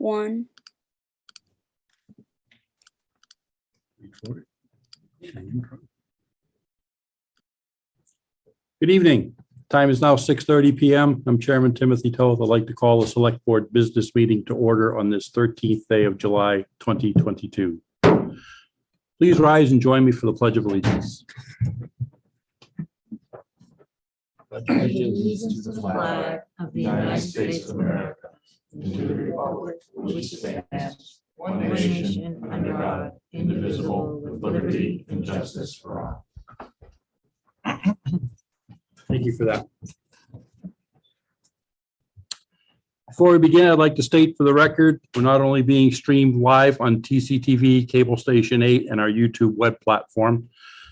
1. Good evening. Time is now 6:30 p.m. I'm Chairman Timothy Toth. I'd like to call the Select Board Business Meeting to order on this 13th day of July 2022. Please rise and join me for the Pledge of Allegiance. Allegiance to the flag of the United States of America, and to the republic for which it stands, one nation under God, indivisible, with liberty and justice for all. Thank you for that. Before we begin, I'd like to state for the record, we're not only being streamed live on TCTV, Cable Station 8, and our YouTube web platform,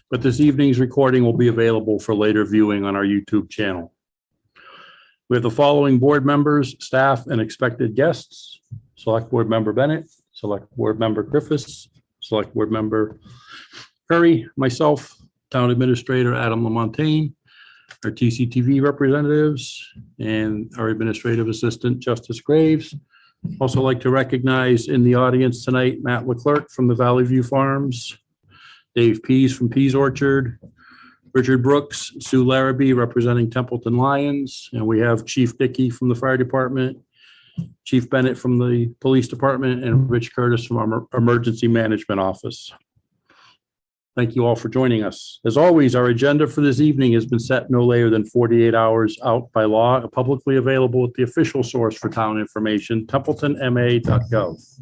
but this evening's recording will be available for later viewing on our YouTube channel. We have the following board members, staff, and expected guests: Select Board Member Bennett, Select Board Member Griffiths, Select Board Member Curry, myself, Town Administrator Adam LaMontagne, our TCTV representatives, and our Administrative Assistant Justice Graves. Also like to recognize in the audience tonight, Matt Leclerc from the Valley View Farms, Dave Pease from Pease Orchard, Richard Brooks, Sue Larrabee representing Templeton Lions, and we have Chief Dickey from the Fire Department, Chief Bennett from the Police Department, and Rich Curtis from our Emergency Management Office. Thank you all for joining us. As always, our agenda for this evening has been set no later than 48 hours out by law, publicly available at the official source for town information, templetonma.gov.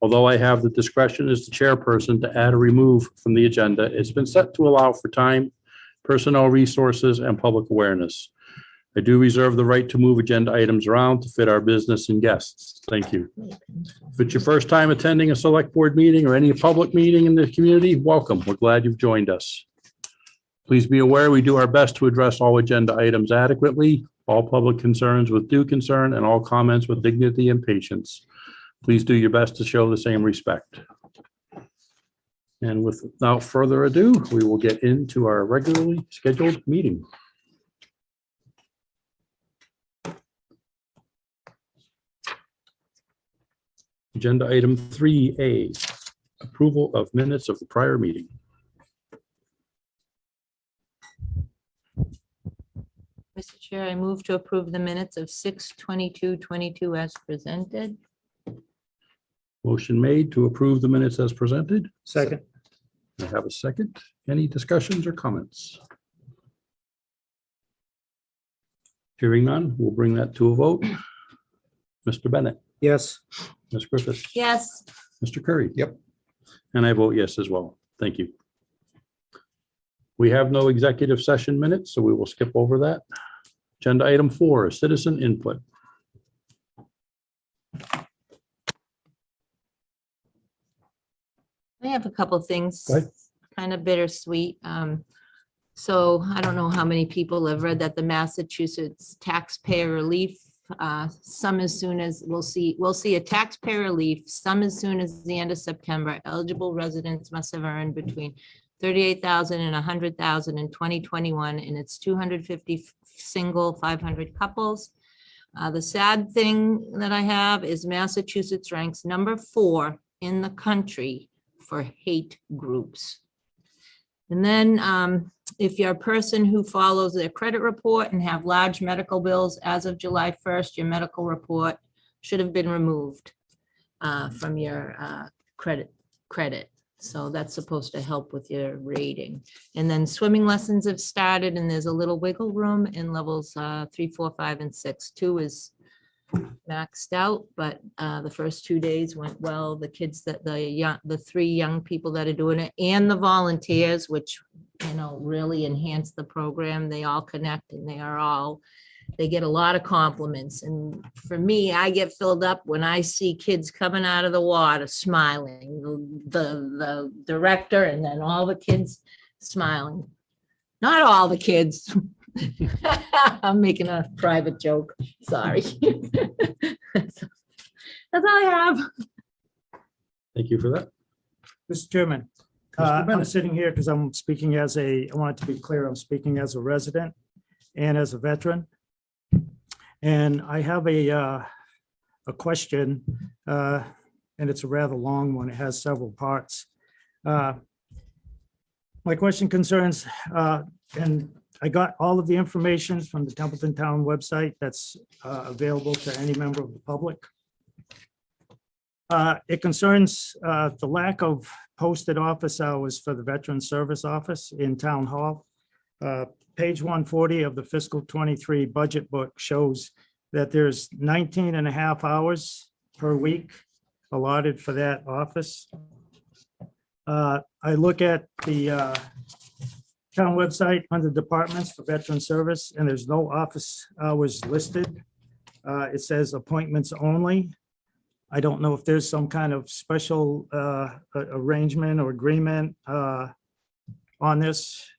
Although I have the discretion as the chairperson to add or remove from the agenda, it's been set to allow for time, personnel resources, and public awareness. I do reserve the right to move agenda items around to fit our business and guests. Thank you. If it's your first time attending a select board meeting or any public meeting in the community, welcome. We're glad you've joined us. Please be aware we do our best to address all agenda items adequately, all public concerns with due concern, and all comments with dignity and patience. Please do your best to show the same respect. And without further ado, we will get into our regularly scheduled meeting. Agenda item 3A, approval of minutes of the prior meeting. Mr. Chair, I move to approve the minutes of 6/22/22 as presented. Motion made to approve the minutes as presented. Second. I have a second. Any discussions or comments? Hearing none, we'll bring that to a vote. Mr. Bennett. Yes. Ms. Griffiths. Yes. Mr. Curry. Yep. And I vote yes as well. Thank you. We have no executive session minutes, so we will skip over that. Agenda item 4, citizen input. I have a couple of things, Go ahead. kind of bittersweet. So I don't know how many people have read that the Massachusetts taxpayer relief, some as soon as we'll see a taxpayer relief, some as soon as the end of September. Eligible residents must have earned between $38,000 and $100,000 in 2021, and it's 250 single, 500 couples. The sad thing that I have is Massachusetts ranks number 4 in the country for hate groups. And then if you're a person who follows their credit report and have large medical bills as of July 1st, your medical report should have been removed from your credit. So that's supposed to help with your rating. And then swimming lessons have started, and there's a little wiggle room in levels 3, 4, 5, and 6. 2 is maxed out, but the first 2 days went well. The kids the 3 young people that are doing it, and the volunteers, which really enhance the program. They all connect, and they get a lot of compliments. And for me, I get filled up when I see kids coming out of the water smiling, the director, and then all the kids smiling. Not all the kids. I'm making a private joke. Sorry. That's all I have. Thank you for that. Mr. Chairman, Mr. I'm Bennett. sitting here because I'm speaking I want it to be clear, I'm speaking as a resident and as a veteran. And I have a a question, and it's a rather long one. It has several parts. My question concerns, and I got all of the information from the Templeton Town website that's available to any member of the public. It concerns the lack of posted office hours for the Veteran Service Office in Town Hall. Page 140 of the fiscal 23 budget book shows that there's 19 and a half hours per week allotted for that office. I look at the town website under departments for veteran service, and there's no office hours listed. It says appointments only. I don't know if there's some kind of special arrangement or agreement on this,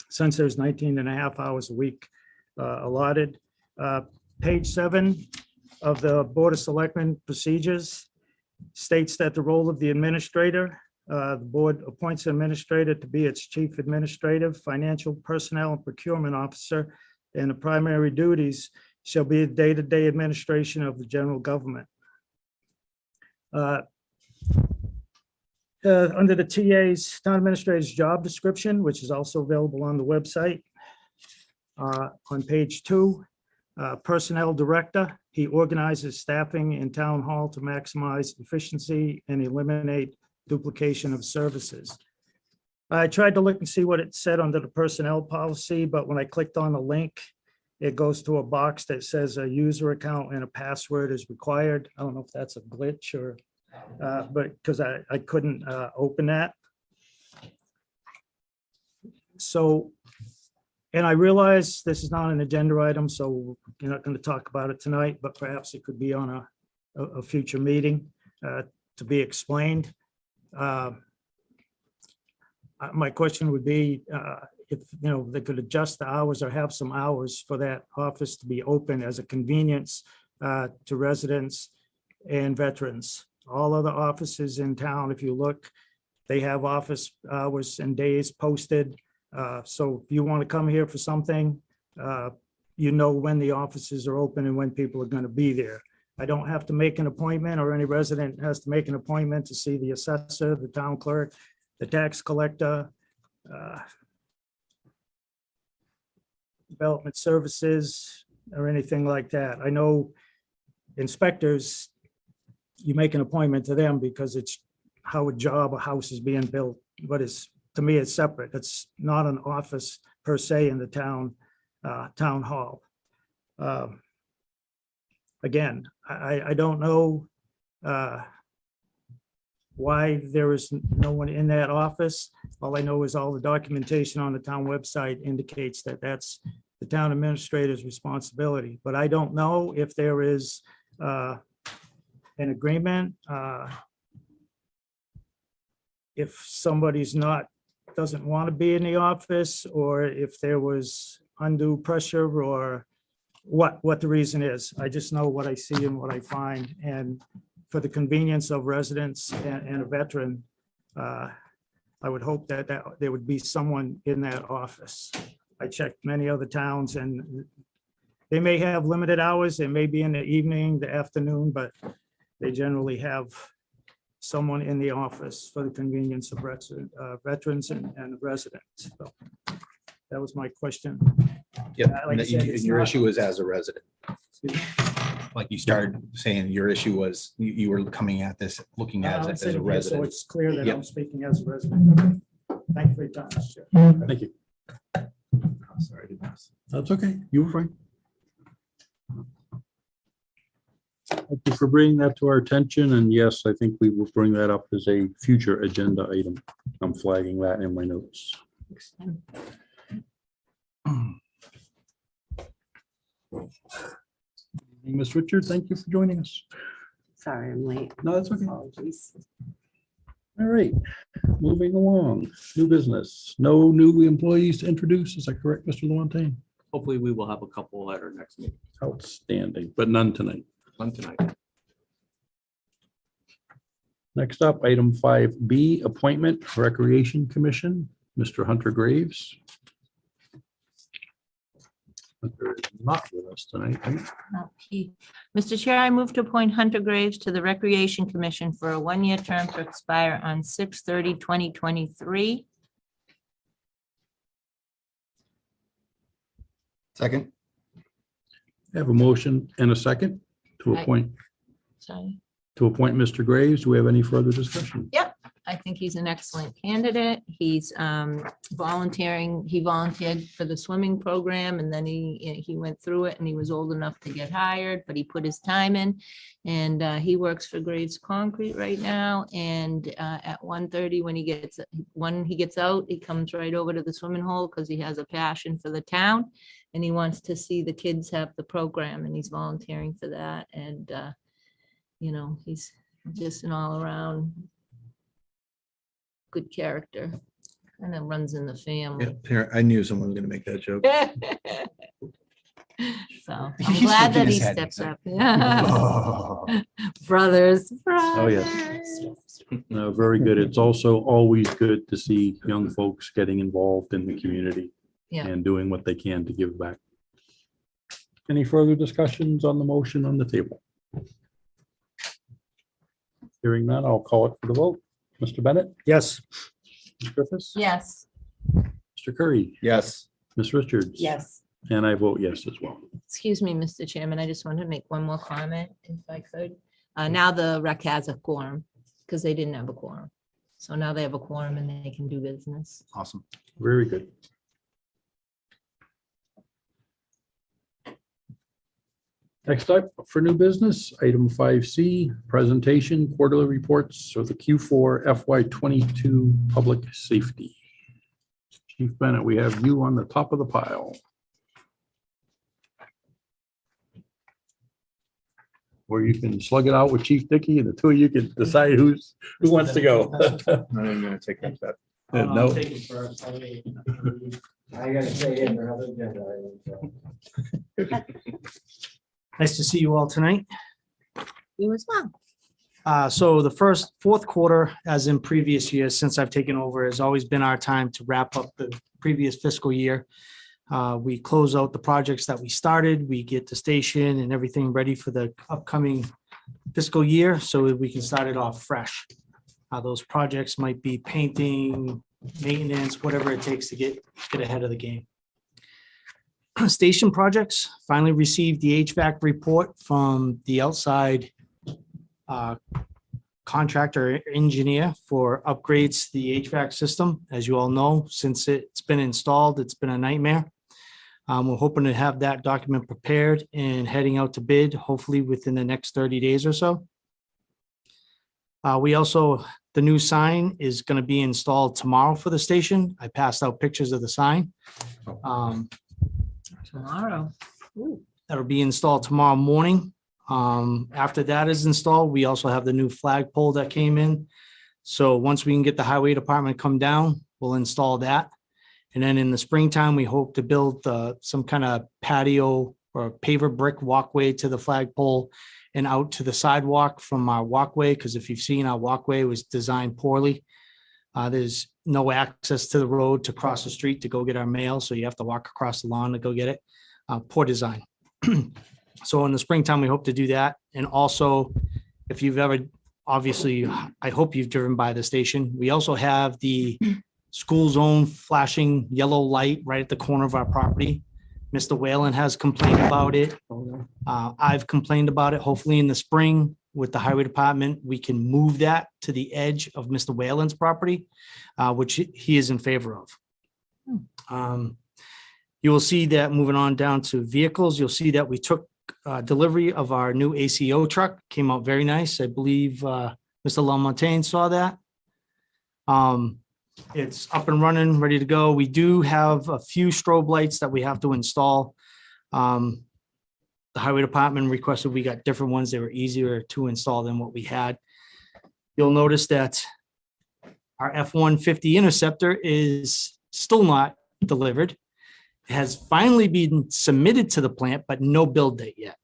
since there's 19 and a half hours a week allotted. Page 7 of the Board of Selectmen procedures states that the role of the administrator, the board appoints an administrator to be its chief administrative, financial, personnel, and procurement officer, and the primary duties shall be the day-to-day administration of the general government. Under the TA's, town administrator's job description, which is also available on the website, on page 2, personnel director, he organizes staffing in town hall to maximize efficiency and eliminate duplication of services. I tried to look and see what it said under the personnel policy, but when I clicked on the link, it goes to a box that says a user account and a password is required. I don't know if that's a glitch or, but because I couldn't open that. So, and I realize this is not an agenda item, so you're not going to talk about it tonight, but perhaps it could be on a future meeting to be explained. My question would be if they could adjust the hours or have some hours for that office to be open as a convenience to residents and veterans. All other offices in town, if you look, they have office hours and days posted. So if you want to come here for something, when the offices are open and when people are going to be there. I don't have to make an appointment, or any resident has to make an appointment to see the assessor, the town clerk, the tax collector, development services, or anything like that. I know inspectors, you make an appointment to them because it's how a house is being built, but to me, it's separate. It's not an office per se in the town hall. Again, I don't know why there is no one in that office. All I know is all the documentation on the town website indicates that that's the town administrator's responsibility. But I don't know if there is an agreement. If somebody's doesn't want to be in the office, or if there was undue pressure, or what the reason is. I just know what I see and what I find. And for the convenience of residents and a veteran, I would hope that there would be someone in that office. I checked many other towns, and they may have limited hours. They may be in the evening, the afternoon, but they generally have someone in the office for the convenience of veterans and residents. So that was my question. Yep, Like I said, and it's your not- issue is as a resident. Excuse me? Like you started saying, your issue was you were coming at this, looking at I'm it as sitting a here, so resident. it's clear that Yep. I'm speaking as a resident. Okay. Thank you for your time, Mr. Chair. Thank you. Sorry, I didn't ask. That's okay. You were fine. Thank you for bringing that to our attention. And yes, I think we will bring that up as a future agenda item. I'm flagging that in my notes. Ms. Richard, thank you for joining us. Sorry, I'm late. No, that's okay. Apologies. All right, moving along. New business. No new employees to introduce. Is that correct, Mr. Lewontain? Hopefully, we will have a couple at our next meeting. Outstanding, but none tonight. One tonight. Next up, item 5B, appointment Recreation Commission, Mr. Hunter Graves. Not with us tonight. Okay. Mr. Chair, I move to appoint Hunter Graves to the Recreation Commission for a one-year term to expire on 6/30/2023. Second. I have a motion and a second to Aye. appoint Sorry. Mr. Graves. Do we have any further discussion? I think he's an excellent candidate. He's volunteering. He volunteered for the swimming program and then he went through it and he was old enough to get hired, but he put his time in. And he works for Graves Concrete right now. And at 1:30, when he gets out, he comes right over to the swimming hole because he has a passion for the town. And he wants to see the kids have the program and he's volunteering for that. And, he's just an all around good character, kind of runs in the family. Yeah, I knew someone was gonna make that joke. So I'm He's glad that shaking he his head, steps he's like, up. Yeah. Oh. Brothers. Oh, yes. No, very good. It's also always good to see young folks getting involved in the community Yeah. and doing what they can to give back. Any further discussions on the motion on the table? Hearing none, I'll call it for the vote. Mr. Bennett, Yes. Ms. Griffiths, Yes. Mr. Curry, Yes. Ms. Richards. Yes. And I vote yes as well. Excuse me, Mr. Chairman, I just wanted to make one more comment if I could. Now the rec has a quorum because they didn't have a quorum. So now they have a quorum and they can do business. Awesome. Very good. Next up for new business, item 5C, presentation quarterly reports of the Q4 FY22 public safety. Chief Bennett, we have you on the top of the pile. Or you can slug it out with Chief Dickey and the two of you can decide who wants to go. I'm not even gonna take that. No. I gotta say in another agenda item, so. Nice to see you all tonight. You as well. So the fourth quarter, as in previous years, since I've taken over, has always been our time to wrap up the previous fiscal year. We close out the projects that we started, we get the station and everything ready for the upcoming fiscal year so that we can start it off fresh. Those projects might be painting, maintenance, whatever it takes to get ahead of the game. Station projects finally received the HVAC report from the outside contractor engineer for upgrades to the HVAC system. As you all know, since it's been installed, it's been a nightmare. We're hoping to have that document prepared and heading out to bid, hopefully within the next 30 days or so. The new sign is going to be installed tomorrow for the station. I passed out pictures of the sign. Tomorrow. That'll be installed tomorrow morning. After that is installed, we also have the new flagpole that came in. So once we can get the highway department to come down, we'll install that. And then in the springtime, we hope to build some kind of patio or paver brick walkway to the flagpole and out to the sidewalk from our walkway. Because if you've seen, our walkway was designed poorly. There's no access to the road to cross the street to go get our mail. So you have to walk across the lawn to go get it. Poor design. So in the springtime, we hope to do that. And also, if you've ever, obviously, I hope you've driven by the station. We also have the school zone flashing yellow light right at the corner of our property. Mr. Whalen has complained about it. I've complained about it. Hopefully in the spring with the highway department, we can move that to the edge of Mr. Whalen's property, which he is in favor of. You will see that moving on down to vehicles, you'll see that we took delivery of our new ACO truck. Came out very nice. I believe Mr. LaMontagne saw that. It's up and running, ready to go. We do have a few strobe lights that we have to install. The highway department requested we got different ones. They were easier to install than what we had. You'll notice that our F-150 Interceptor is still not delivered. It has finally been submitted to the plant, but no build date yet.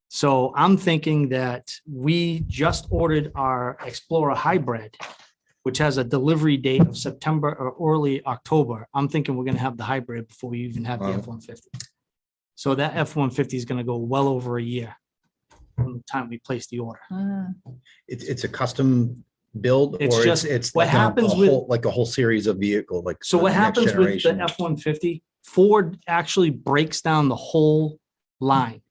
So I'm thinking that we just ordered our Explorer Hybrid, which has a delivery date of September or early October. I'm thinking we're going to have the hybrid before we even have the Wow. F-150. So that F-150 is gonna go well over a year from the time we place the order. It's a custom build It's or just- it's what like a happens with- whole, like a whole series of vehicle, like. So for what the next happens with the generation. F-150, Ford actually breaks down the whole line.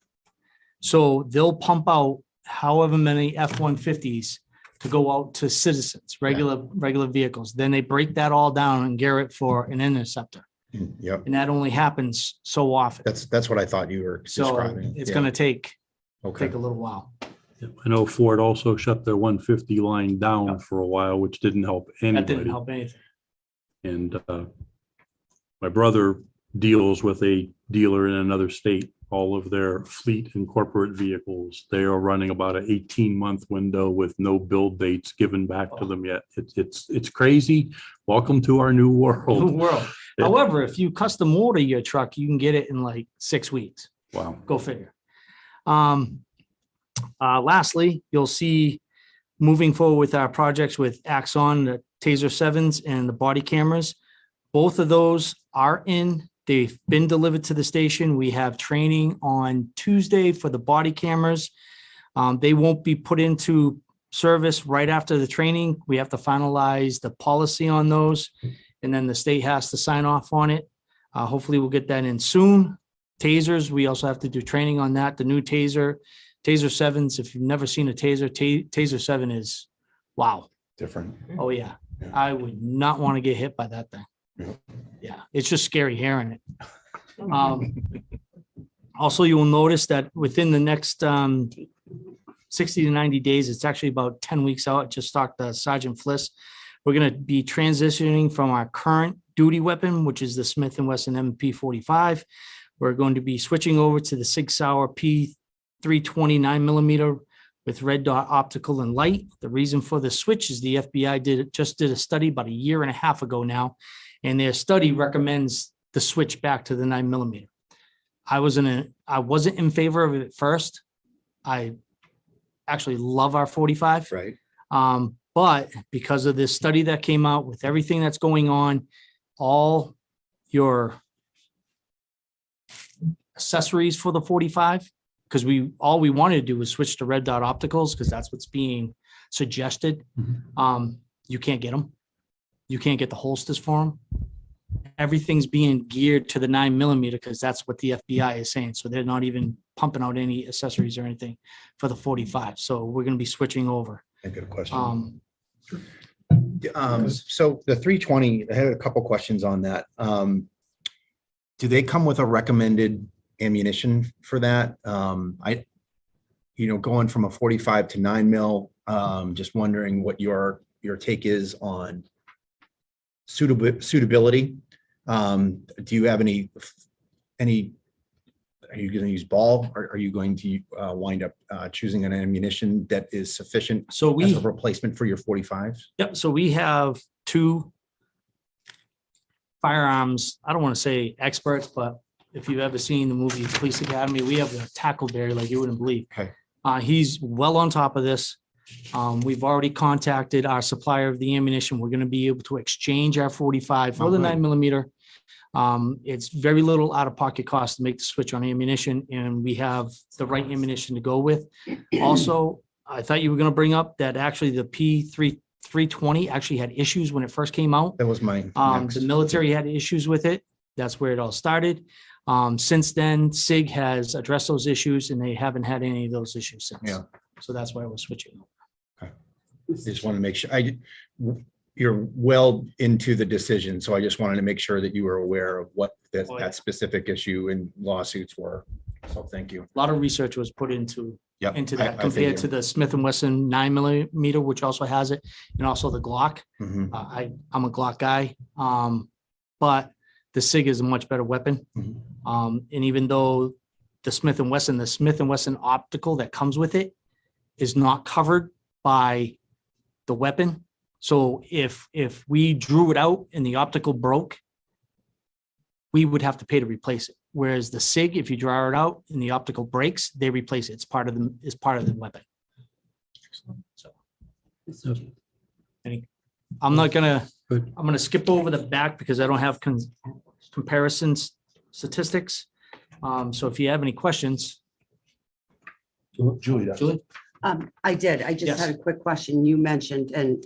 So they'll pump out however many F-150s to go out to citizens, regular vehicles. Then they break that all down and gear it for an Interceptor. Yep, And that only happens so often. that's what I thought you were So describing. it's Yeah. gonna take Okay, a little while. I know Ford also shut their 150 line down for a while, which didn't help That didn't anybody. help anything. And my brother deals with a dealer in another state. All of their fleet and corporate vehicles, they are running about an 18-month window with no build dates given back to them yet. It's crazy. Welcome to our new world. World. However, if you custom order your truck, you can get it in like 6 weeks. Wow. Go figure. Lastly, you'll see moving forward with our projects with Axon, the Taser 7s and the body cameras. Both of those are in. They've been delivered to the station. We have training on Tuesday for the body cameras. They won't be put into service right after the training. We have to finalize the policy on those, and then the state has to sign off on it. Hopefully we'll get that in soon. Tasers, we also have to do training on that. The new Taser 7s, if you've never seen a Taser, Taser 7 is, wow. different. Oh, yeah. Yeah. I would not want to get hit by that thing. Yeah. Yeah, it's just scary hearing it. Also, you will notice that within the next 60 to 90 days, it's actually about 10 weeks out. Just talked to Sergeant Fliss. We're going to be transitioning from our current duty weapon, which is the Smith & Wesson MP45. We're going to be switching over to the Sig Sauer P320 9mm with red dot optical and light. The reason for the switch is the FBI just did a study about a year and a half ago now, and their study recommends the switch back to the 9mm. I wasn't in favor of it at first. I actually love our 45. Right. But because of this study that came out with everything that's going on, all your accessories for the 45, because all we wanted to do was switch to red dot opticals because that's what's being suggested. You can't get them. You can't get the holsters for them. Everything's being geared to the 9mm because that's what the FBI is saying. So they're not even pumping out any accessories or anything for the 45. So we're going to be switching over. I got a question. So the 320, I had a couple questions on that. Do they come with a recommended ammunition for that? Going from a 45 to 9mm, just wondering what your take is on suitability. Do you have any, are you going to use ball, or are you going to wind up choosing an ammunition that is sufficient So as a replacement for your 45s? Yep. So we have two firearms. I don't want to say experts, but if you've ever seen the movie Police Academy, we have a tackleberry like you wouldn't believe. Okay. He's well on top of this. We've already contacted our supplier of the ammunition. We're going to be able to exchange our 45 for the good. 9mm. It's very little out-of-pocket cost to make the switch on ammunition, and we have the right ammunition to go with. Also, I thought you were going to bring up that actually the P320 actually had issues when it first came out. That was my next. The military had issues with it. That's where it all started. Since then, SIG has addressed those issues, and they haven't had any of those issues since. Yeah. So that's why we're switching. Just want to make sure you're well into the decision. So I just wanted to make sure that you were aware of what Oh, yeah. that specific issue and lawsuits were. So thank you. A lot of research was put into Yep. that compared to the Smith & Wesson 9mm, which also has it, and also the Glock. Mhm. I'm a Glock guy, but the SIG is a much better weapon. Mhm. And even though the Smith & Wesson optical that comes with it is not covered by the weapon. So if we drew it out and the optical broke, we would have to pay to replace it. Whereas the SIG, if you draw it out and the optical breaks, they replace it. It's part of the weapon. So I'm gonna skip over the back because I don't have comparisons statistics. So if you have any questions, Julie does. Julie? I did. I just Yes. had a quick question. You mentioned, and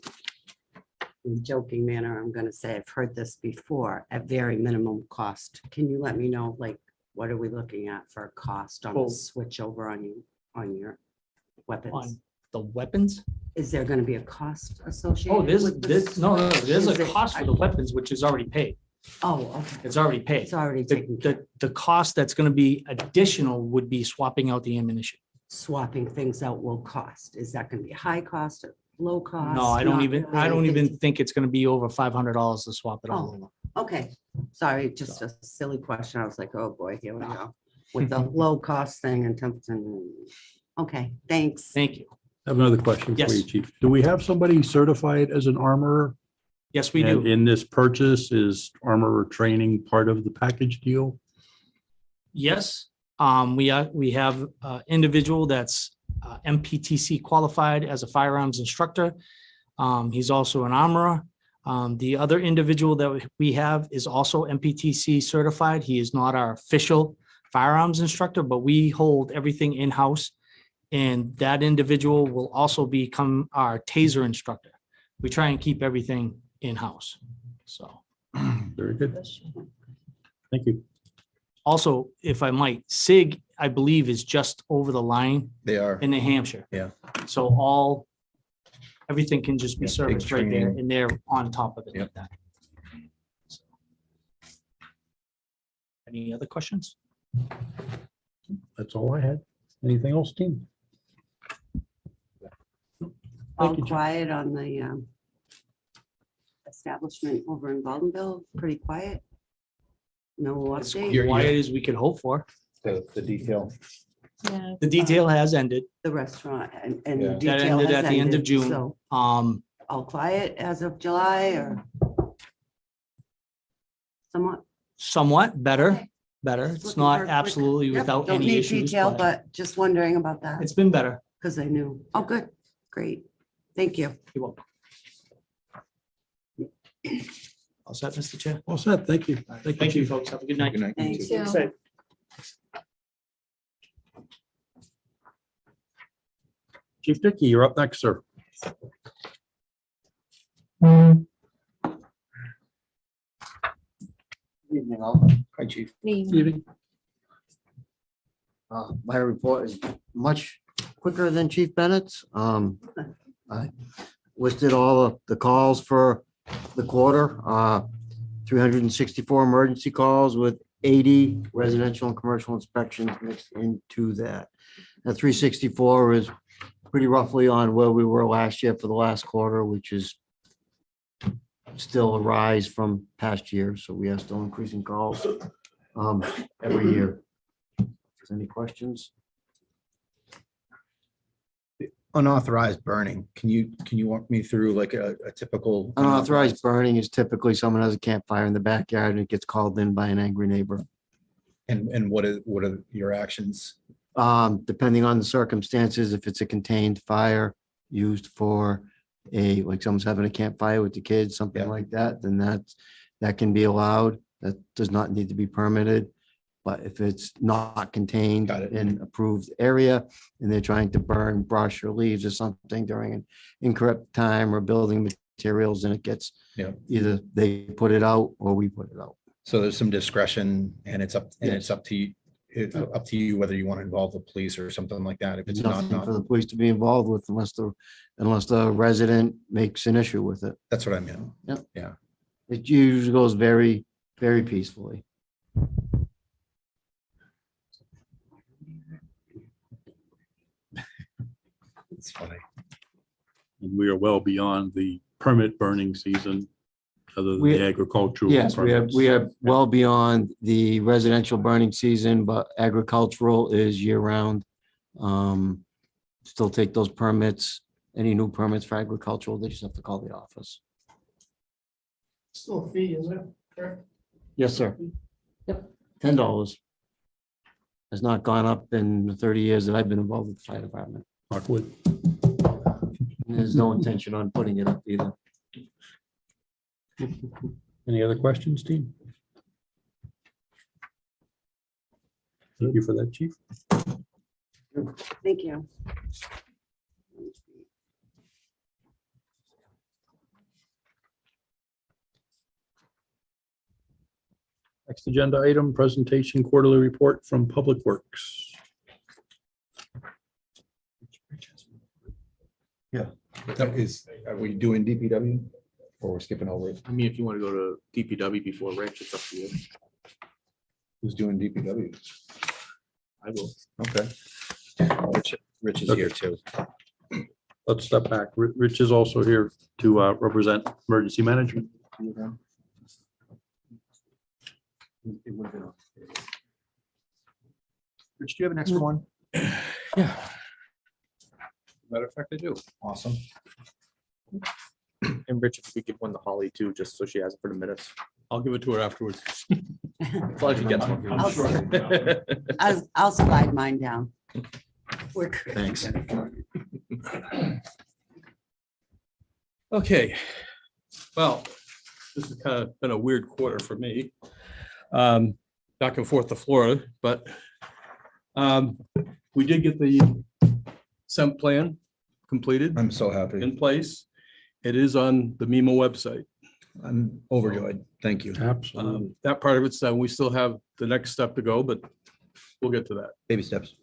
in a joking manner, I'm gonna say I've heard this before, at very minimum cost. Can you let me know, like, what are we looking at for a cost on Well- the switch over on your weapons? On the weapons? Is there gonna be a cost associated? Oh, there's, with the there's, no, no, there's Is a it- cost for the weapons, which is already paid. Oh, okay. It's already paid. It's already taken care of. The cost that's gonna be additional would be swapping out the ammunition. Swapping things out will cost. Is that gonna be high cost or low cost? No, I don't Not even, really. I don't even think it's gonna be over $500 to swap it all over. Okay, sorry, just a silly question. I was like, oh boy, here we go. With the low cost thing in Templeton. Okay, thanks. Thank you. I have another question for you, Yes. Chief. Do we have somebody certified as an armorer? Yes, we And do. in this purchase, is armorer training part of the package deal? Yes, we have individual that's MPTC qualified as a firearms instructor. He's also an armorer. The other individual that we have is also MPTC certified. He is not our official firearms instructor, but we hold everything in-house. And that individual will also become our taser instructor. We try and keep everything in-house. So Very good. Thank you. also, if I might, SIG, I believe, is just over the line They are. in New Hampshire. Yeah. So everything can just be Yeah, big serviced right there training. and they're on top of it like Yep. that. So. Any other questions? That's all I had. Anything else, team? All Thank you, Chief. quiet on the establishment over in Baldenville, pretty quiet. No As update. quiet as we could hope for. The detail. Yeah. The detail has ended. The restaurant and Yeah. the That detail ended has at the end of ended, June. so all quiet as of July or somewhat? Somewhat better, Okay. better. Just It's looking not for a quick- absolutely Yep, without don't any need issues, detail, but but just wondering about that it's been better. because I knew. Oh, good, great. Thank you. You're welcome. All set, Mr. Chair? All set. Thank you. Thank you, folks. Have a good night. Good night. you Thanks. too. Too. Chief Dickey, you're up next, sir. Evening all. Hi, Chief. Evening. My report is much quicker than Chief Bennett's. I listed all of the calls for the quarter, 364 emergency calls with 80 residential and commercial inspections mixed into that. That 364 is pretty roughly on where we were last year for the last quarter, which is still a rise from past years. So we are still increasing calls every year. Any questions? Unauthorized burning. Can you walk me through like a typical? Unauthorized burning is typically someone has a campfire in the backyard and it gets called in by an angry neighbor. And what are your actions? Depending on the circumstances, if it's a contained fire used for like someone's having a campfire with the kids, something Yeah. like that, then that can be allowed. That does not need to be permitted. But if it's not contained Got it. in approved area and they're trying to burn brush or leaves or something during an incorrect time or building materials, and it gets Yeah. either they put it out or we put it out. So there's some discretion and it's up to you. It's up to you whether you want to involve the police or something like that. If it's Nothing not, for the police to be involved with unless the resident makes an issue with it. that's what I meant. It usually goes very, very peacefully. It's funny. And we are well beyond the permit burning season, other than We- the agricultural. Yes, we permits. are well beyond the residential burning season, but agricultural is year round. Still take those permits, any new permits for agricultural, they just have to call the office. Still a fee, is it? Correct. Yes, sir. Yep. $10. Has not gone up in the 30 years that I've been involved with the fire department. Knock wood. And there's no intention on putting it up either. Any other questions, team? Thank you for that, Chief. Thank you. Next agenda item, presentation quarterly report from Public Works. That is, are we doing DPW or we're skipping over it? I mean, if you want to go to DPW before Rich, it's up to you. Who's doing DPW? I will. Okay. Rich is here too. Let's step back. Rich is also here to represent emergency management. Rich, do you have an extra one? Yeah. Matter of fact, I do. Awesome. And Rich, if we give one to Holly too, just so she has it for the minutes. I'll give it to her afterwards. As long as she gets one. I'll sure. I'll slide mine down. We're good. Thanks. Okay, well, this has kind of been a weird quarter for me. Back and forth to Florida, but we did get the SEMP plan completed I'm so happy. in place. It is on the MEMA website. I'm overjoyed. Thank you. Absolutely. That part of it's done. We still have the next step to go, but we'll get to that. Baby steps.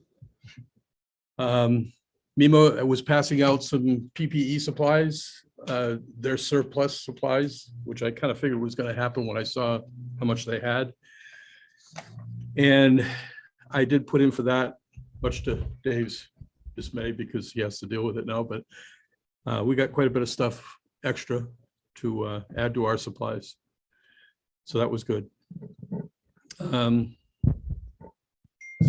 MEMA was passing out some PPE supplies, their surplus supplies, which I kind of figured was going to happen when I saw how much they had. And I did put in for that, much to Dave's dismay because he has to deal with it now, but we got quite a bit of stuff extra to add to our supplies. So that was good. Sent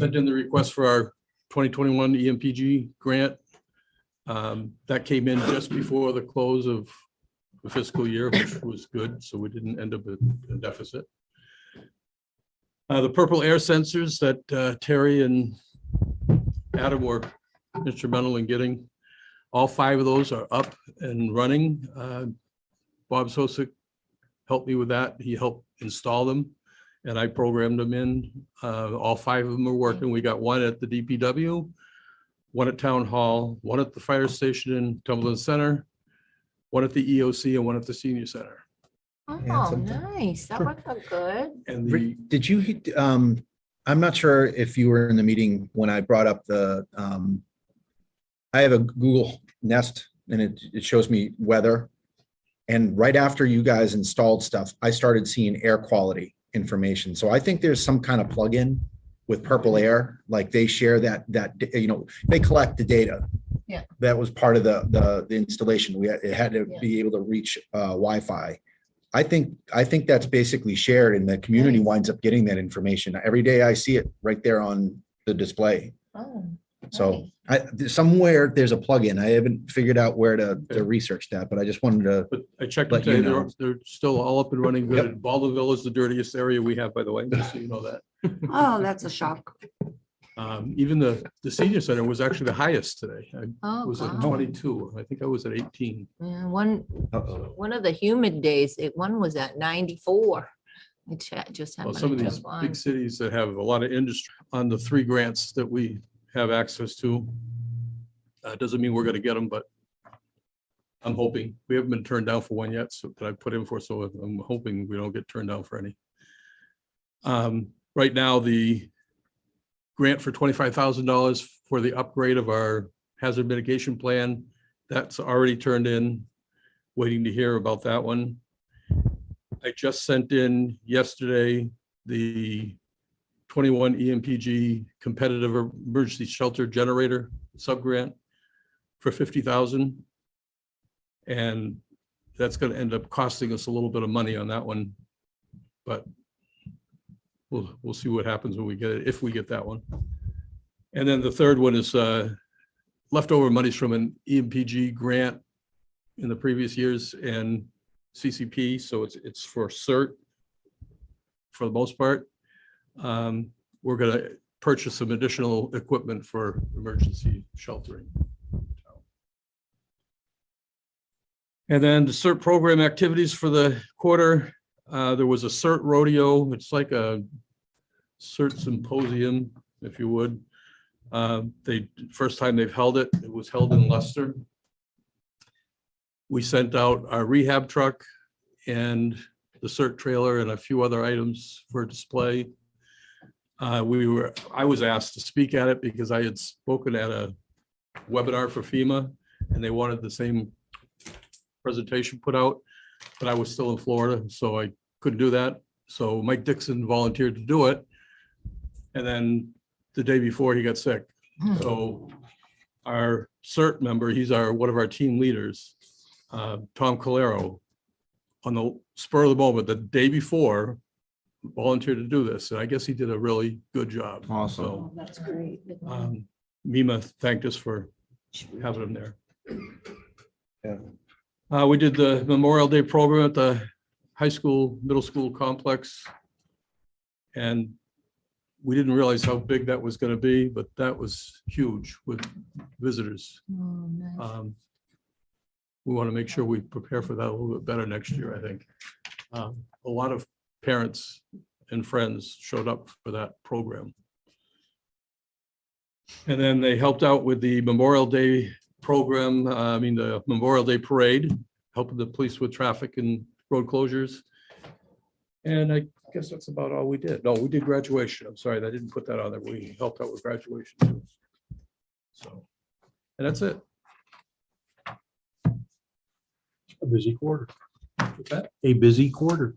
in the request for our 2021 EMPG grant. That came in just before the close of the fiscal year, which was good. So we didn't end up in a deficit. The purple air sensors that Terry and Adam were instrumental in getting, all 5 of those are up and running. Bob Sosik helped me with that. He helped install them and I programmed them in. All 5 of them are working. We got one at the DPW, one at Town Hall, one at the fire station in Templeton Center, one at the EOC, and one at the senior center. Oh, nice. That worked out good. And the, Did you, I'm not sure if you were in the meeting when I brought up the, I have a Google Nest and it shows me weather. And right after you guys installed stuff, I started seeing air quality information. So I think there's some kind of plugin with Purple Air, like they share that, they collect the data. Yeah. That was part of the installation. It had to be able to reach Wi-Fi. I think that's basically shared and the community Nice. winds up getting that information. Every day I see it right there on the display. Oh, So nice. somewhere there's a plugin. I haven't figured out where to research that, but I just wanted to, but I checked Let today, you know. they're still all up and running good. Yep. Baldwinville is the dirtiest area we have, by the way, just so you know that. Oh, that's a shock. Even the senior center was actually the highest today. I Oh, was at wow. 22. I think I was at 18. Yeah, uh-oh. one of the humid days, one was at 94. I just had Well, some of mine these just big on. cities that have a lot of industry on the 3 grants that we have access to. Doesn't mean we're going to get them, but I'm hoping. We haven't been turned down for one yet, so that I put in for, so I'm hoping we don't get turned down for any. Right now, the grant for $25,000 for the upgrade of our hazard mitigation plan, that's already turned in, waiting to hear about that one. I just sent in yesterday the 21 EMPG competitive emergency shelter generator subgrant for $50,000. And that's going to end up costing us a little bit of money on that one, but we'll see what happens when we get it, if we get that one. And then the third one is leftover monies from an EMPG grant in the previous years and CCP. So it's for CERT for the most part. We're going to purchase some additional equipment for emergency sheltering. And then the CERT program activities for the quarter. There was a CERT rodeo. It's like a CERT symposium. if you would. First time they've held it, it was held in Leicester. We sent out our rehab truck and the CERT trailer and a few other items for display. I was asked to speak at it because I had spoken at a webinar for FEMA and they wanted the same presentation put out, but I was still in Florida, so I couldn't do that. So Mike Dixon volunteered to do it. And then the day before he got sick. So our CERT member, he's one of our team leaders, Tom Calero, on the spur of the moment, the day before, volunteered to do this. And I guess he did a really good job. Awesome. Oh, that's great. Mima thanked us for having him there. Yeah. We did the Memorial Day program at the high school, middle school complex. And we didn't realize how big that was going to be, but that was huge with visitors. Oh, nice. We want to make sure we prepare for that a little bit better next year, I think. A lot of parents and friends showed up for that program. And then they helped out with the Memorial Day program, the Memorial Day parade, helping the police with traffic and road closures. And I guess that's about all we did. No, we did graduation. I'm sorry, I didn't put that on there. We helped out with graduation too. So, and that's it. A busy quarter. With that, A busy quarter.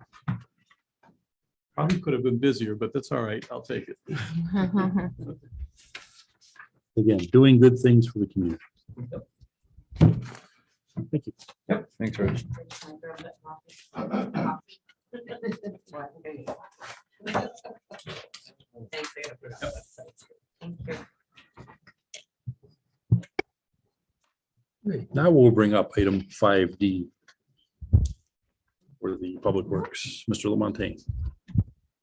probably could have been busier, but that's all right. I'll take it. Again, doing good things for the community. Thank you. Yep. Thanks, Rich. Now we'll bring up item 5D for the Public Works, Mr. Lamontagne.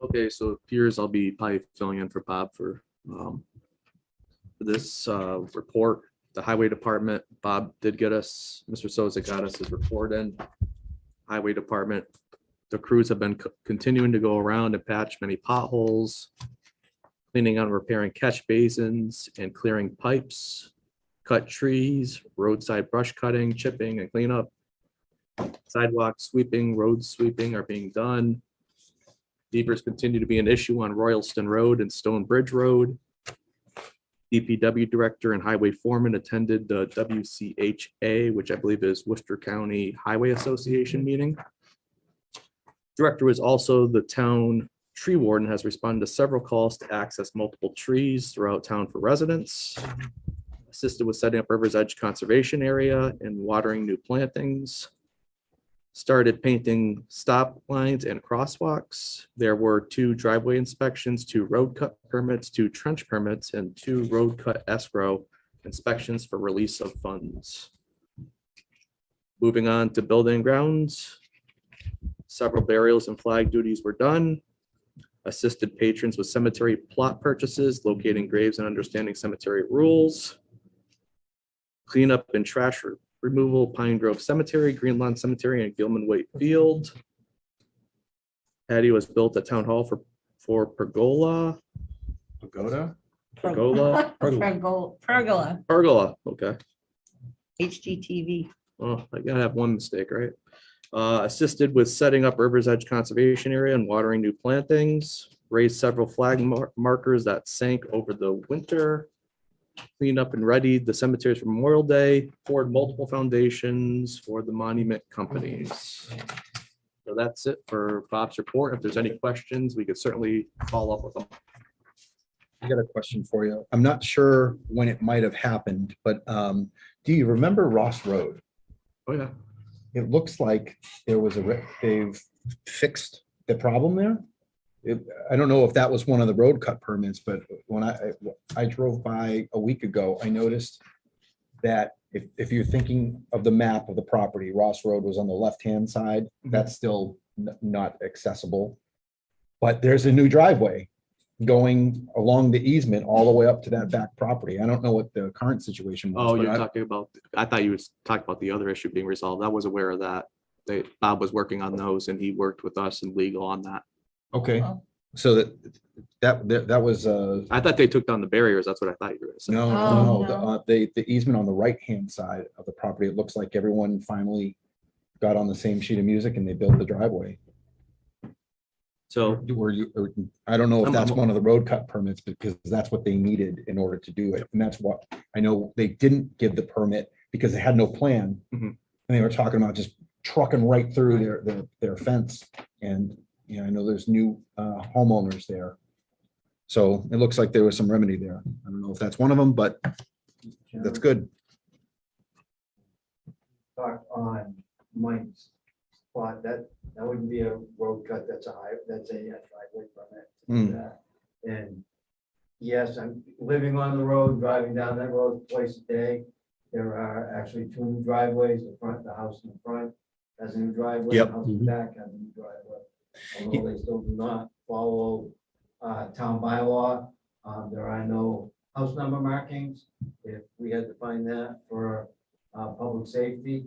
Okay, so it appears I'll be probably filling in for Bob for this report. The Highway Department, Bob did get us, Mr. Souza got us his report in. Highway Department, the crews have been continuing to go around and patch many potholes, cleaning out and repairing catch basins and clearing pipes, cut trees, roadside brush cutting, chipping and cleanup. Sidewalk sweeping, road sweeping are being done. Beavers continue to be an issue on Royalston Road and Stone Bridge Road. DPW Director and Highway Foreman attended the WCHA, which I believe is Worcester County Highway Association meeting. Director was also the town tree warden, has responded to several calls to access multiple trees throughout town for residents. Assisted with setting up River's Edge Conservation Area and watering new plantings. Started painting stop lines and crosswalks. There were 2 driveway inspections, 2 road cut permits, 2 trench permits, and 2 road cut escrow inspections for release of funds. Moving on to building grounds. Several burials and flag duties were done. Assisted patrons with cemetery plot purchases, locating graves and understanding cemetery rules. Cleanup and trash removal, Pine Grove Cemetery, Green Lawn Cemetery, and Gilman Waite Field. Patio was built at Town Hall for pergola. Pagoda? Pergola. Pergola, okay. HGTV. Well, I gotta have one mistake, right? Assisted with setting up River's Edge Conservation Area and watering new plantings. Raised several flag markers that sank over the winter. Cleaned up and readied the cemeteries for Memorial Day. Poured multiple foundations for the monument companies. So that's it for Bob's report. If there's any questions, we could certainly follow up with them. I got a question for you. I'm not sure when it might have happened, but do you remember Ross Road? Oh, yeah. It looks like there was they've fixed the problem there. I don't know if that was one of the road cut permits, but when I drove by a week ago, I noticed that if you're thinking of the map of the property, Ross Road was on the left-hand side. That's still not accessible. But there's a new driveway going along the easement all the way up to that back property. I don't know what the current situation was. Oh, but you're talking about, I thought you was talking about the other issue being resolved. I was aware of that. Bob was working on those and he worked with us in legal on that. Okay, So that was, I thought they took down the barriers. That's what I thought you were gonna say. no, Oh, no, no. the easement on the right-hand side of the property, it looks like everyone finally got on the same sheet of music and they built the driveway. So Were you, or I don't know if I'm- that's I'm- one of the road cut permits, because that's what they needed in order to do it. And that's what, I know they didn't give the permit because they had no plan. Mhm. And they were talking about just trucking right through their fence. And, you know, I know there's new homeowners there. So it looks like there was some remedy there. I don't know if that's one of them, but that's good. Talk on Mike's spot, that wouldn't be a road cut, that's a driveway permit. Hmm. And yes, I'm living on the road, driving down that road twice a day. There are actually two new driveways, the house in the front has a new driveway. Yep. The house in the back has a new driveway. Although they still do not follow town bylaw. There are no house number markings. If we had to find that for public safety,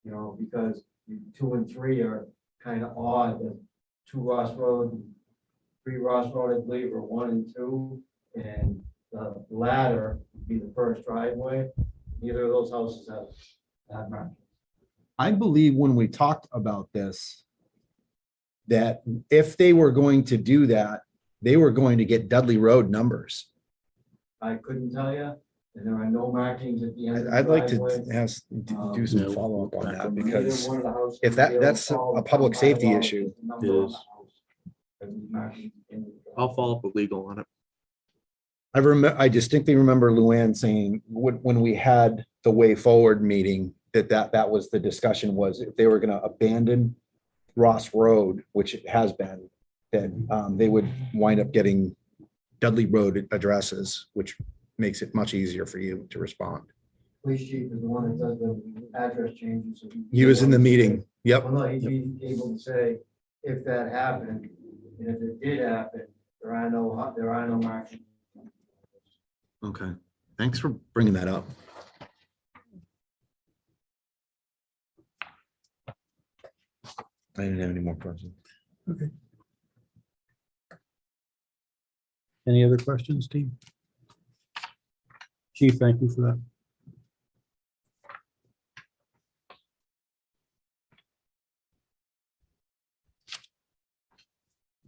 you know, because 2 and 3 are kind of odd. The 2 Ross Road, 3 Ross Road, I believe, are 1 and 2, and the ladder would be the first driveway. Neither of those houses have markings. I believe when we talked about this, that if they were going to do that, they were going to get Dudley Road numbers. I couldn't tell you, and there are no markings at the end of the I'd like to driveway. ask, do Yeah, some we'll follow up on back that, on that. Neither because one of the houses if would be able to that's follow a the public town safety bylaw, issue. the number It on the is. house. There'd be markings in the driveway. I'll follow up with legal on it. I distinctly remember Luann saying, when we had the way forward meeting, that was the discussion, was if they were gonna abandon Ross Road, which it has been, then they would wind up getting Dudley Road addresses, which makes it much easier for you to respond. Police chief is the one that does the address changes. so He was in the meeting. Yep. Well, no, he'd be able to say if that happened, and if it did happen, there are no markings. Okay. Thanks for bringing that up. I didn't have any more questions. Any other questions, team? Chief, thank you for that.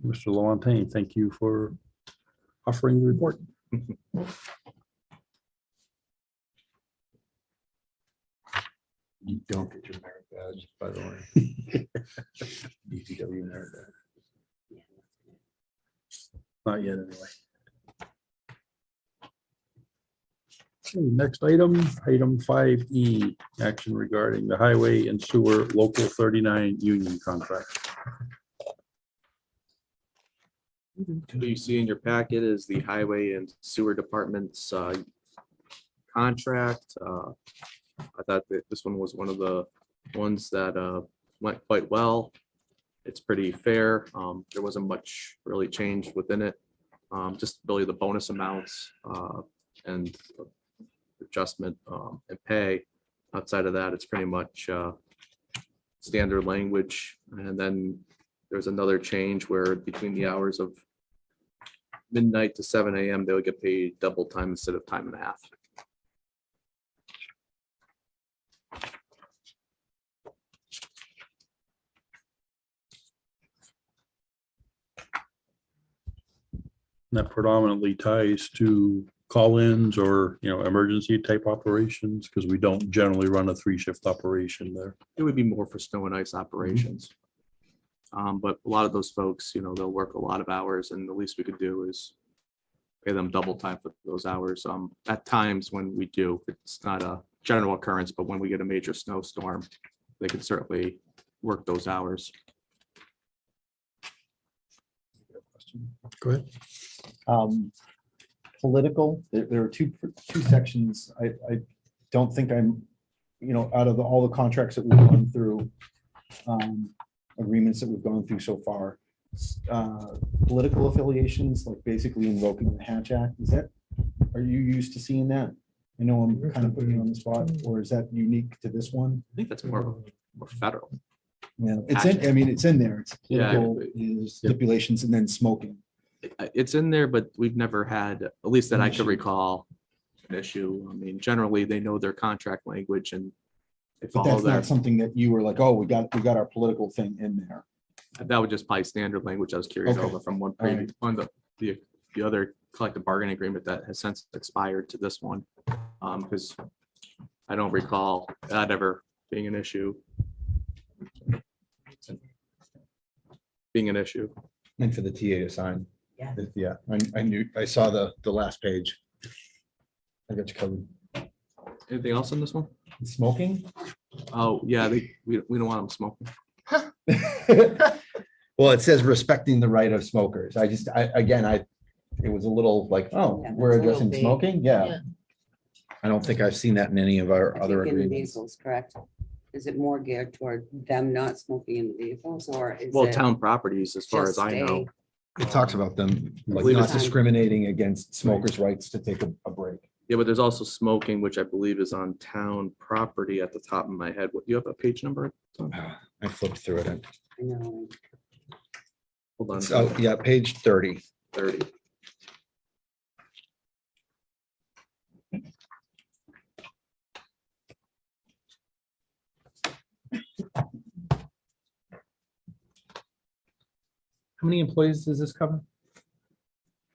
Mr. Lamontagne, thank you for offering the report. You don't get your merit badge, by the way. DPW merit badge. Not yet, anyway. Okay, next item, item 5E, action regarding the highway and sewer local 39 union contract. What you see in your packet is the highway and sewer department's contract. I thought that this one was one of the ones that went quite well. It's pretty fair. There wasn't much really changed within it. Just really the bonus amounts and adjustment and pay. Outside of that, it's pretty much standard language. And then there's another change where between the hours of midnight to 7 a.m., they'll get paid double time instead of time and a half. That predominantly ties to call-ins or, emergency type operations, because we don't generally run a 3-shift operation there. It would be more for snow and ice operations. But a lot of those folks, they'll work a lot of hours, and the least we could do is pay them double time for those hours. At times when we do, it's not a general occurrence, but when we get a major snowstorm, they can certainly work those hours. Go ahead. Political, there are two sections. I don't think I'm, out of all the contracts that we've gone through, agreements that we've gone through so far, political affiliations, like basically invoking the Hatch Act, are you used to seeing that? I know I'm kind of putting you on the spot, or is that unique to this one? I think that's more federal. Yeah, it's in, I mean, it's in there. It's Yeah. political is stipulations and then smoking. It's in there, but we've never had, at least that I Issue. could recall, an issue. I mean, generally, they know their contract language and they But follow that's that. not something that you were like, oh, we got our political thing in there. That would just probably standard language I was carried Okay. over from one All right. previous, on the other collective bargaining agreement that has since expired to this one. Because I don't recall that ever being an issue. Being an issue. And for the TA to sign. Yeah. Yeah, I knew, I saw the last page. I got you covered. Anything else on this one? Smoking? Oh, yeah, we don't want them smoking. Well, it says respecting the right of smokers. I it was a little like, oh, Yeah, we're that's a little addressing vague. smoking? Yeah. Yeah. I don't think I've seen that in any of our I other think in the agreements. vehicles, correct? Is it more geared toward them not smoking in the vehicles or is Well, it town properties, as far as just I know. It talks about them like believe not it's- discriminating against smokers' rights to take a break. Yeah, but there's also smoking, which I believe is on town property at the top of my head. What, you have a page number? I flipped through it. I know, Hold on. Oh, yeah, page 30. 30. How many employees does this cover?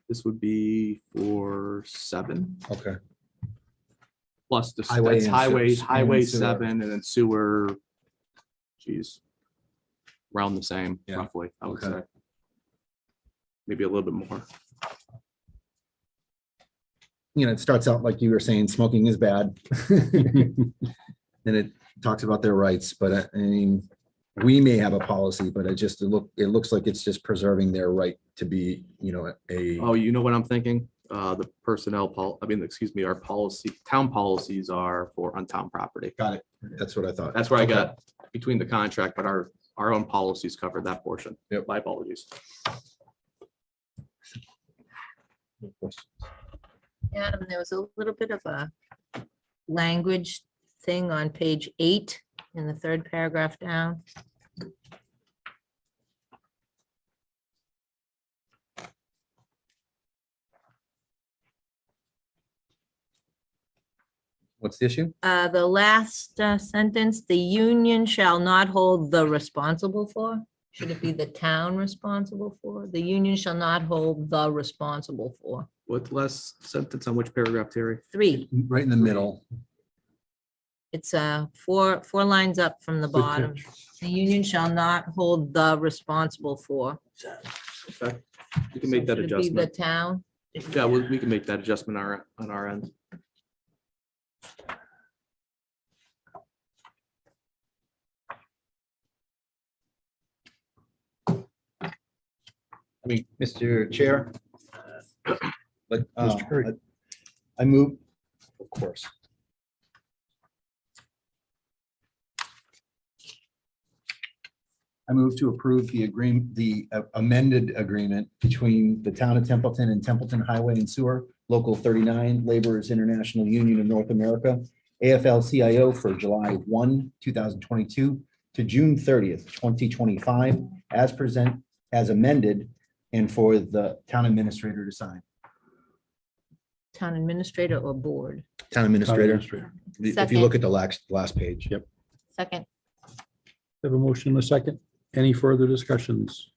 This would be for 7, Okay. plus the Highway that's and highways, sewer. highway And sewer. 7, and then sewer. Geez. Around the same, Yeah. roughly, I would Okay. say. Maybe a little bit more. You know, it starts out like you were saying, smoking is bad. And it talks about their rights, but I mean, we may have a policy, but it looks like it's just preserving their right to be, you know, Oh, you know what I'm thinking? The personnel excuse me, our policy, town policies are for on town property. Got it. That's what I thought. That's where I Okay. got between the contract, but our own policies covered that portion. Yep. My apologies. Adam, there was a little bit of a language thing on page 8 in the third paragraph down. What's the issue? The last sentence, the union shall not hold the responsible for. Should it be the town responsible for? The union shall not hold the responsible for. What last sentence on which paragraph, Terry? 3, Right in the middle. it's four lines up from the bottom. The union shall not hold the responsible for. Okay. We can make that Should it be the adjustment. town? Yeah, we can make that adjustment on our end. I mean, Mr. Chair. Like, Mr. Curry. I move, of course. I move to approve the agreement, the amended agreement between the town of Templeton and Templeton Highway and Sewer, Local 39, Laborers International Union of North America, AFL-CIO for July 1, 2022 to June 30th, 2025, as amended, and for the town administrator to sign. Town administrator or board? Town administrator. If you Second. look at the last page. Yep. Second, Have a motion and a second. Any further discussions?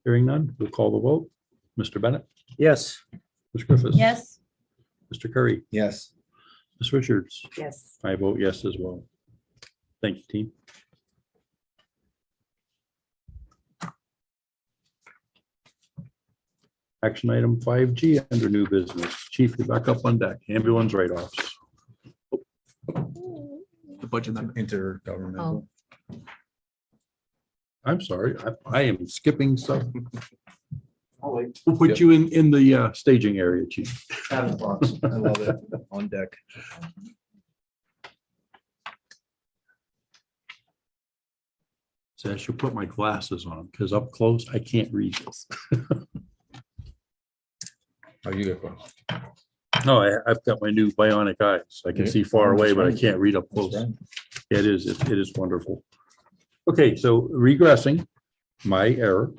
Hearing none, we'll call the vote. Mr. Bennett, yes. Ms. Griffiths. yes, Mr. Curry, Yes. Ms. Richards. yes. I vote yes as well. Thank you, team. Action item 5G under new business. Chief, you're back up on deck. Ambulance write-offs. The budget amendment. Intergovernmental. I'm sorry, I am skipping stuff. We'll put you in the staging area, chief. I love it. On deck. So I should put my glasses on because up close, I can't read this. Oh, you go. I've got my new bionic eyes. I can see far away, but I can't read up close. It is wonderful. Okay, so regressing, my error,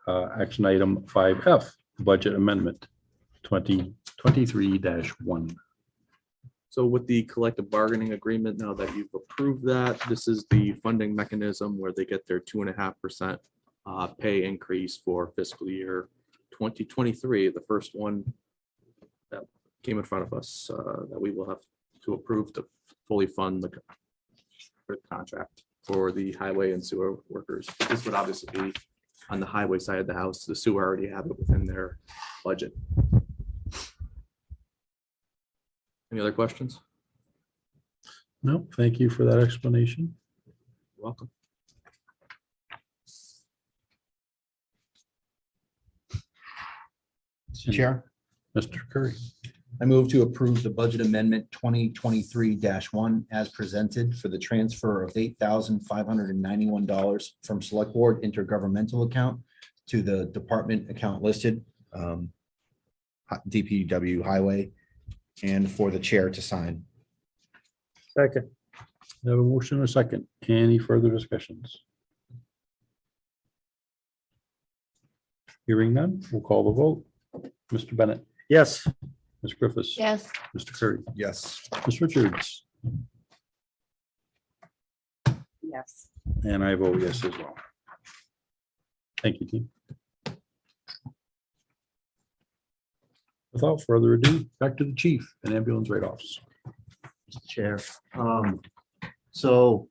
action item 5F, budget amendment 2023-1. So with the collective bargaining agreement, now that you've approved that, this is the funding mechanism where they get their 2.5% pay increase for fiscal year 2023, the first one that came in front of us, that we will have to approve to fully fund the contract for the highway and sewer workers. This would obviously be on the highway side of the house. The sewer already have it within their budget. Any other questions? No, thank you for that explanation. You're welcome. Mr. Chair, Mr. Curry, I move to approve the budget amendment 2023-1 as presented for the transfer of $8,591 from Select Board intergovernmental account to the department account listed, DPW Highway, and for the chair to sign. Second. I have a motion and a second. Any further discussions? Hearing none, we'll call the vote. Mr. Bennett, Yes. Ms. Griffiths. Yes, Mr. Curry, Yes. Ms. Richards, Yes. and I vote yes as well. Thank you, team. Without further ado, back to the chief and ambulance write-offs. Mr. Chair. So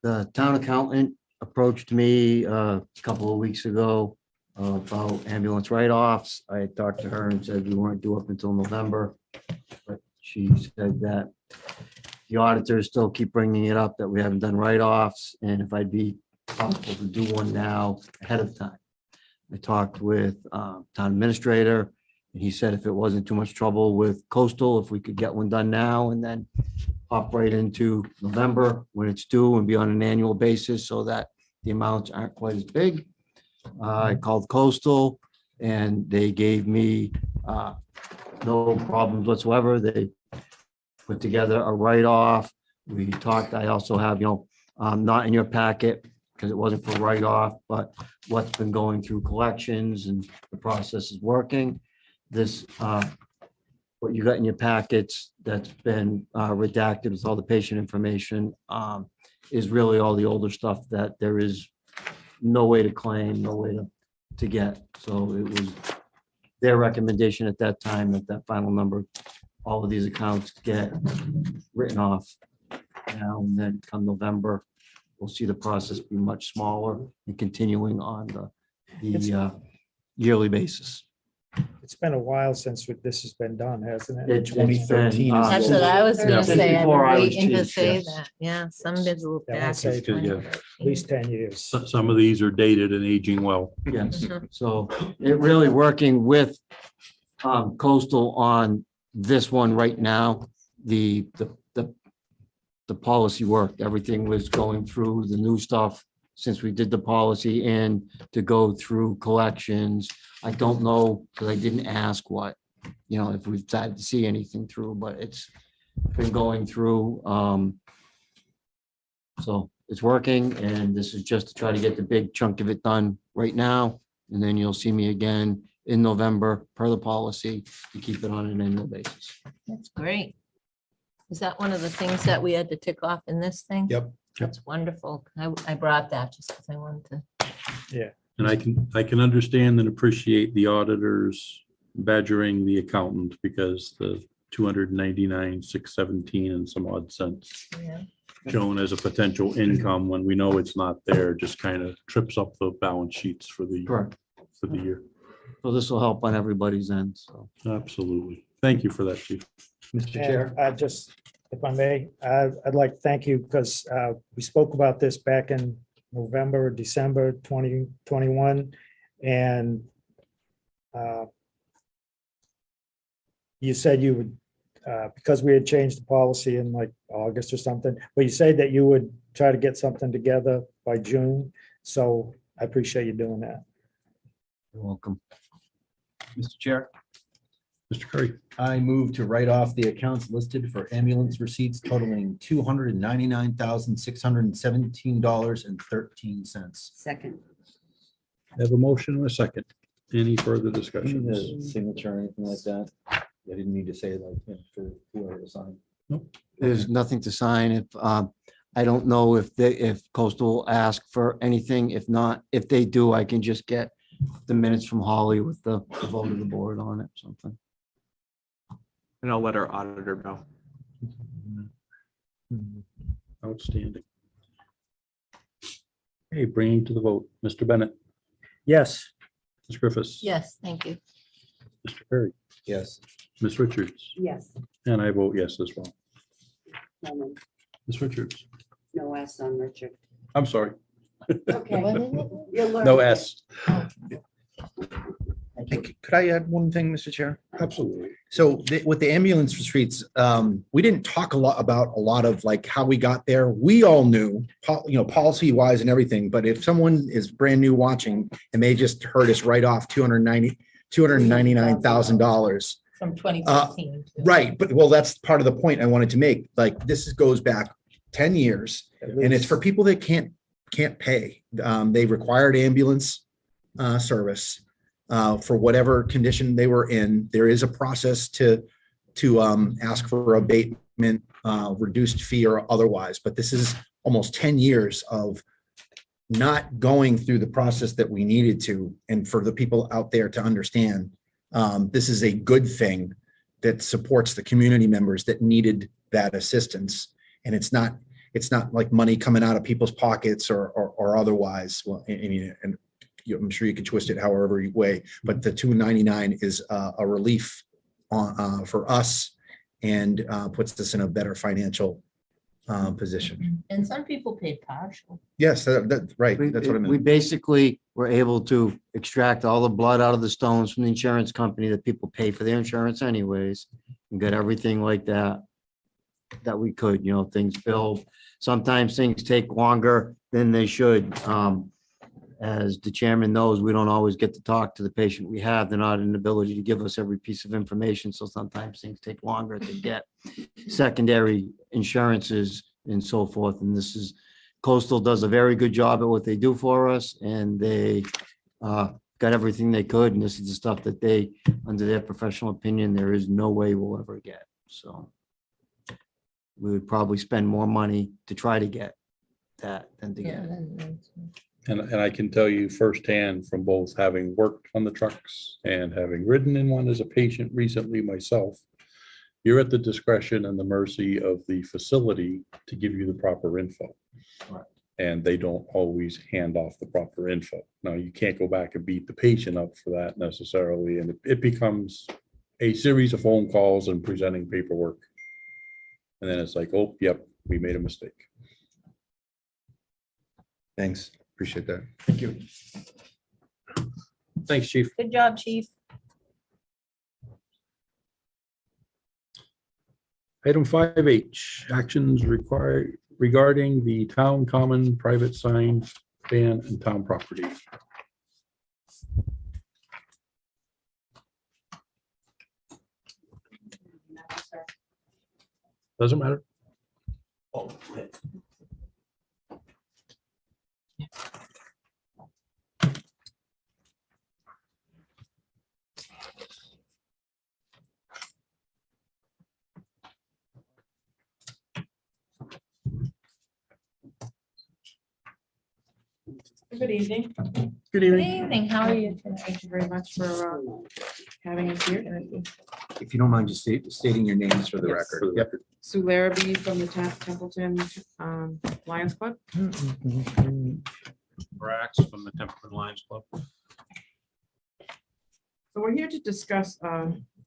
the town accountant approached me a couple of weeks ago about ambulance write-offs. I had talked to her and said we weren't due up until November. But she said that the auditors still keep bringing it up that we haven't done write-offs and if I'd be possible to do one now ahead of time. I talked with town administrator and he said if it wasn't too much trouble with coastal, if we could get one done now and then hop right into November when it's due and be on an annual basis so that the amounts aren't quite as big. I called coastal and they gave me no problems whatsoever. They put together a write-off. We talked, I also have, not in your packet because it wasn't for write-off, but what's been going through collections and the process is working. This, what you got in your packets that's been redacted with all the patient information is really all the older stuff that there is no way to claim, no way to get. So it was their recommendation at that time that that final number, all of these accounts get written off now and then come November, we'll see the process be much smaller and continuing on the yearly basis. It's been a while since this has been done, hasn't it? It's 2013 been, is that's what I was Yeah. gonna Since say. I've before I been was waiting to chief, say yes. that. Yeah, some bids will Yeah, I'd back. say to yeah. At least 10 years. Some of these are dated and aging well. Yes, Mhm. so it really working with coastal on this one right now, the policy worked, everything was going through the new stuff since we did the policy and to go through collections. I don't know, because I didn't ask what, if we've decided to see anything through, but it's been going through. So it's working and this is just to try to get the big chunk of it done right now. And then you'll see me again in November per the policy to keep it on an annual basis. That's great. Is that one of the things that we had to tick off in this thing? Yep. That's wonderful. I brought that just because I wanted to. And I can understand and appreciate the auditors badgering the accountant because the 299,617 and some odd cents Yeah. shown as a potential income when we know it's not there, just kind of trips up the balance sheets for the Correct. year. So this will help on everybody's end, so. Absolutely. Thank you for that, Chief. Mr. Chair. And I just, if I may, I'd like to thank you because we spoke about this back in November, December 2021. And you said you would, because we had changed the policy in like August or something, but you said that you would try to get something together by June. So I appreciate you doing that. You're welcome. Mr. Chair, Mr. Curry, I move to write off the accounts listed for ambulance receipts totaling $299,617.13. Second. I have a motion and a second. Any further Any discussions? signature or anything like that? I didn't need to say it like for whoever to sign. There's nothing to sign. If, I don't know if Coastal will ask for anything. If not, if they do, I can just get the minutes from Holly with the vote of the board on it, something. And I'll let our auditor know. Outstanding. Okay, bringing to the vote, Mr. Bennett, Yes. Ms. Griffiths. Yes, thank you. Mr. Perry, Yes. Ms. Richards, Yes. and I vote yes as well. No Ms. Richards, S on Richard. I'm sorry, Okay. no S. Could I add one thing, Mr. Chair? Absolutely. So with the ambulance retreats, we didn't talk a lot about a lot of like how we got there. We all knew, policy wise and everything, but if someone is brand new watching and they just heard us write off $299,000. From 2015. Right, but well, that's part of the point I wanted to make. Like goes back 10 years and it's for people that can't pay. They required ambulance service. For whatever condition they were in, there is a process to ask for abatement, reduced fee or otherwise, but this is almost 10 years of not going through the process that we needed to. And for the people out there to understand, this is a good thing that supports the community members that needed that assistance. And it's not like money coming out of people's pockets or otherwise. Well, and I'm sure you can twist it however way, but the $299 is a relief for us and puts us in a better financial position. And some people paid partial. Yes, that's right. That's what I We meant. basically were able to extract all the blood out of the stones from the insurance company that people pay for their insurance anyways, and get everything like that we could, things build. Sometimes things take longer than they should. As the chairman knows, we don't always get to talk to the patient we have. They're not in the ability to give us every piece of information. So sometimes things take longer to get secondary insurances and so forth. And Coastal does a very good job at what they do for us, and they got everything they could. And this is the stuff that they, under their professional opinion, there is no way we'll ever get. So we would probably spend more money to try to get that than to get it. And I can tell you firsthand from both having worked on the trucks and having ridden in one as a patient recently myself, you're at the discretion and the mercy of the facility to give you the proper info. Right. And they don't always hand off the proper info. Now, you can't go back and beat the patient up for that necessarily, and it becomes a series of phone calls and presenting paperwork. And then it's like, oh, yep, we made a mistake. Thanks. Appreciate that. Thank you. Thanks, Chief. Good job, chief. Item 5H, actions required regarding the town common private sign ban and town property. Doesn't matter. Good evening. Good Good evening. How are you today? Thank you very much for having us here. If you don't mind just stating your names for the Yes. record. Yep. Sue Larrabee from the Templeton Lions Club. Brax from the Templeton Lions Club. So we're here to discuss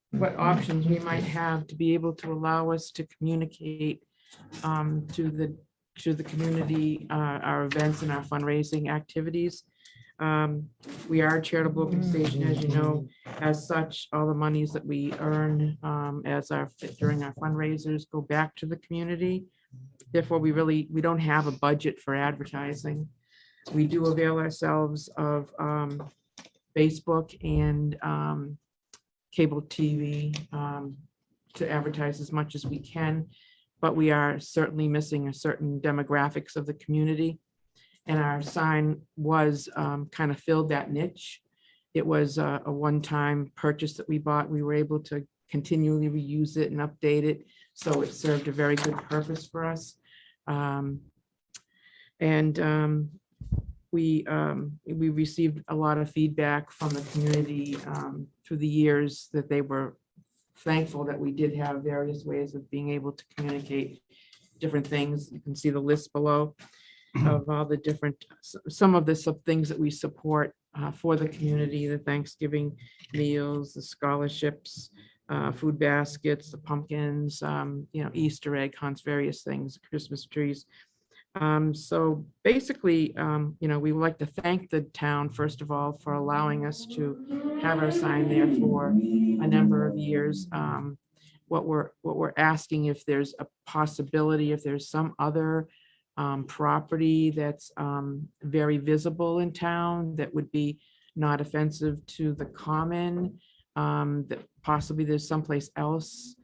what options we might have to be able to allow us to communicate to the community, our events and our fundraising activities. We are a charitable organization, as you know. As such, all the monies that we earn during our fundraisers go back to the community. Therefore, we don't have a budget for advertising. We do avail ourselves of Facebook and cable TV to advertise as much as we can, but we are certainly missing a certain demographics of the community. And our sign was kind of filled that niche. It was a one-time purchase that we bought. We were able to continually reuse it and update it. So it served a very good purpose for us. We received a lot of feedback from the community through the years that they were thankful that we did have various ways of being able to communicate different things. You can see the list below of all the different, some of the things that we support for the community, the Thanksgiving meals, the scholarships, food baskets, the pumpkins, Easter egg hunts, various things, Christmas trees. So basically, we would like to thank the town, first of all, for allowing us to have our sign there for a number of years. What we're asking, if there's a possibility, if there's some other property that's very visible in town that would be not offensive to the common, that possibly there's someplace else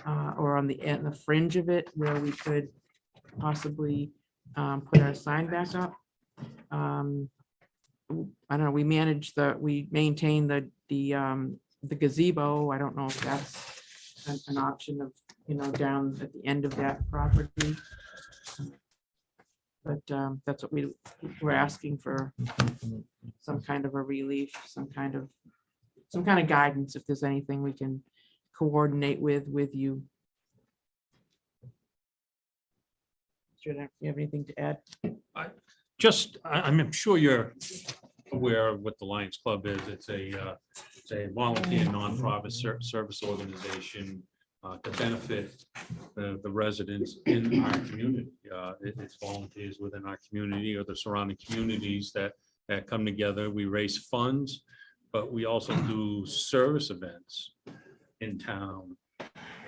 or on the fringe of it where we could possibly put our sign back up. I don't know, we maintain the gazebo. I don't know if that's an option of, down at the end of that property. But that's what we're asking for, some kind of a relief, some kind of guidance, if there's anything we can coordinate with you. Do you have anything to add? I'm sure you're aware of what the Lions Club is. It's a volunteer nonprofit service organization to benefit the residents in our community. It's volunteers within our community or the surrounding communities that come together. We raise funds, but we also do service events in town.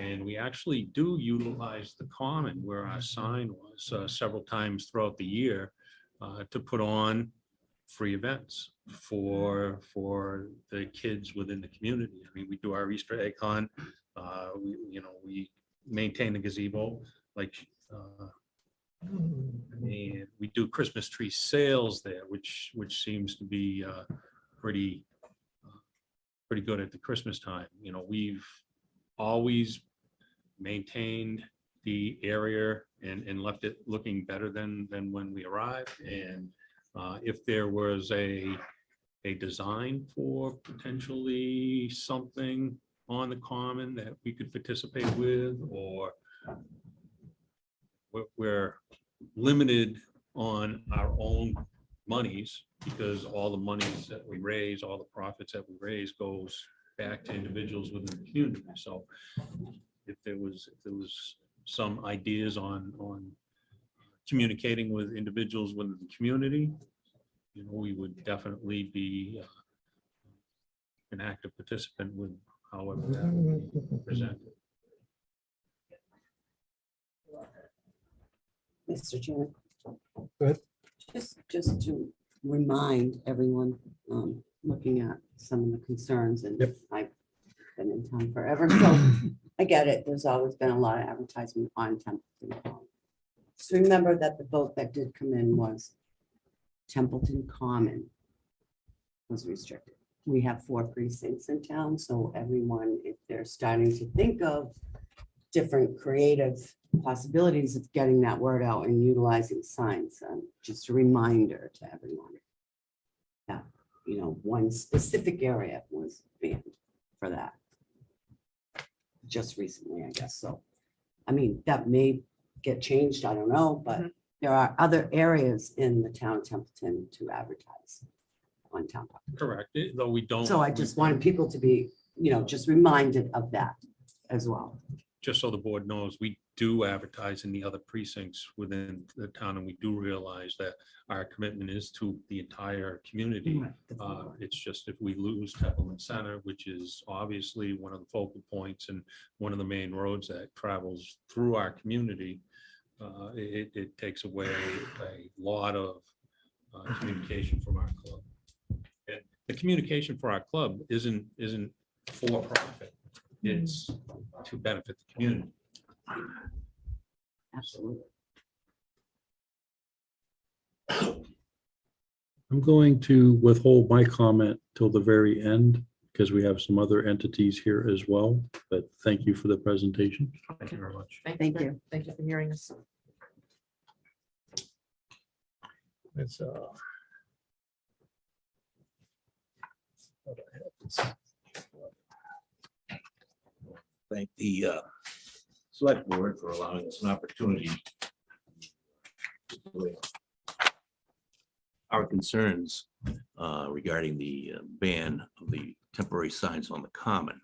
And we actually do utilize the common where our sign was several times throughout the year to put on free events for the kids within the community. I mean, we do our Easter egg hunt. We maintain the gazebo, and we do Christmas tree sales there, which seems to be pretty good at the Christmas time. We've always maintained the area and left it looking better than when we arrived. And if there was a design for potentially something on the common that we could participate with, or we're limited on our own monies because all the monies that we raise, all the profits that we raise goes back to individuals within the community. So if there was some ideas on communicating with individuals within the community, we would definitely be an active participant with however that would be presented. Mr. Chairman. Go ahead. Just to remind everyone, looking at some of the concerns, and Yep. I've been in town forever, so I get it. There's always been a lot of advertisement on Templeton. So remember that the vote that did come in was Templeton Common was restricted. We have 4 precincts in town, so everyone, if they're starting to think of different creative possibilities of getting that word out and utilizing signs, just a reminder to everyone that, one specific area was banned for that just recently, I guess. So, I mean, that may get changed, I don't know, but there are other areas in the town of Templeton to advertise on town property. Correct, though we don't. So I just wanted people to be, just reminded of that as well. Just so the board knows, we do advertise in the other precincts within the town, and we do realize that our commitment is to the entire community. It's just if we lose Templeton Center, which is obviously one of the focal points and one of the main roads that travels through our community, it takes away a lot of communication from our club. And the communication for our club isn't for profit. It's to benefit the community. Absolutely. I'm going to withhold my comment till the very end because we have some other entities here as well. But thank you for the presentation. Thank you very much. Thank you. Thank you for hearing us. It's, Thank the select board for allowing us an opportunity to voice our concerns regarding the ban of the temporary signs on the common.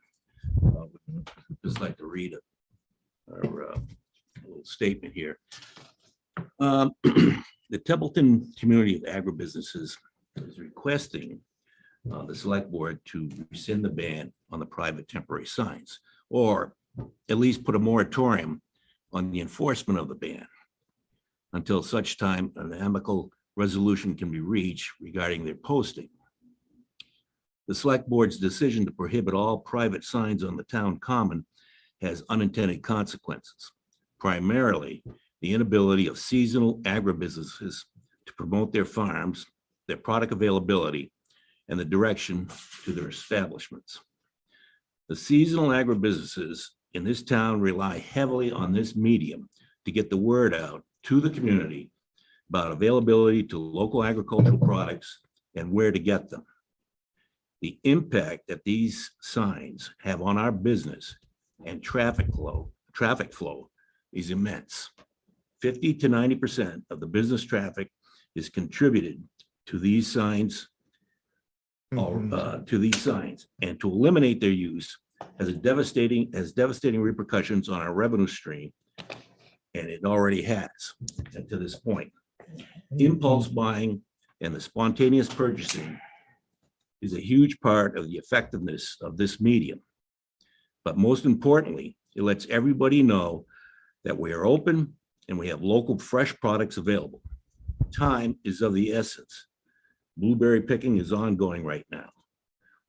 Just like to read a little statement here. The Templeton community of agribusinesses is requesting the select board to rescind the ban on the private temporary signs, or at least put a moratorium on the enforcement of the ban until such time an amicable resolution can be reached regarding their posting. The select board's decision to prohibit all private signs on the town common has unintended consequences, primarily the inability of seasonal agribusinesses to promote their farms, their product availability, and the direction to their establishments. The seasonal agribusinesses in this town rely heavily on this medium to get the word out to the community about availability to local agricultural products and where to get them. The impact that these signs have on our business and traffic flow is immense. 50 to 90% of the business traffic is contributed to these signs, and to eliminate their use has devastating repercussions on our revenue stream, and it already has to this point. Impulse buying and the spontaneous purchasing is a huge part of the effectiveness of this medium. But most importantly, it lets everybody know that we are open and we have local fresh products available. Time is of the essence. Blueberry picking is ongoing right now.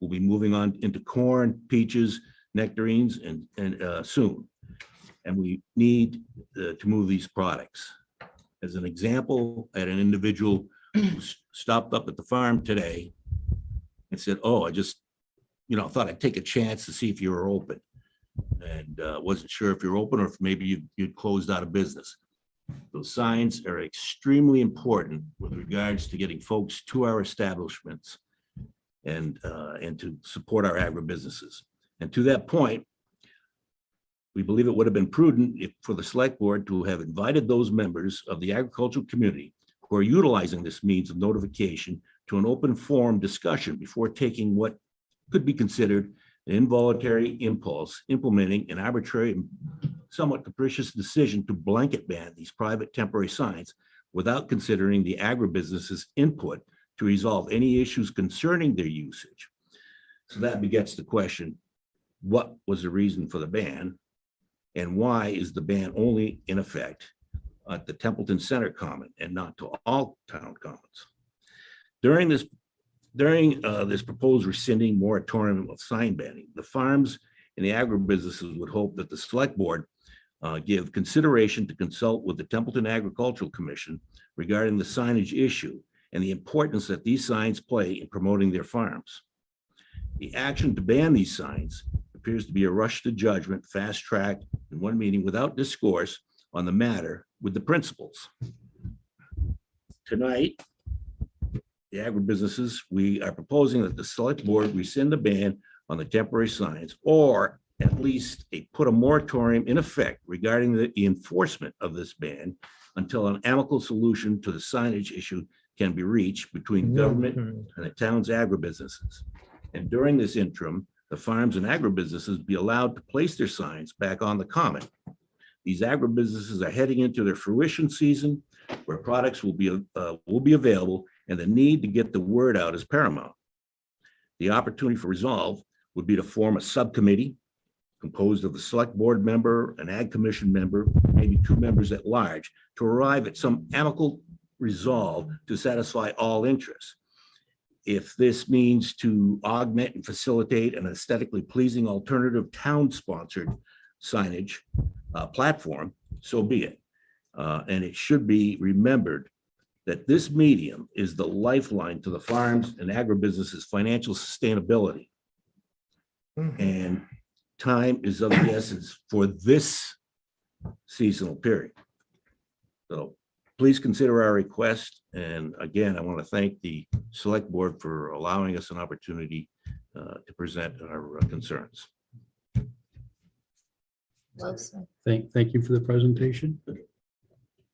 We'll be moving on into corn, peaches, nectarines, and soon. And we need to move these products. As an example, I had an individual who stopped up at the farm today and said, "Oh, I just, thought I'd take a chance to see if you were open." And wasn't sure if you're open or if maybe you'd closed out of business. Those signs are extremely important with regards to getting folks to our establishments and to support our agribusinesses. And to that point, we believe it would have been prudent for the select board to have invited those members of the agricultural community who are utilizing this means of notification to an open forum discussion before taking what could be considered an involuntary impulse, implementing an arbitrary and somewhat capricious decision to blanket ban these private temporary signs without considering the agribusiness's input to resolve any issues concerning their usage. So that begets the question, what was the reason for the ban? And why is the ban only in effect at the Templeton Center Common and not to all town commons? During this proposed rescinding moratorium of sign banning, the farms and the agribusinesses would hope that the select board give consideration to consult with the Templeton Agricultural Commission regarding the signage issue and the importance that these signs play in promoting their farms. The action to ban these signs appears to be a rush to judgment, fast track in one meeting without discourse on the matter with the principals. Tonight, the agribusinesses, we are proposing that the select board rescind the ban on the temporary signs, or at least put a moratorium in effect regarding the enforcement of this ban until an amicable solution to the signage issue can be reached between government and the town's agribusinesses. And during this interim, the farms and agribusinesses be allowed to place their signs back on the common. These agribusinesses are heading into their fruition season where products will be available, and the need to get the word out is paramount. The opportunity for resolve would be to form a subcommittee composed of a select board member, an ag commission member, maybe 2 members at large, to arrive at some amicable resolve to satisfy all interests. if this means to augment and facilitate an aesthetically pleasing alternative town-sponsored signage platform, so be it. And it should be remembered that this medium is the lifeline to the farms and agribusinesses' financial sustainability. And time is of the essence for this seasonal period. So please consider our request. And again, I want to thank the select board for allowing us an opportunity to present our concerns. Well said. Thank you for the presentation.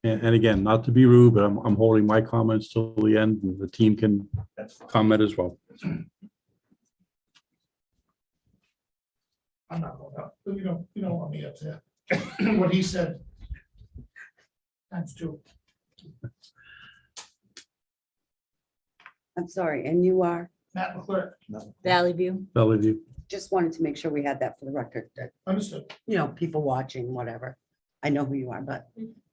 And again, not to be rude, but I'm holding my comments till the end, and the team can comment as well. I'm not going up. You don't want me up there. What he said. Times two. I'm sorry, and you are, Matt McClure. Valley View. Valley View. just wanted to make sure we had that for the record, that, Understood. people watching, whatever. I know who you are, but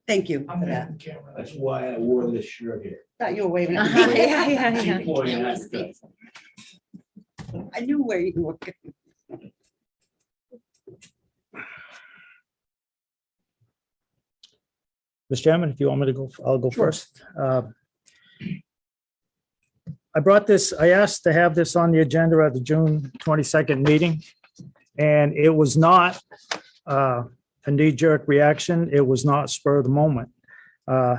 thank you I'm for there that. on camera. That's why I wore this shirt here. Thought you were waving at Yeah, me. yeah, yeah. Boy, that's good. I knew where you were. Mr. Chairman, if you want me to go, I'll go Sure. first. I brought this, I asked to have this on the agenda at the June 22nd meeting, and it was not a knee-jerk reaction. It was not spur of the moment.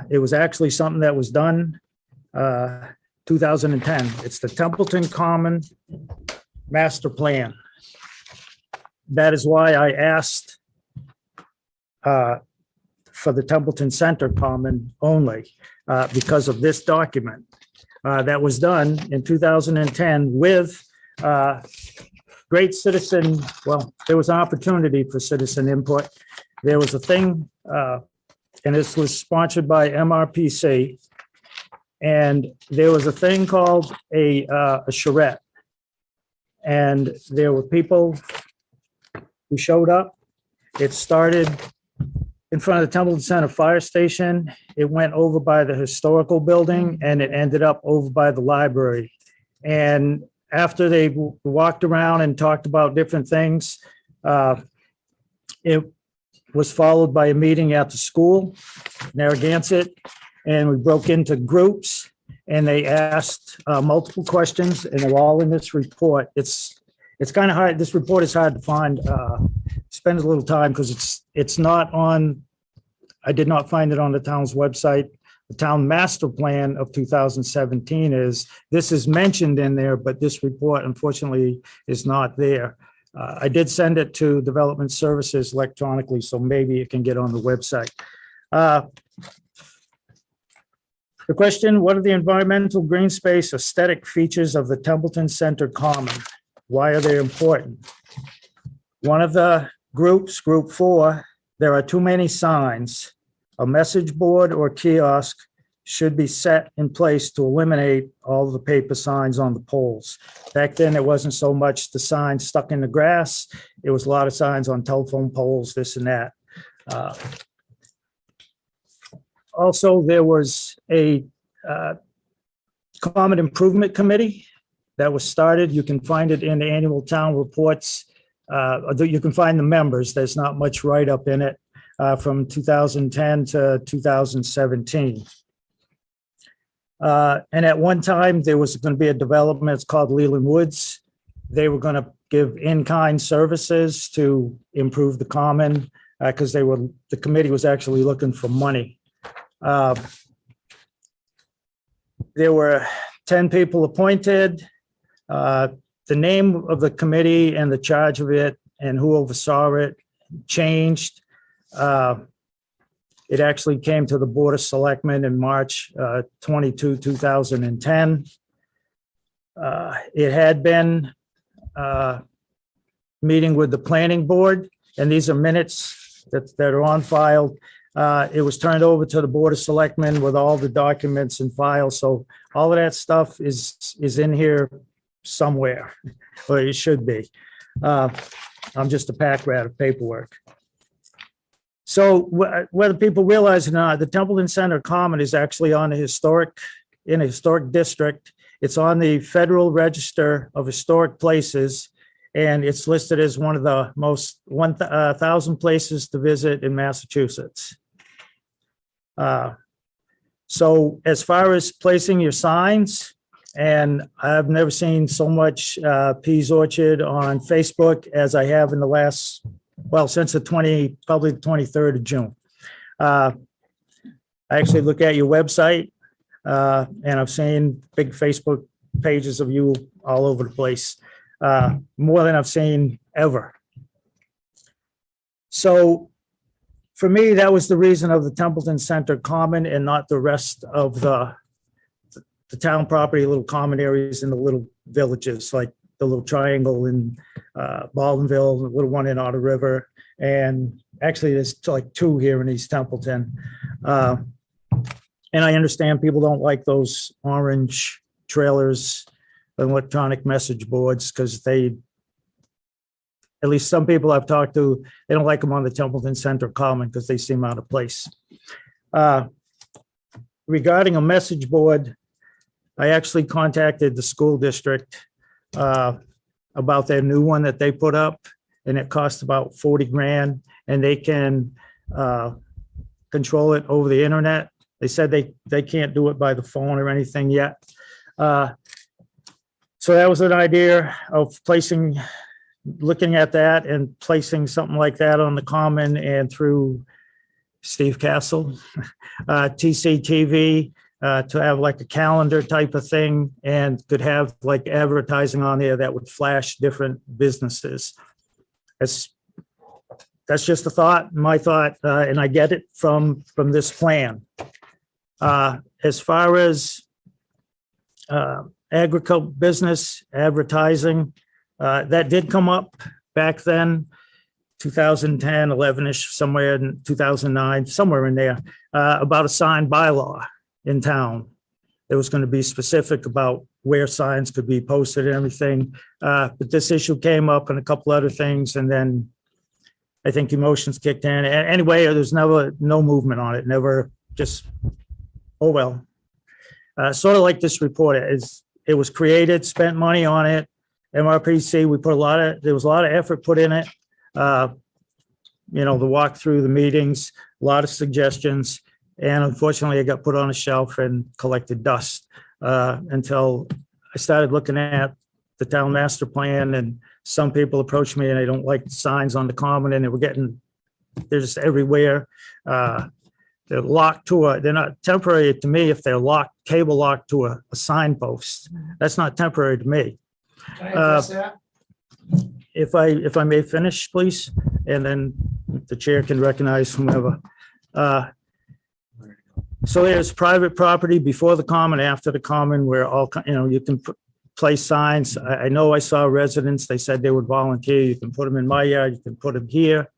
It was actually something that was done 2010. It's the Templeton Common Master Plan. That is why I asked for the Templeton Center Common only, because of this document that was done in 2010 with great citizen, well, there was an opportunity for citizen input. There was a thing, and this was sponsored by MRPC, and there was a thing called a charrette. And there were people who showed up. It started in front of the Templeton Center Fire Station. It went over by the historical building, and it ended up over by the library. And after they walked around and talked about different things, it was followed by a meeting at the school, Narragansett, and we broke into groups, and they asked multiple questions, and they're all in this report. It's kind of hard. This report is hard to find. Spend a little time because it's not on, I did not find it on the town's website. The town master plan of 2017 this is mentioned in there, but this report unfortunately is not there. I did send it to Development Services electronically, so maybe it can get on the website. The question, what are the environmental green space aesthetic features of the Templeton Center Common? Why are they important? One of the groups, Group 4, there are too many signs. A message board or kiosk should be set in place to eliminate all the paper signs on the poles. Back then, it wasn't so much the signs stuck in the grass. It was a lot of signs on telephone poles, this and that. Also, there was a Common Improvement Committee that was started. You can find it in the annual town reports. You can find the members. There's not much write-up in it from 2010 to 2017. And at one time, there was going to be a development, it's called Leland Woods. They were going to give in-kind services to improve the common because the committee was actually looking for money. There were 10 people appointed. The name of the committee and the charge of it and who oversaw it changed. It actually came to the Board of Selectmen in March 22, 2010. It had been meeting with the planning board, and these are minutes that are on file. It was turned over to the Board of Selectmen with all the documents and files. So all of that stuff is in here somewhere, or it should be. I'm just a pack rat of paperwork. So whether people realize it or not, the Templeton Center Common is actually in a historic district. It's on the Federal Register of Historic Places, and it's listed as one of the most 1,000 places to visit in Massachusetts. So as far as placing your signs, and I've never seen so much Pease Orchard on Facebook as I have in the last, well, since probably the 23rd of June. I actually look at your website, and I've seen big Facebook pages of you all over the place, more than I've seen ever. So for me, that was the reason of the Templeton Center Common and not the rest of the town property, little common areas in the little villages, like the little triangle in Baldenville, the little one in Otter River. And actually there's like 2 here in East Templeton. And I understand people don't like those orange trailers, electronic message boards, because they, at least some people I've talked to, they don't like them on the Templeton Center Common because they seem out of place. Regarding a message board, I actually contacted the school district about their new one that they put up, and it costs about 40 grand, and they can control it over the internet. They said they can't do it by the phone or anything yet. So that was an idea of looking at that and placing something like that on the Common and through Steve Castle, TCTV, to have like a calendar type of thing, and could have like advertising on there that would flash different businesses. That's just a thought, my thought, and I get it from this plan. As far as agriculture business advertising, that did come up back then, 2010, 11-ish, somewhere in 2009, somewhere in there, about a sign bylaw in town. It was going to be specific about where signs could be posted and everything. But this issue came up and a couple other things, and then I think emotions kicked in. Anyway, there's never no movement on it, never just, oh, well. Sort of like this report is, it was created, spent money on it. MRPC, we put there was a lot of effort put in it. You know, the walk through the meetings, a lot of suggestions. And unfortunately, it got put on a shelf and collected dust until I started looking at the town master plan, and some people approached me and they don't like the signs on the Common, and they're just everywhere. They're locked they're not temporary to me if they're cable locked to a signpost. That's not temporary to me. Can I address that? If I may finish, please, and then the chair can recognize whomever. So there's private property before the Common, after the Common, where you can place signs. I know I saw residents, they said they would volunteer. You can put them in my yard, you can put them here.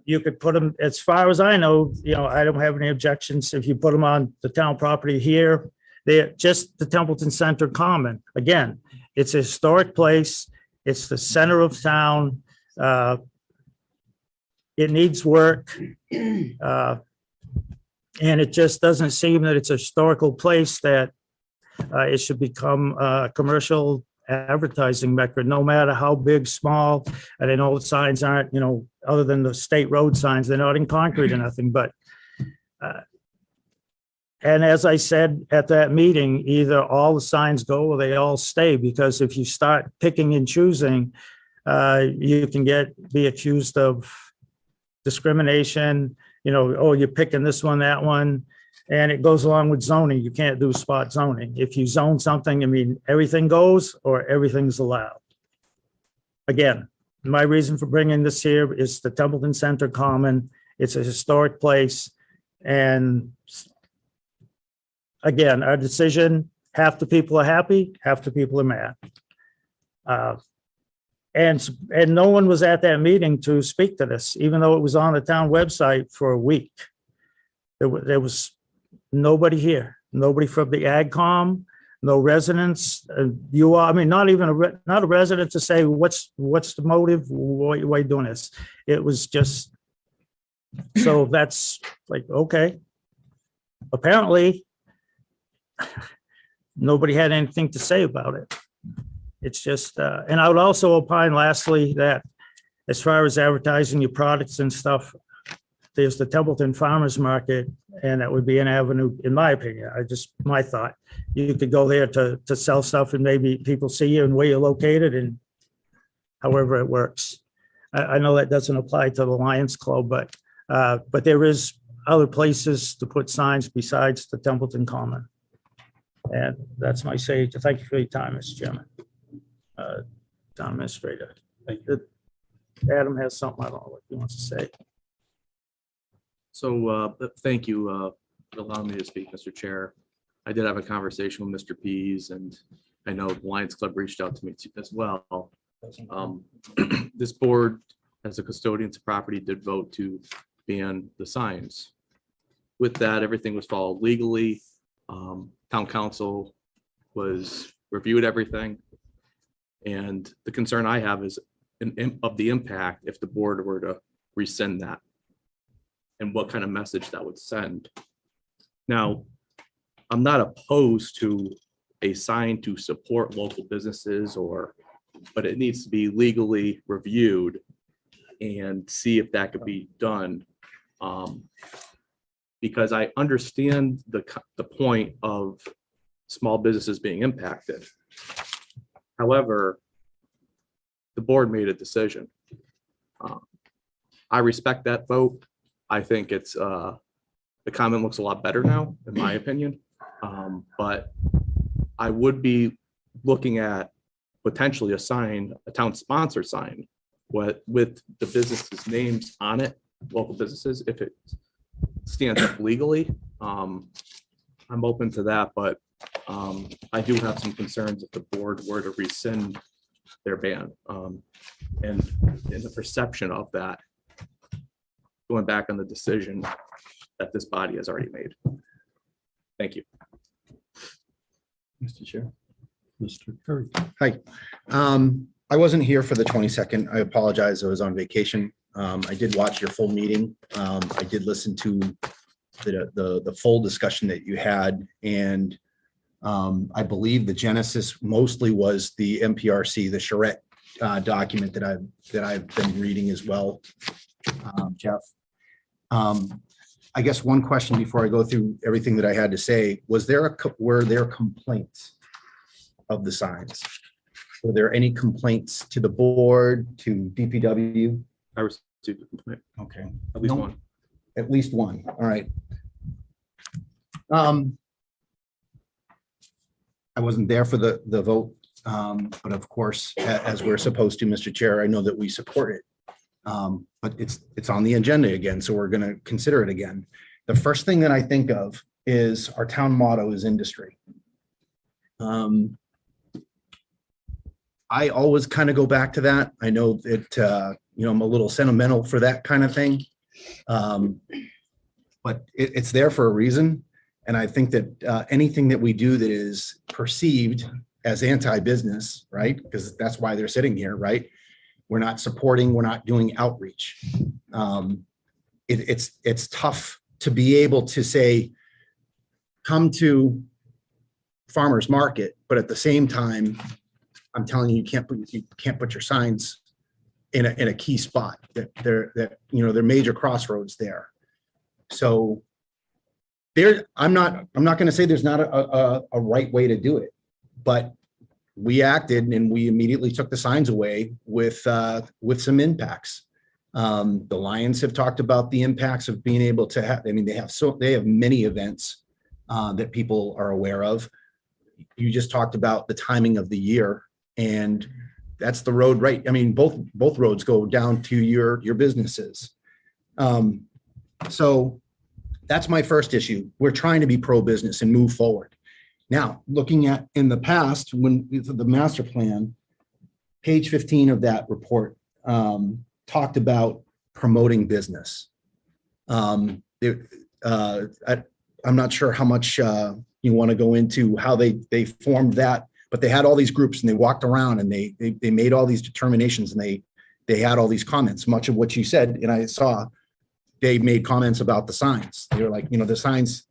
You could put them, as far as I know, I don't have any objections if you put them on the town property here. They're just the Templeton Center Common. Again, it's a historic place. It's the center of town. It needs work. And it just doesn't seem that it's a historical place that it should become a commercial advertising mecca, no matter how big, small. And I know the signs aren't, other than the state road signs, they're not in concrete or nothing, but and as I said at that meeting, either all the signs go or they all stay, because if you start picking and choosing, you can be accused of discrimination. Oh, you're picking this one, that one, and it goes along with zoning. You can't do spot zoning. If you zone something, everything goes or everything's allowed. Again, my reason for bringing this here is the Templeton Center Common. It's a historic place. And again, our decision, half the people are happy, half the people are mad. And no one was at that meeting to speak to this, even though it was on the town website for a week. There was nobody here, nobody from the AgCom, no residents. Not a resident to say, what's the motive? Why are you doing this? It was just, so that's like, okay. Apparently, nobody had anything to say about it. It's just, and I would also opine lastly that as far as advertising your products and stuff, there's the Templeton Farmers Market, and that would be an avenue, in my opinion, my thought. You could go there to sell stuff and maybe people see you and where you're located and however it works. I know that doesn't apply to the Lions Club, but there is other places to put signs besides the Templeton Common. And that's my say. Thank you for your time, Mr. Chairman. Town Administrator. Adam has something, I don't know what he wants to say. So thank you for allowing me to speak, Mr. Chair. I did have a conversation with Mr. Pease, and I know the Lions Club reached out to me as well. This board, as a custodians of property, did vote to ban the signs. With that, everything was followed legally. Town council reviewed everything. And the concern I have is of the impact if the board were to rescind that, and what kind of message that would send. Now, I'm not opposed to a sign to support local businesses but it needs to be legally reviewed and see if that could be done. Because I understand the point of small businesses being impacted. However, the board made a decision. I respect that vote. I think it's the comment looks a lot better now, in my opinion. But I would be looking at potentially a sign, a town sponsored sign, with the businesses' names on it, local businesses, if it stands up legally. I'm open to that, but I do have some concerns if the board were to rescind their ban. And in the perception of that, going back on the decision that this body has already made. Thank you. Mr. Chair. Mr. Curry. Hi. I wasn't here for the 22nd. I apologize. I was on vacation. I did watch your full meeting. I did listen to the full discussion that you had, and I believe the genesis mostly was the MPRC, the charrette document that I've been reading as well, Jeff. I guess one question before I go through everything that I had to say, were there complaints of the signs? Were there any complaints to the board, to DPW? I received a complaint, Okay. at least No. one. At least one, all right. I wasn't there for the vote, but of course, as we're supposed to, Mr. Chair, I know that we support it. But it's on the agenda again, so we're gonna consider it again. The first thing that I think of is our town motto is industry. I always kind of go back to that. I know that, I'm a little sentimental for that kind of thing. But it's there for a reason. And I think that anything that we do that is perceived as anti-business, right? Because that's why they're sitting here, right? We're not supporting, we're not doing outreach. It's tough to be able to say, come to farmer's market, but at the same time, I'm telling you, you can't put your signs in a key spot that they're major crossroads there. So I'm not going to say there's not a right way to do it, but we acted and we immediately took the signs away with some impacts. The Lions have talked about the impacts of being able to have, they have many events that people are aware of. You just talked about the timing of the year, and that's the road, right? Both roads go down to your businesses. So that's my first issue. We're trying to be pro-business and move forward. Now, looking at in the past, when the master plan, page 15 of that report talked about promoting business. I'm not sure how much you want to go into how they formed that, but they had all these groups and they walked around and they made all these determinations and they had all these comments, much of what you said. And I saw they made comments about the signs. They were like, the signs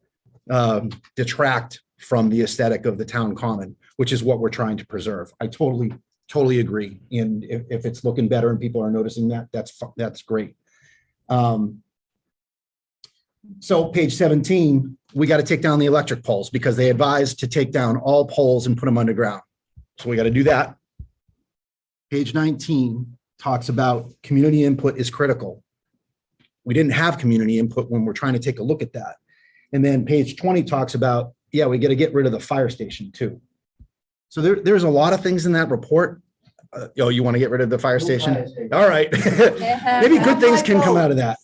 detract from the aesthetic of the town common, which is what we're trying to preserve. I totally agree. And if it's looking better and people are noticing that, that's great. So page 17, we got to take down the electric poles because they advised to take down all poles and put them underground. So we got to do that. Page 19 talks about community input is critical. We didn't have community input when we're trying to take a look at that. And then page 20 talks about, yeah, we got to get rid of the fire station too. So there's a lot of things in that report. You want to get rid of the fire station? All right. Maybe good things can come out of that.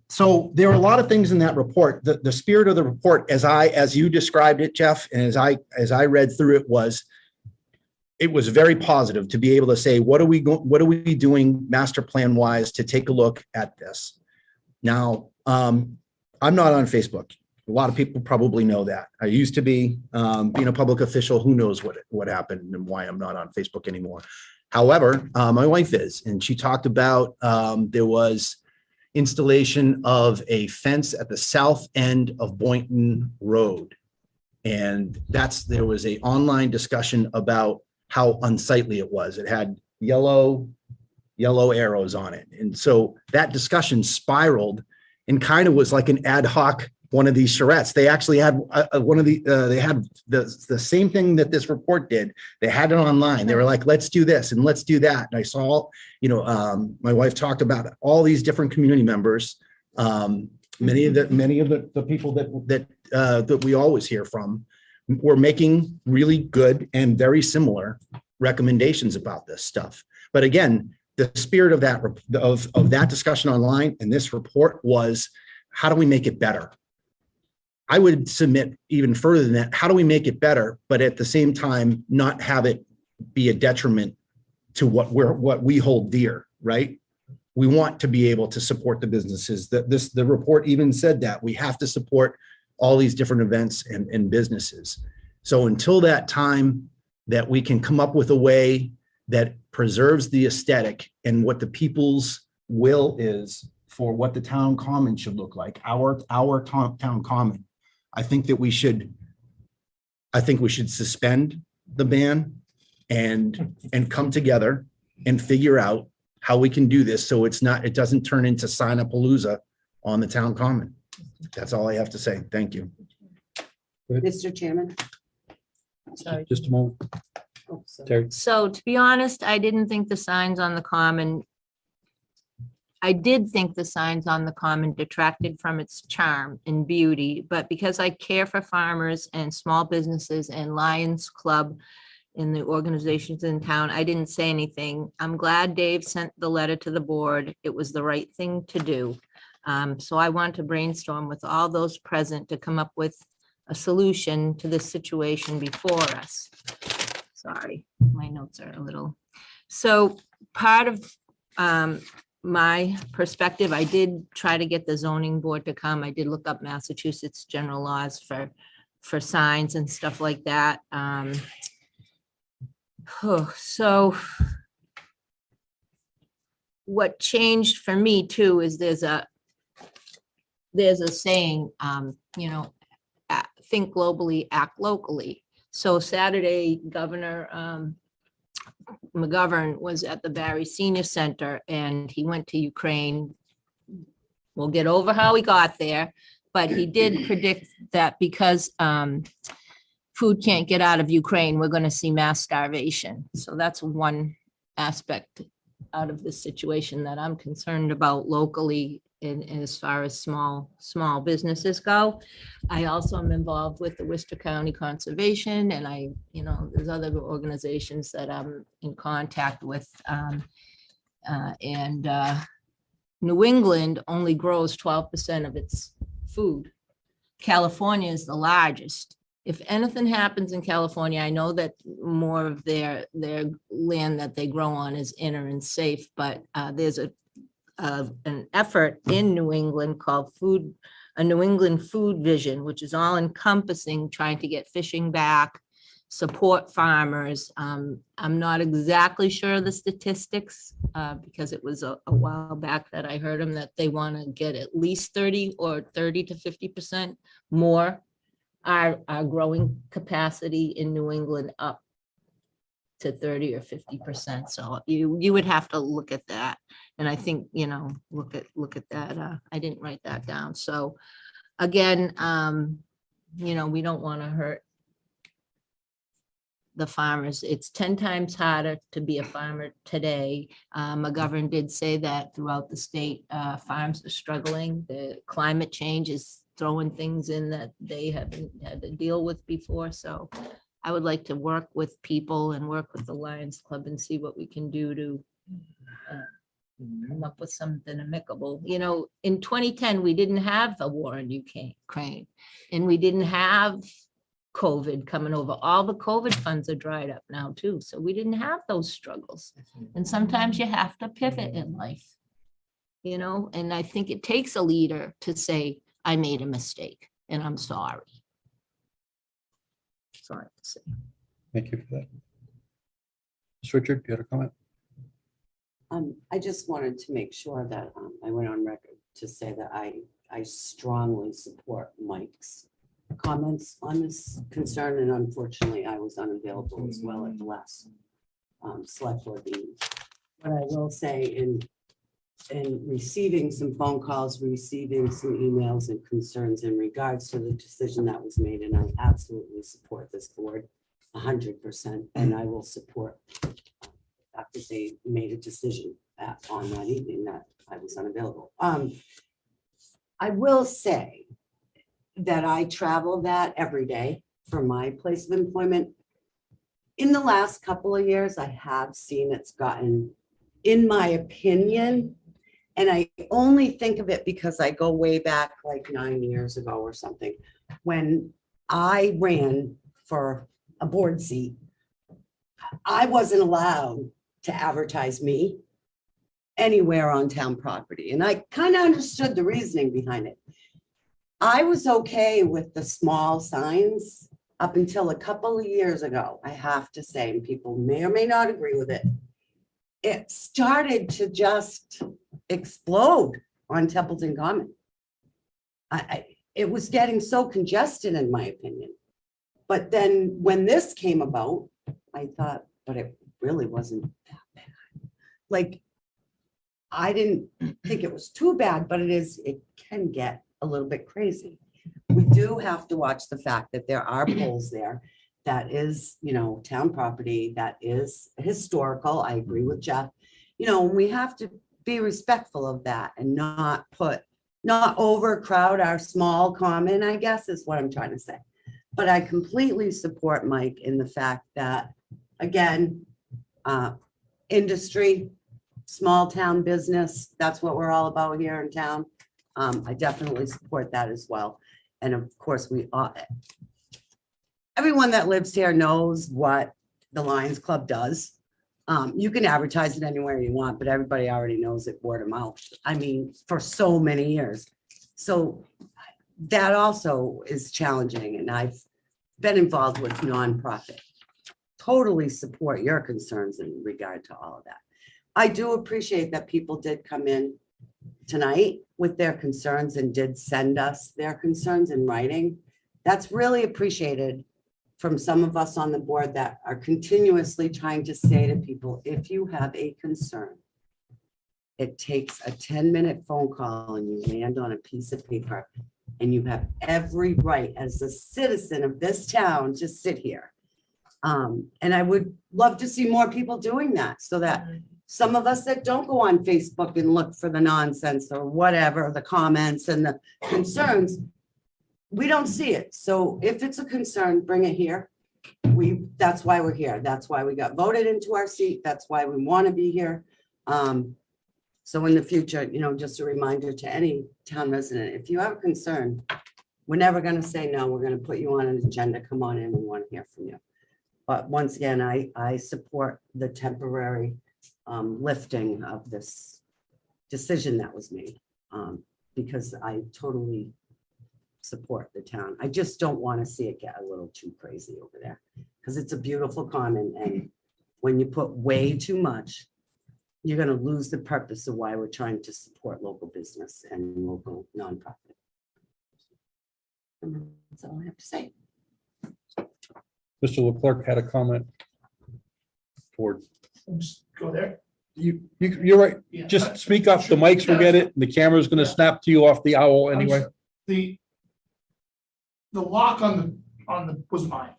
So there are a lot of things in that report. The spirit of the report, as you described it, Jeff, and as I read through it was very positive to be able to say, what are we doing master plan wise to take a look at this? Now, I'm not on Facebook. A lot of people probably know that. I used to be, being a public official, who knows what happened and why I'm not on Facebook anymore. However, my wife is, and she talked about, there was installation of a fence at the south end of Boynton Road. And there was an online discussion about how unsightly it was. It had yellow arrows on it. And so that discussion spiraled and kind of was like an ad hoc one of these charrettes. They actually had they had the same thing that this report did. They had it online. They were like, let's do this and let's do that. And I saw, my wife talked about all these different community members. Many of the people that we always hear from were making really good and very similar recommendations about this stuff. But again, the spirit of that discussion online and this report was, how do we make it better? I would submit even further than that. How do we make it better, but at the same time, not have it be a detriment to what we hold dear, right? We want to be able to support the businesses. The report even said that we have to support all these different events and businesses. So until that time that we can come up with a way that preserves the aesthetic and what the people's will is for what the town common should look like, our town common, I think we should suspend the ban and come together and figure out how we can do this so it doesn't turn into sign-a-palooza on the town common. That's all I have to say. Thank you. Mr. Chairman. Sorry. Just a moment. Oh, sorry. Terry. So to be honest, I didn't think the signs on the common, I did think the signs on the common detracted from its charm and beauty, but because I care for farmers and small businesses and Lions Club and the organizations in town, I didn't say anything. I'm glad Dave sent the letter to the board. It was the right thing to do. So I want to brainstorm with all those present to come up with a solution to this situation before us. Sorry, my notes are a little. So part of my perspective, I did try to get the zoning board to come. I did look up Massachusetts general laws for signs and stuff like that. So what changed for me too is there's a saying, think globally, act locally. So Saturday, Governor McGovern was at the Barry Senior Center and he went to Ukraine. We'll get over how he got there, but he did predict that because food can't get out of Ukraine, we're going to see mass starvation. So that's one aspect out of this situation that I'm concerned about locally in as far as small businesses go. I also am involved with the Worcester County Conservation, and there's other organizations that I'm in contact with. New England only grows 12% of its food. California is the largest. If anything happens in California, I know that more of their land that they grow on is inner and safe, but there's an effort in New England called a New England Food Vision, which is all encompassing, trying to get fishing back, support farmers. I'm not exactly sure of the statistics because it was a while back that I heard them that they want to get at least 30 to 50% more our growing capacity in New England up to 30 or 50%. So you would have to look at that. And I think, look at that. I didn't write that down. So again, we don't want to hurt the farmers. It's 10 times harder to be a farmer today. McGovern did say that throughout the state, farms are struggling. The climate change is throwing things in that they haven't had to deal with before. So I would like to work with people and work with the Lions Club and see what we can do to come up with something amicable. In 2010, we didn't have a war in Ukraine, and we didn't have COVID coming over. All the COVID funds are dried up now too. So we didn't have those struggles. And sometimes you have to pivot in life, and I think it takes a leader to say, I made a mistake and I'm sorry. Sorry to say. Thank you for that. Ms. Richard, you had a comment? I just wanted to make sure that I went on record to say that I strongly support Mike's comments on this concern, and unfortunately, I was unavailable as well at the last select board meeting. But I will say, in receiving some phone calls, receiving some emails and concerns in regards to the decision that was made, and I absolutely support this board 100%, and I will support after they made a decision on that evening that I was unavailable. I will say that I travel that every day from my place of employment. In the last couple of years, I have seen it's gotten, in my opinion, and I only think of it because I go way back like 9 years ago or something, when I ran for a board seat, I wasn't allowed to advertise me anywhere on town property. And I kind of understood the reasoning behind it. I was okay with the small signs up until a couple of years ago, I have to say, and people may or may not agree with it. It started to just explode on Templeton Common. It was getting so congested, in my opinion. But then when this came about, I thought, but it really wasn't that bad. Like, I didn't think it was too bad, but it can get a little bit crazy. We do have to watch the fact that there are poles there that is, town property, that is historical. I agree with Jeff. We have to be respectful of that and not overcrowd our small common, I guess is what I'm trying to say. But I completely support Mike in the fact that, again, industry, small town business, that's what we're all about here in town. I definitely support that as well. And of course, everyone that lives here knows what the Lions Club does. You can advertise it anywhere you want, but everybody already knows it word of mouth. I mean, for so many years. So that also is challenging. And I've been involved with nonprofit. Totally support your concerns in regard to all of that. I do appreciate that people did come in tonight with their concerns and did send us their concerns in writing. That's really appreciated from some of us on the board that are continuously trying to say to people, if you have a concern, it takes a 10-minute phone call and you land on a piece of paper, and you have every right as a citizen of this town to sit here. And I would love to see more people doing that, so that some of us that don't go on Facebook and look for the nonsense or whatever, the comments and the concerns, we don't see it. So if it's a concern, bring it here. That's why we're here. That's why we got voted into our seat. That's why we want to be here. So in the future, just a reminder to any town resident, if you have a concern, we're never going to say no. We're going to put you on an agenda. Come on in. We want to hear from you. But once again, I support the temporary lifting of this decision that was made, because I totally support the town. I just don't want to see it get a little too crazy over there, because it's a beautiful common, and when you put way too much, you're going to lose the purpose of why we're trying to support local business and local nonprofit. That's all I have to say. Mr. Leclerc had a comment toward, Just go there. you're right. Yeah. Just speak up. The mics will get it. The camera's gonna snap to you off the owl anyway. The lock on the was mine.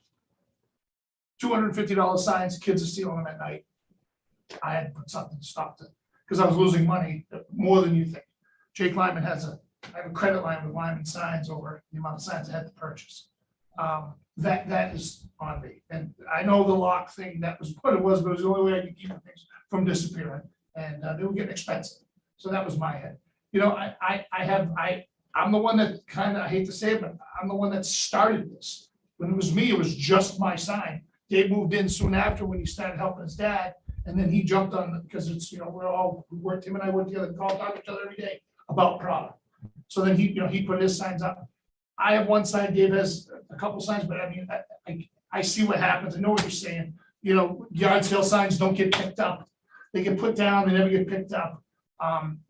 $250 signs, kids are stealing them at night. I had to put something to stop it, because I was losing money more than you think. Jake Lyman I have a credit line with Lyman Signs over the amount of signs I had to purchase. That is on me, and I know the lock thing, that was what it was, but it was the only way I could keep things from disappearing, and they were getting expensive, so that was my head. You know, I'm the one that kind of, I hate to say it, but I'm the one that started this. When it was me, it was just my sign. Dave moved in soon after when he started helping his dad, and then he jumped on, because it's, you know, him and I worked together, talk to each other every day about product. So then he put his signs up. I have one sign, Dave has a couple signs, but I mean, I see what happens. I know what you're saying. You know, yard sale signs don't get picked up. They get put down, they never get picked up.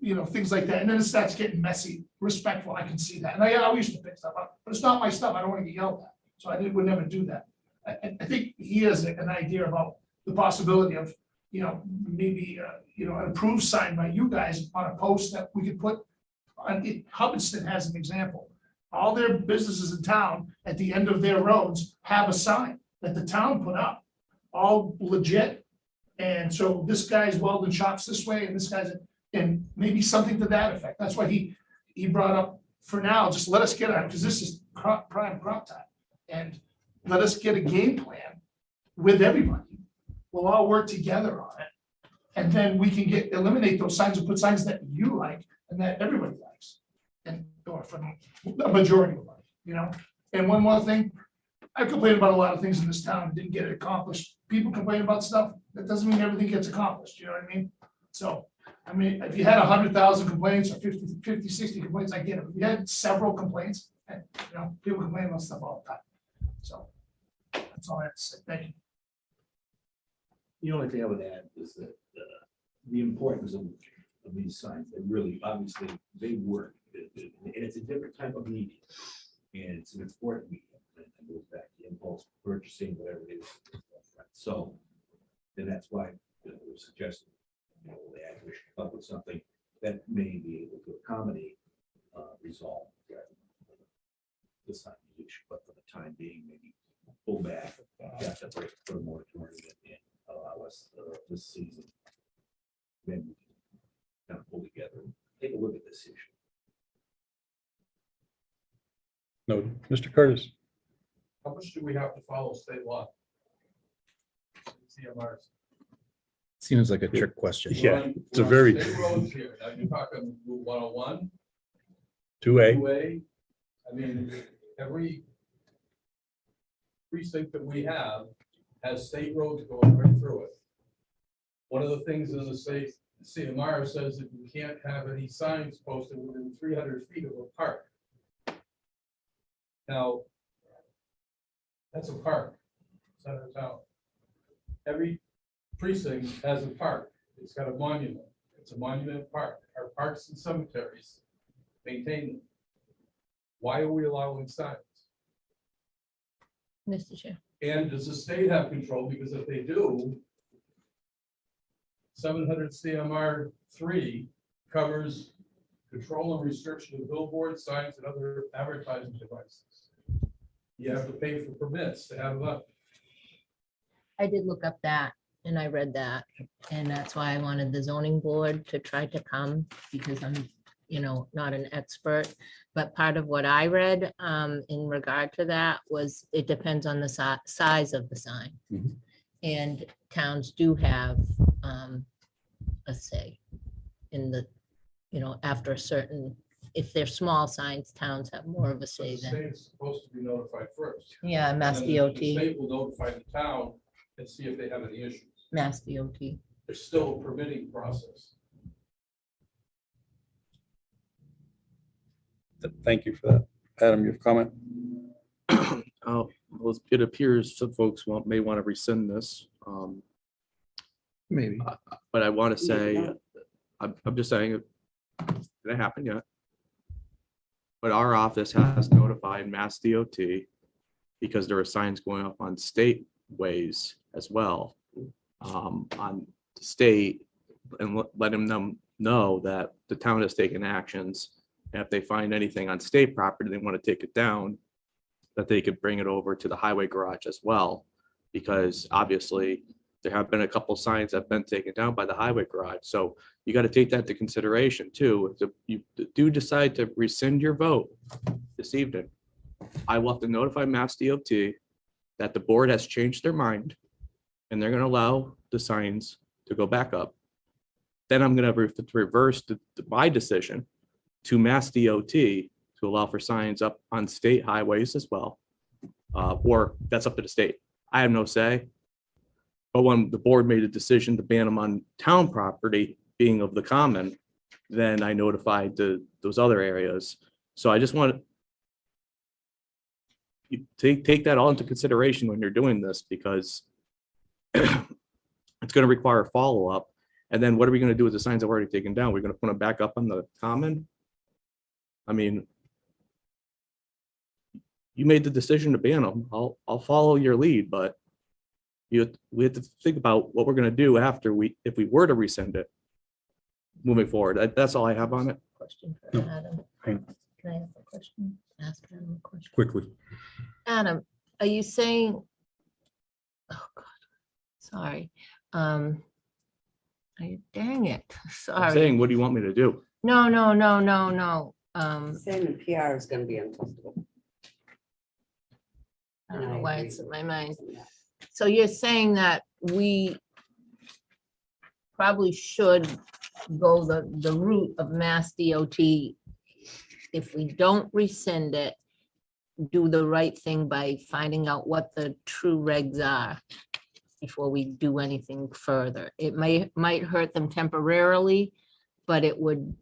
You know, things like that. And then it starts getting messy, respectful. I can see that. And I used to pick stuff up, but it's not my stuff. I don't want to get yelled at. So would never do that. I think he has an idea about the possibility of, you know, maybe, you know, an approved sign by you guys on a post that we could put on. Hubbardston has an example. All their businesses in town at the end of their roads have a sign that the town put up, all legit. And so this guy's welding shops this way, and this guy's, and maybe something to that effect. That's why he brought up, for now, just let us get out, because this is prime crop time. And let us get a game plan with everybody. We'll all work together on it. And then we can eliminate those signs and put signs that you like and that everybody likes. And, or from a majority of life, you know? And one more thing, I complain about a lot of things in this town, didn't get it accomplished. People complain about stuff, that doesn't mean everything gets accomplished, you know what I mean? So, I mean, if you had 100,000 complaints or 50, 60 complaints, I get it. If you had several complaints, and, you know, people complain about stuff all the time. So, that's all I have to say. Thank you. The only thing I would add is that the importance of these signs, they really, obviously, they work. And it's a different type of media. And it's an important media. And it goes back to impulse purchasing, whatever it is. So, and that's why we're suggesting, you know, we should come up with something that may be able to accommodate, resolve the sign issue, but for the time being, maybe pull back, got to break for a moratorium and allow us this season. Then we can kind of pull together, take a look at this issue. No, Mr. Curtis. How much do we have to follow state law? CMRs. Seems like a trick question. Yeah, it's a very- State roads here. Now you're talking Route 101, 2A. 2A. I mean, every precinct that we have has state roads going right through it. One of the things in the state CMR says that you can't have any signs posted within 300 feet of a park. Now, that's a park, center of town. Every precinct has a park. It's got a monument. It's a monument park. Our parks and cemeteries maintain them. Why are we allowing signs? Mr. Chair. And does the state have control? Because if they do, 700 CMR 3 covers control and restriction of billboard signs and other advertising devices. You have to pay for permits to have them up. I did look up that and I read that, and that's why I wanted the zoning board to try to come, because I'm, you know, not an expert. But part of what I read in regard to that was it depends on the size of the sign. Mhm. And towns do have a say in the, you know, after a certain, if they're small signs, towns have more of a The say than, state is supposed to be notified first. yeah, Mass And then DOT, The state will notify the town and see if they have any issues. Mass DOT. There's still a permitting process. Thank you for that. Adam, you have a comment? Well, it appears some folks may want to rescind this. Maybe. But I want to say, I'm just saying, it didn't happen yet. but our office has notified Mass DOT because there are signs going up on state ways as well, on state, and letting them know that the town has taken actions. And if they find anything on state property, they want to take it down, that they could bring it over to the highway garage as well. Because obviously there have been a couple signs that have been taken down by the highway garage. So you got to take that into consideration too. If you do decide to rescind your vote this evening, I will have to notify Mass DOT that the board has changed their mind and they're going to allow the signs to go back up. Then I'm going to reverse my decision to Mass DOT to allow for signs up on state highways as well. Or that's up to the state. I have no say. But when the board made a decision to ban them on town property, being of the common, then I notified those other areas. So I just want you take that all into consideration when you're doing this, because it's going to require follow-up. And then what are we going to do with the signs that were already taken down? We're going to put them back up on the common? I mean, you made the decision to ban them. I'll follow your lead, but we have to think about what we're going to do after if we were to rescind it moving forward. That's all I have on it. Question for Adam. Hang- Can I ask a question? Ask Adam a question. Quickly. Adam, are you saying, oh God, sorry. Dang it, I'm sorry. saying, what do you want me to do? No. Saying the PR is gonna be untestable. I don't know why it's in my mind. So you're saying that we probably should go the route of Mass DOT. If we don't rescind it, do the right thing by finding out what the true regs are before we do anything further. It might hurt them temporarily, but it would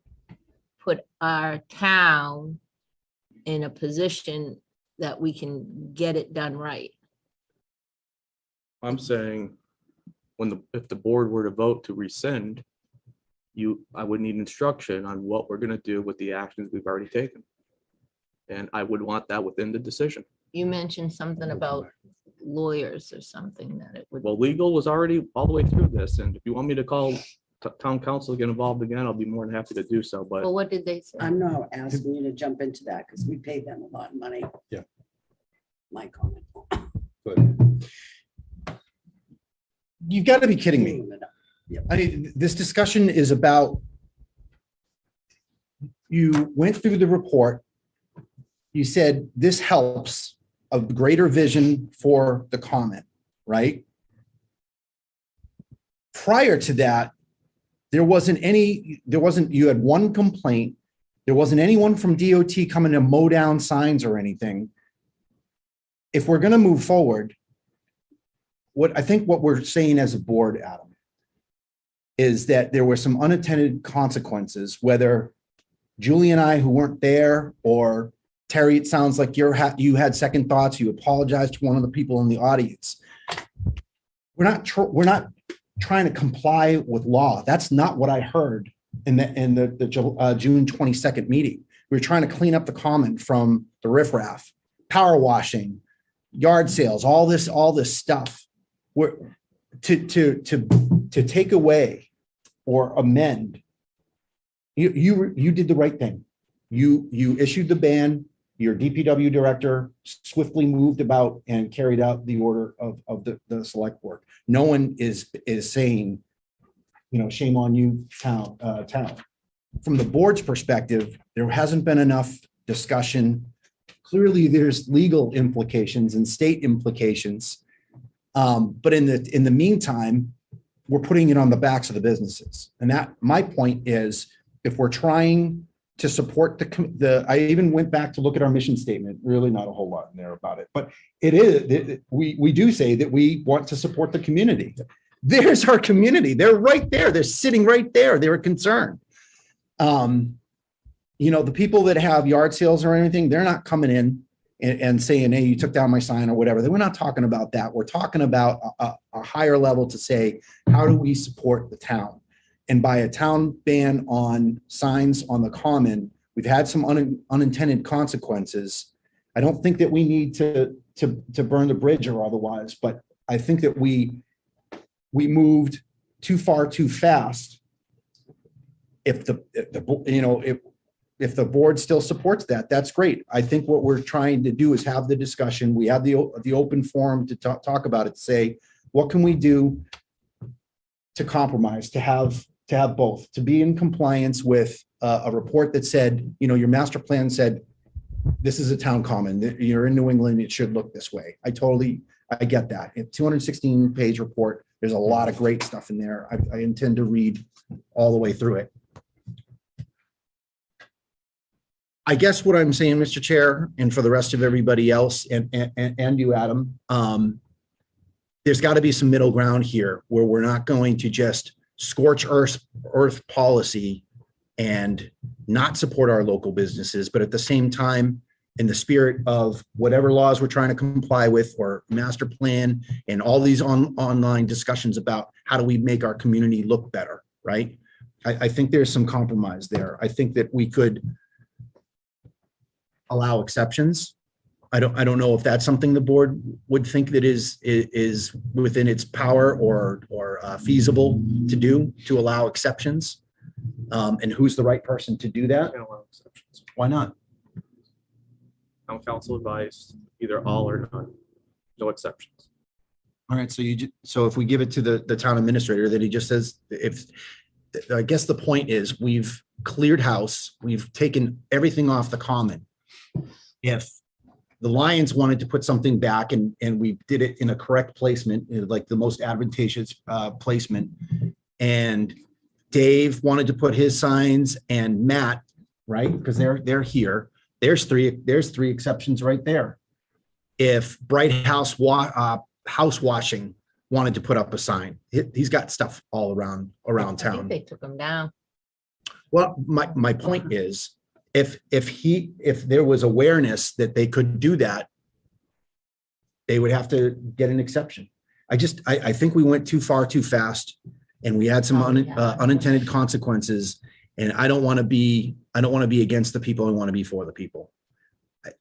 put our town in a position that we can get it done right. I'm saying, if the board were to vote to rescind, I would need instruction on what we're gonna do with the actions we've already taken. And I would want that within the decision. You mentioned something about lawyers or something that it would. Well, legal was already all the way through this, and if you want me to call town council to get involved again, I'll be more than happy to do so, but Well, what did they say? I'm not asking you to jump into that because we paid them a lot of money. Yeah. My comment. You've got to be kidding me. I mean, this discussion is about, you went through the report. You said this helps a greater vision for the comment, right? Prior to that, you had one complaint. There wasn't anyone from DOT coming to mow down signs or anything. If we're going to move forward, what we're saying as a board, Adam, is that there were some unintended consequences, whether Julie and I, who weren't there, or Terry, it sounds like you had second thoughts. You apologized to one of the people in the audience. We're not trying to comply with law. That's not what I heard in the June 22nd meeting. We were trying to clean up the common from the riffraff, power washing, yard sales, all this stuff. To take away or amend, you did the right thing. You issued the ban. Your DPW director swiftly moved about and carried out the order of the select board. No one is saying, shame on you, town. From the board's perspective, there hasn't been enough discussion. Clearly, there's legal implications and state implications. But in the meantime, we're putting it on the backs of the businesses. And my point is, if we're trying to support I even went back to look at our mission statement, really not a whole lot in there about it, but we do say that we want to support the community. There's our community. They're right there. They're sitting right there. They're concerned. The people that have yard sales or anything, they're not coming in and saying, hey, you took down my sign or whatever. We're not talking about that. We're talking about a higher level to say, how do we support the town? And by a town ban on signs on the common, We've had some unintended consequences. I don't think that we need to burn the bridge or otherwise, but I think that we moved too far too fast. If the board still supports that, that's great. I think what we're trying to do is have the discussion. We have the open forum to talk about it, say, what can we do to compromise, to have both, to be in compliance with a report that said, your master plan said, this is a town common, you're in New England, it should look this way. I get that. A 216-page report, there's a lot of great stuff in there. I intend to read all the way through it. I guess what I'm saying, Mr. Chair, and for the rest of everybody else, and you, Adam, there's got to be some middle ground here where we're not going to just scorch earth policy and not support our local businesses, but at the same time, in the spirit of whatever laws we're trying to comply with or master plan and all these online discussions about how do we make our community look better, right? I think there's some compromise there. I think that we could allow exceptions. I don't know if that's something the board would think that is within its power or feasible to do, to allow exceptions. And who's the right person to do that? Can't allow exceptions. Why not? Town council advised either all or none, no exceptions. All right, so if we give it to the town administrator, then he just says, I guess the point is we've cleared house, we've taken everything off the common. If the Lions wanted to put something back and we did it in a correct placement, like the most advantageous placement, and Dave wanted to put his signs and Matt, right? Because they're here. There's three exceptions right there. If Bright House House Washing wanted to put up a sign, he's got stuff all around I town. think they took them down. Well, my point is, if there was awareness that they could do that, they would have to get an exception. I think we went too far too fast, and we had some unintended consequences. And I don't want to be against the people. I want to be for the people.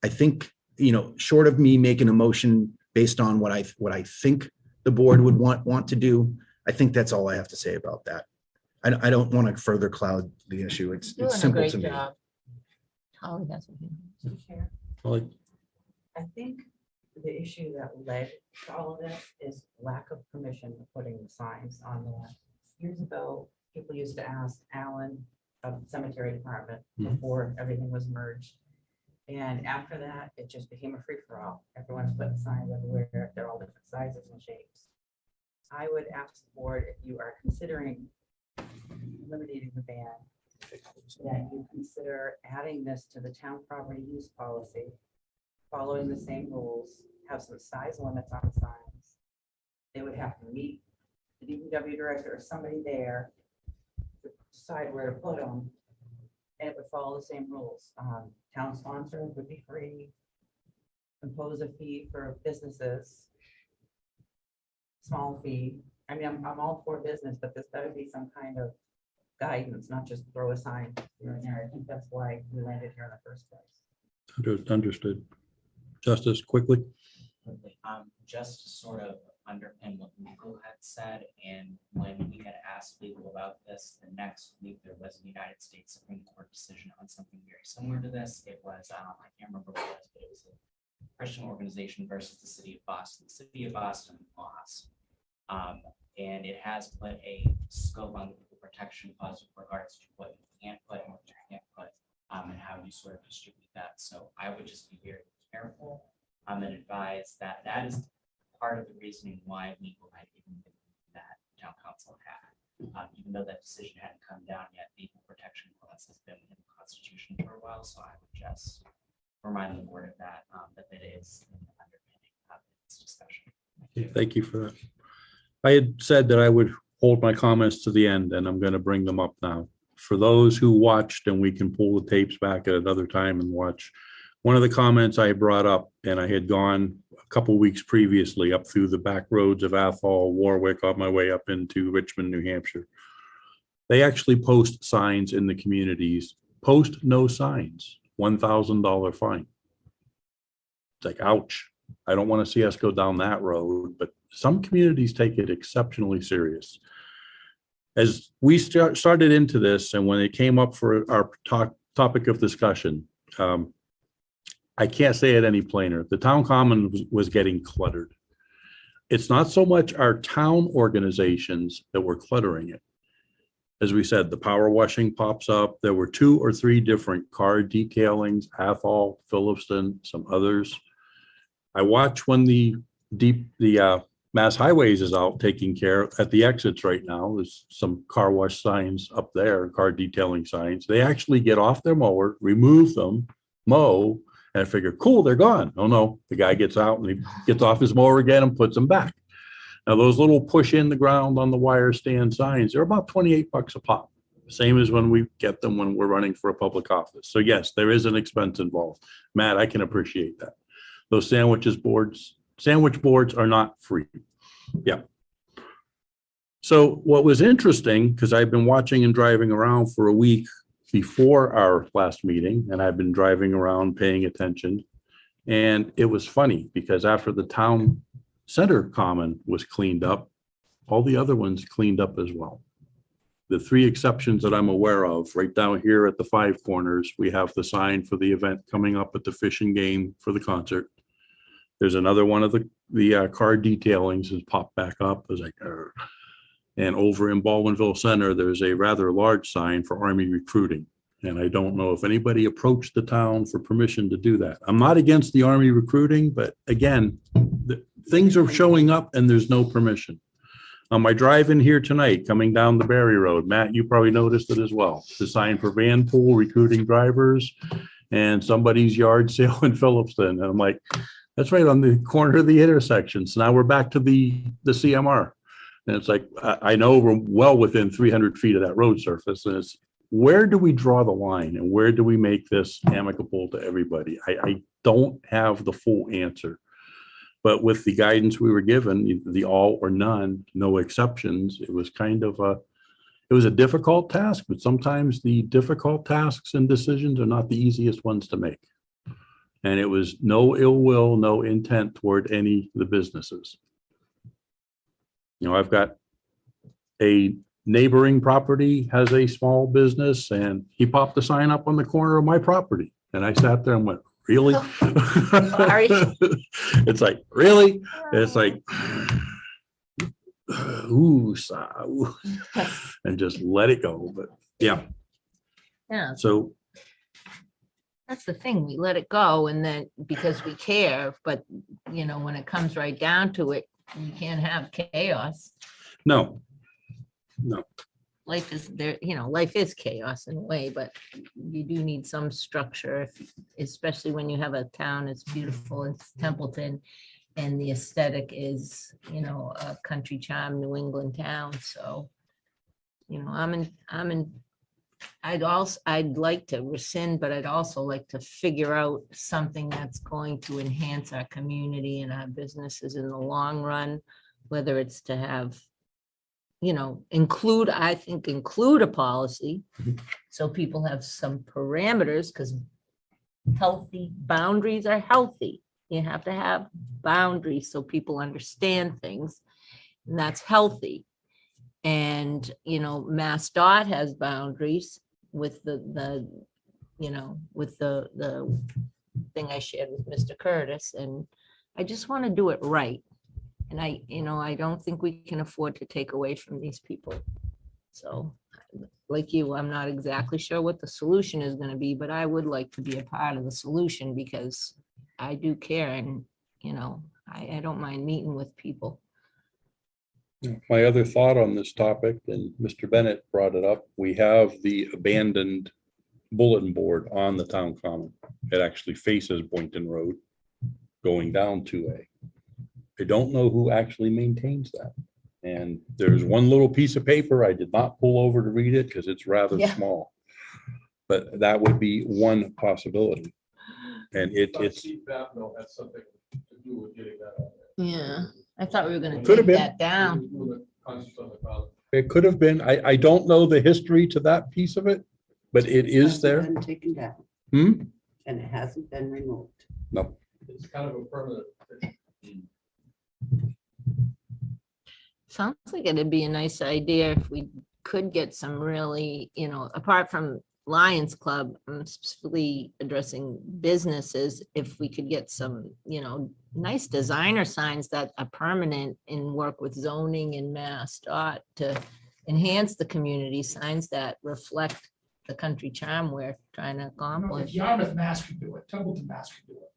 I think, short of me making a motion based on what I think the board would want to do, I think that's all I have to say about that. I don't want to further cloud the issue. It's Doing a simple great to me. job. Holly, that's what he- Like, I think the issue that led to all of this is lack of permission for putting the signs on the, years ago, people used to ask Alan of the cemetery department before everything was merged. And after that, it just became a free-for-all. Everyone's putting signs everywhere. They're all different sizes and shapes. I would ask the board, if you are considering eliminating the ban, that you consider adding this to the town property use policy, following the same rules, have some size limits on signs. They would have to meet the DPW director or somebody there to decide where to put them. And it would follow the same rules. Town sponsor would be free. Impose a fee for businesses. Small fee. I mean, I'm all for business, but this better be some kind of guidance, not just throw a sign here and there. I think that's why we landed here in the first place. understood. Justice, quickly. Just to sort of underpin what legal had said, and when we had asked legal about this, the next week there was a United States Supreme Court decision on something very similar to this. It was, I can't remember what it was, but it was a Christian organization versus the city of Boston. The city of Boston lost. And it has put a scope on the Equal Protection Clause with regards to what you can't put and what you can't put, and how you sort of distribute that. So I would just be very careful and advise that that is part of the reasoning why legal had given that town council had. Even though that decision hadn't come down yet, the Equal Protection Clause has been in the Constitution for a while. So I would just remind the board of that, that it is in the underpinning of this discussion. Thank you for that. I had said that I would hold my comments to the end, and I'm going to bring them up now. For those who watched, and we can pull the tapes back at another time and watch, one of the comments I brought up, and I had gone a couple weeks previously up through the back roads of Athol, Warwick, on my way up into Richmond, New Hampshire. They actually post signs in the communities post no signs, $1,000 fine. It's like, ouch. I don't want to see us go down that road, but some communities take it exceptionally serious. As we started into this, and when it came up for our topic of discussion, I can't say it any plainer. The town common was getting cluttered. It's not so much our town organizations that were cluttering it. As we said, the power washing pops up. There were 2 or 3 different car detailings, Athol, Phillipston, some others. I watch when the Mass Highways is out taking care at the exits right now. There's some car wash signs up there, car detailing signs. They actually get off their mower, remove them, mow, and I figure, cool, they're gone. Oh no, the guy gets out and he gets off his mower again and puts them back. Now those little push in the ground on the wire stand signs, they're about $28 a pop. Same as when we get them when we're running for a public office. So yes, there is an expense involved. Matt, I can appreciate that. Those sandwich boards are not free. Yeah. So what was interesting, because I've been watching and driving around for a week before our last meeting, and I've been driving around paying attention. And it was funny because after the town center common was cleaned up, all the other ones cleaned up as well. The 3 exceptions that I'm aware of, right down here at the 5 corners, we have the sign for the event coming up at the Fish and Game for the concert. There's another one of the car detailings has popped back up. It was like, and over in Baldwinville Center, there's a rather large sign for Army recruiting. And I don't know if anybody approached the town for permission to do that. I'm not against the Army recruiting, but again, things are showing up and there's no permission. On my drive in here tonight, coming down the Berry Road, Matt, you probably noticed it as well. The sign for Van Pool recruiting drivers and somebody's yard sale in Phillipston. And I'm like, that's right on the corner of the intersection. So now we're back to the CMR. And it's like, I know we're well within 300 feet of that road surface. And it's, where do we draw the line and where do we make this amicable to everybody? I don't have the full answer. But with the guidance we were given, the all or none, no exceptions, it was kind of it was a difficult task, but sometimes the difficult tasks and decisions are not the easiest ones to make. And it was no ill will, no intent toward any of the businesses. You know, I've got a neighboring property has a small business and he popped a sign up on the corner of my property. And I sat there and went, really? Sorry. It's like, really? It's like, ooh, and just let it go. But yeah, Yeah, so that's the thing. We let it go and then because we care, but you know, when it comes right down to it, you can't have chaos. no. Life is there, you know, life is chaos in a way, but you do need some structure, especially when you have a town as beautiful as Templeton and the aesthetic is, you know, a country charm New England town. So, you know, I'd like to rescind, but I'd also like to figure out something that's going to enhance our community and our businesses in the long run, whether it's to have, you know, include a policy so people have some parameters, because healthy boundaries are healthy. You have to have boundaries so people understand things, and that's healthy. And, you know, Mass Dot has boundaries with the you know, with the thing I shared with Mr. Curtis, and I just want to do it right. And I don't think we can afford to take away from these people. So like you, I'm not exactly sure what the solution is going to be, but I would like to be a part of the solution because I do care. And, you know, I don't mind meeting with people. My other thought on this topic, and Mr. Bennett brought it up, we have the abandoned bulletin board on the town common. It actually faces Boynton Road going down 2A. I don't know who actually maintains that. And there's one little piece of paper. I did not pull over to read it because it's rather small. But that would be one possibility. And it's Steve Baffno had something to do with getting that on there. Yeah, I thought we were going to Could have take been. that down. Doing the concerts on the college. it could have been. I don't know the history to that piece of it. But it is Hasn't there? been taken down, Hmm? and it hasn't been removed. No. It's kind of a permanent. Sounds like it'd be a nice idea if we could get some really, apart from Lions Club, I'm specifically addressing businesses, if we could get some, nice designer signs that are permanent and work with zoning and Mass dot to enhance the community, signs that reflect the country charm we're trying to You know, if accomplish. Yarmouth, Mass can do it, Templeton, Mass can do it.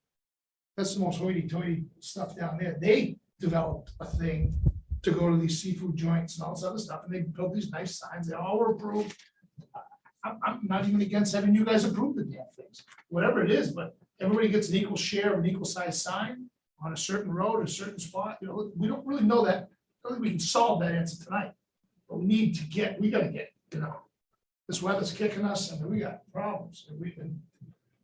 That's the most hoity-toity stuff down there. They developed a thing to go to these seafood joints and all this other stuff, and they built these nice signs. They all were approved. I'm not even against having you guys approve the damn things, whatever it is, but everybody gets an equal share of an equal size sign on a certain road, a certain spot. We don't really know that. I don't think we can solve that answer tonight. But we gotta get, this weather's kicking us, and we got problems, and we've been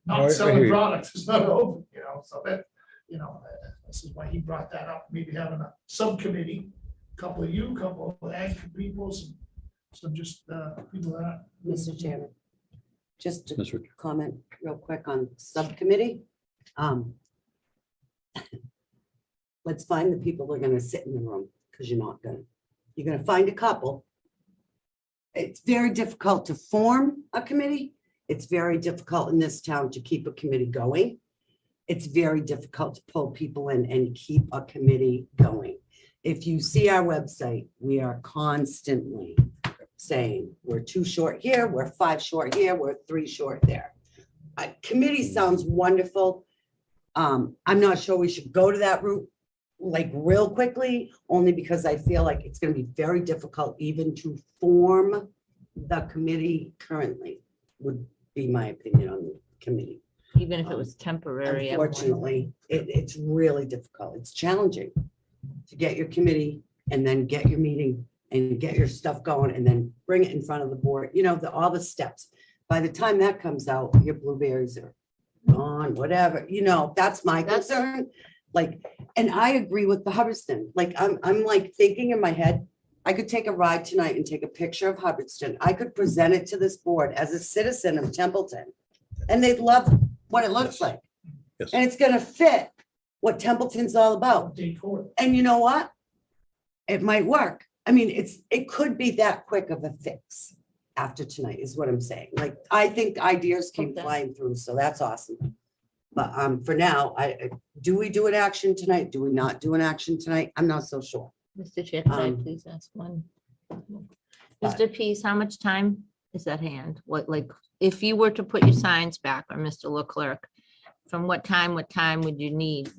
I not hear selling you. products is not over, so that, this is why he brought that up, maybe having a subcommittee, couple of you, couple of ag people, some just people that. Mr. Chairman, just to Mr. comment real quick on subcommittee. Let's find the people that are gonna sit in the room, because you're gonna find a couple. It's very difficult to form a committee. It's very difficult in this town to keep a committee going. It's very difficult to pull people in and keep a committee going. If you see our website, we are constantly saying, we're 2 short here, we're 5 short here, we're 3 short there. A committee sounds wonderful. I'm not sure we should go to that route like real quickly, only because I feel like it's gonna be very difficult even to form the committee currently, would be my opinion on the committee. Even if it was temporary. at one- Unfortunately, it's really difficult. It's challenging to get your committee and then get your meeting and get your stuff going and then bring it in front of the board, all the steps. By the time that comes out, your blueberries are gone, whatever, that's my That's- concern. Like, and I agree with the Hubbardston. Like, I'm like thinking in my head, I could take a ride tonight and take a picture of Hubbardston. I could present it to this board as a citizen of Templeton. And they'd love what it looks Yes. like. Yes. And it's gonna fit what Templeton's all about. Decor. And you know what? It might work. I mean, it could be that quick of a fix after tonight is what I'm saying. Like, I think ideas keep Okay. flying through, so that's awesome. But for now, do we do an action tonight? Do we not do an action tonight? I'm not so sure. Mr. Chair, could I Um, please ask one? but- Mr. Pease, how much time is at hand? If you were to put your signs back, or Mr. Leclerc, from what time would you need?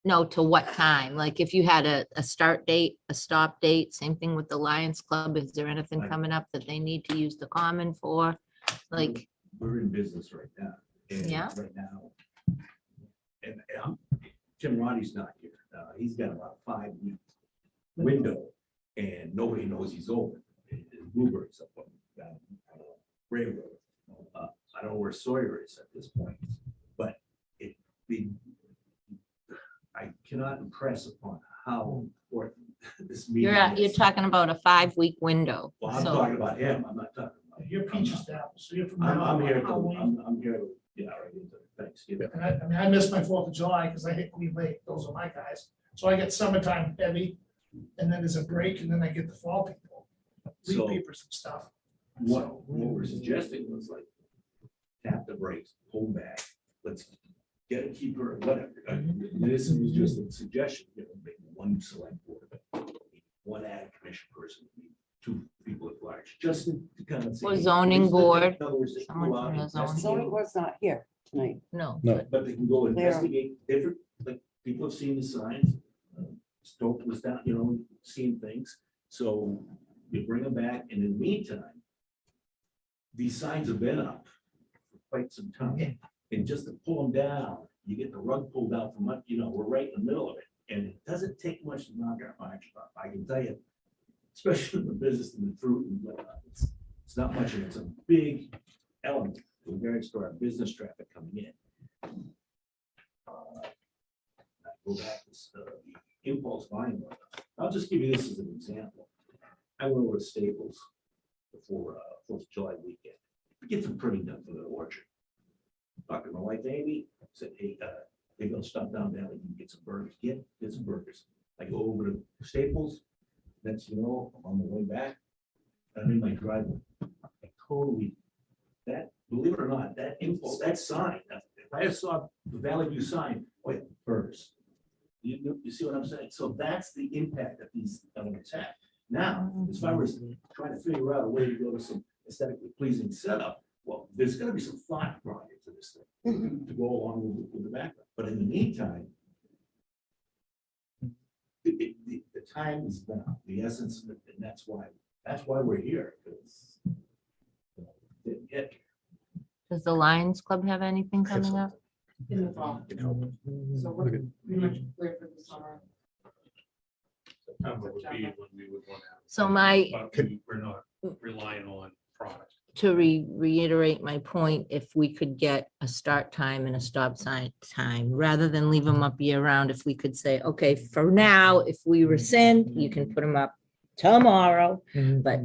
No, to what time? Like, if you had a start date, a stop date, same thing with the Lions Club, is there anything coming up that they need to use the common for? Like, We're in business right now. And Yeah. right now. And Tim Roddy's not here. He's got about a 5-week window and nobody knows he's open. His blueberries up on railroad. I don't know where Sawyer is at this point, but I cannot impress upon how important this meeting you're is. talking about a 5-week window. Well, I'm So, talking about him. I'm not talking about. You're peaches to apples, so you're from. I'm here, Halloween. I'm here, right into Thanksgiving. And I missed my 4th of July because I hit Queen Lake. Those are my guys. So I get summertime heavy, and then there's a break, and then I get the fall people, leaf So- peepers and stuff. What we're suggesting was like, tap the brakes, pull back, let's get a keeper, whatever. This was just a suggestion, maybe 1 select board, 1 ag commission person, 2 people at large, just to kind of. say, Or hey, zoning here's the- board, in other words, they can someone go out from and the zoning investigate, Zoning board's not here tonight. no. No. But they can go They're- investigate different, like, people have seen the signs. Stoke was down, seeing things, so you bring them back, and in the meantime, these signs have been up for quite some time, and just to pull them down, you get the rug pulled out from, we're right in the middle of it, and it doesn't take much to knock our margin up, I can tell you, especially in the business and the fruit and whatnot, it's not much, and it's a big element in regards to our business traffic coming in. Go back to the impulse buying. I'll just give you this as an example. I went over to Staples before 4th of July weekend. get some pruning done for the orchard. Talked to my wife Amy, said, hey, maybe I'll stop down there and get some burgers, get some burgers. I go over to Staples, next you know, I'm on the way back, I'm in my driveway. I totally, that, believe it or not, that info, that sign, if I saw the Valley View sign, wait, burgers. You see what I'm saying? So that's the impact that these elements have. Now, as far as trying to figure out a way to go to some aesthetically pleasing setup, well, there's gonna be some thought brought into this thing to go along with the background. But in the meantime, the time is now, the essence of it, and that's why we're here, because Does the Lions Club have anything coming up? In the fall. So we're pretty much clear for the summer. September would be when we would want to have. So my, But we're not relying on product. to reiterate my point, if we could get a start time and a stop sign time, rather than leave them up year round, if we could say, okay, for now, if we rescind, you can put them up tomorrow, but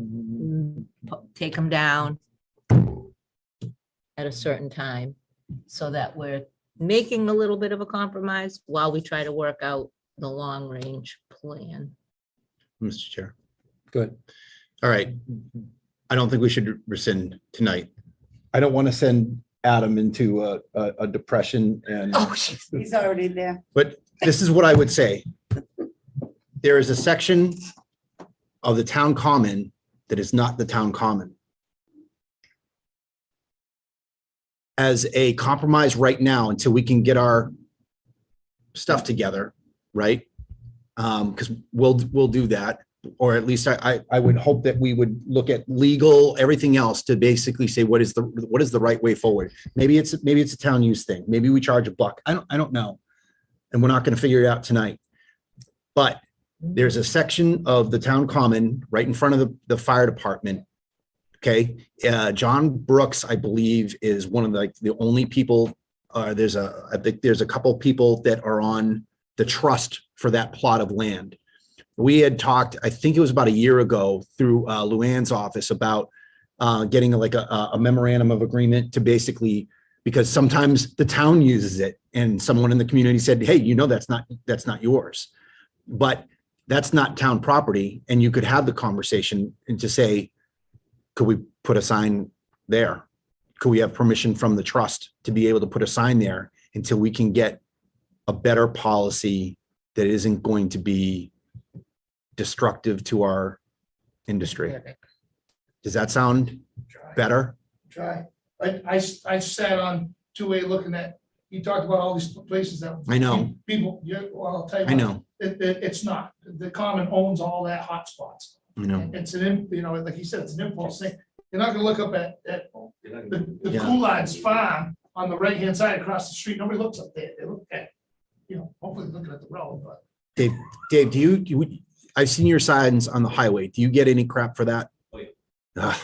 take them down at a certain time, so that we're making a little bit of a compromise while we try to work out the long range plan. Mr. Chair. Good. All right. I don't think we should rescind tonight. I don't want to send Adam into a depression and, He's already there. but this is what I would say. There is a section of the town common that is not the town common. As a compromise right now, until we can get our stuff together, right? Because we'll do that, or at least I would hope that we would look at legal, everything else to basically say what is the right way forward. Maybe it's a town use thing. Maybe we charge $1. I don't know, and we're not going to figure it out tonight. But there's a section of the town common right in front of the fire department. Okay, John Brooks, I believe, is one of the only people. I think there's a couple people that are on the trust for that plot of land. We had talked, I think it was about a year ago, through Luann's office about getting like a memorandum of agreement to basically, because sometimes the town uses it, and someone in the community said, hey, you know, that's not yours, but that's not town property, and you could have the conversation and to say, could we put a sign there? Could we have permission from the trust to be able to put a sign there until we can get a better policy that isn't going to be destructive to our industry? Does that sound better? Try. I sat on 2A looking at, he talked about all these places that. I know. People, yeah, well, I'll tell you. I know, It's not. The common owns all that hot spots. I know. It's like he said, it's an impulse thing. You're not gonna look up at the Yeah. Couline's farm on the right-hand side across the street. Nobody looks up there. They look at, hopefully looking at the road, but. Dave, do you, I've seen your signs on the highway. Do you get any crap for that? Oh, yeah. Ugh.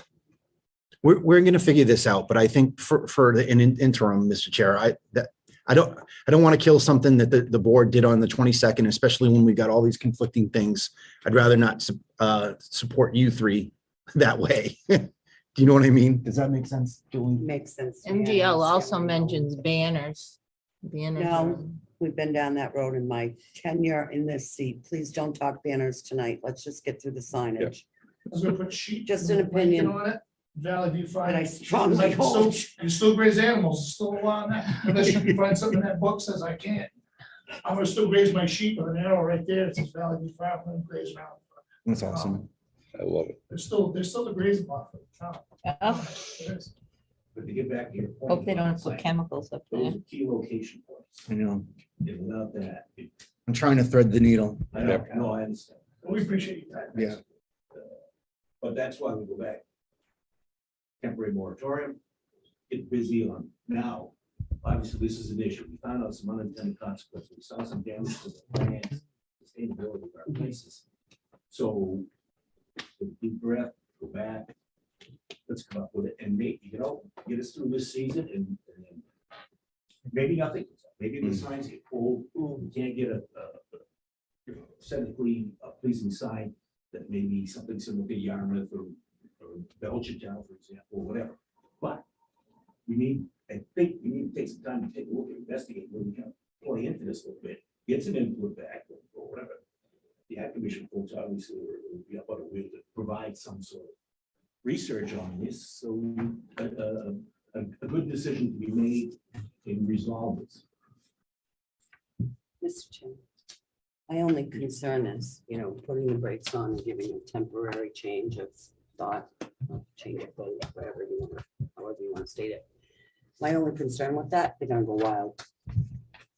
We're going to figure this out, but I think for the interim, Mr. Chair, I don't want to kill something that the board did on the 22nd, especially when we got all these conflicting things. I'd rather not support you three that way. Do you know what I mean? Does that make sense, Julie? Makes sense. to me. I MGL understand also where you're mentions going. banners. No. We've been down that road in my tenure in this seat. Please don't talk banners tonight. Let's just get through the signage. I was gonna put sheep. Just an opinion. On it, Valley View Farm. But I strongly hope. You still graze animals, it's still a law on that, unless you can find something in that book says I can't. I'm gonna still graze my sheep with an arrow right there, it says Valley View Farm, I'm gonna graze around. That's awesome. I love it. There's still the grazing lot for the town. Oh, There is. But to get back to your point. hope they don't put chemicals up there. Those are key location points. I know. And without that, I'm trying to thread the needle. I know, no, I understand. We appreciate your time. Yeah. But that's why we go back. Temporary moratorium, get busy on now. Obviously, this is an issue. We found out some unintended consequences. We saw some damage to the plants, sustainability of our places. So, take a deep breath, go back. Let's come up with it and maybe, get us through this season and maybe nothing. Maybe the signs get pulled. We can't get a aesthetically pleasing sign that maybe something similar to Yarmouth or Belgian Town, for example, or whatever. But I think we need to take some time to take a look and investigate where we can play into this a little bit, get some input back or whatever. The Ag Commission folks obviously will be up on a wheel to provide some sort of research on this, so a good decision to be made and resolve this. Mr. Chairman, my only concern is, putting the brakes on and giving a temporary change of thought, change of vote, whatever you want, however you want to state it. My only concern with that, they're gonna go wild.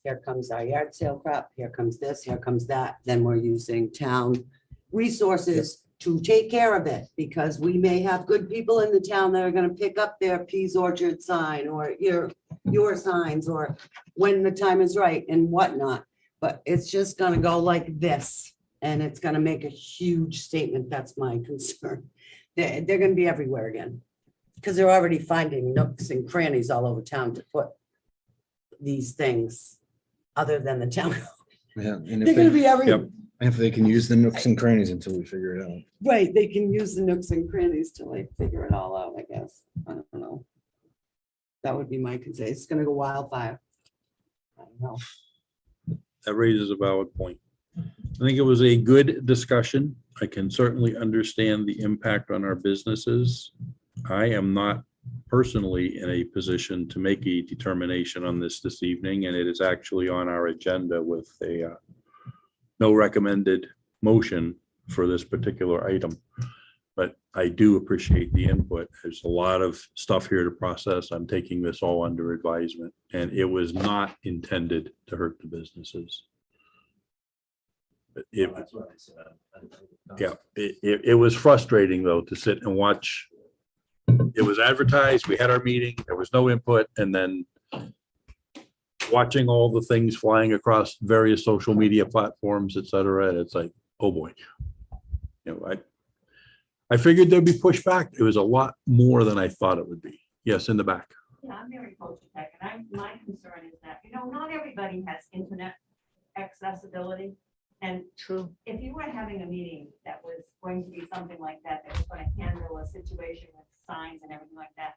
Here comes our yard sale crap, here comes this, here comes that, then we're using town resources to take care of it, because we may have good people in the town that are gonna pick up their Peas Orchard sign or your signs, or when the time is right and whatnot. But it's just gonna go like this, and it's gonna make a huge statement. That's my concern. They're gonna be everywhere again, because they're already finding nooks and crannies all over town to put these things other than the town. Yeah, and They're gonna be every, Yep. if they can use the nooks and crannies until we figure it out. right, they can use the nooks and crannies till they figure it all out, I guess. I don't know. That would be my concern. It's gonna go wildfire. I don't know. That raises a valid point. I think it was a good discussion. I can certainly understand the impact on our businesses. I am not personally in a position to make a determination on this evening, and it is actually on our agenda with a no recommended motion for this particular item. But I do appreciate the input. There's a lot of stuff here to process. I'm taking this all under advisement, and it was not intended to hurt the businesses. But it, That's what I said. yeah, it was frustrating though to sit and watch. It was advertised, we had our meeting, there was no input, and then watching all the things flying across various social media platforms, et cetera, and it's like, oh boy. I figured there'd be pushback. It was a lot more than I thought it would be. Yes, in the back. Yeah, I'm Mary Kochek, and my concern is that, not everybody has internet accessibility. And True. if you were having a meeting that was going to be something like that, that was going to handle a situation with signs and everything like that,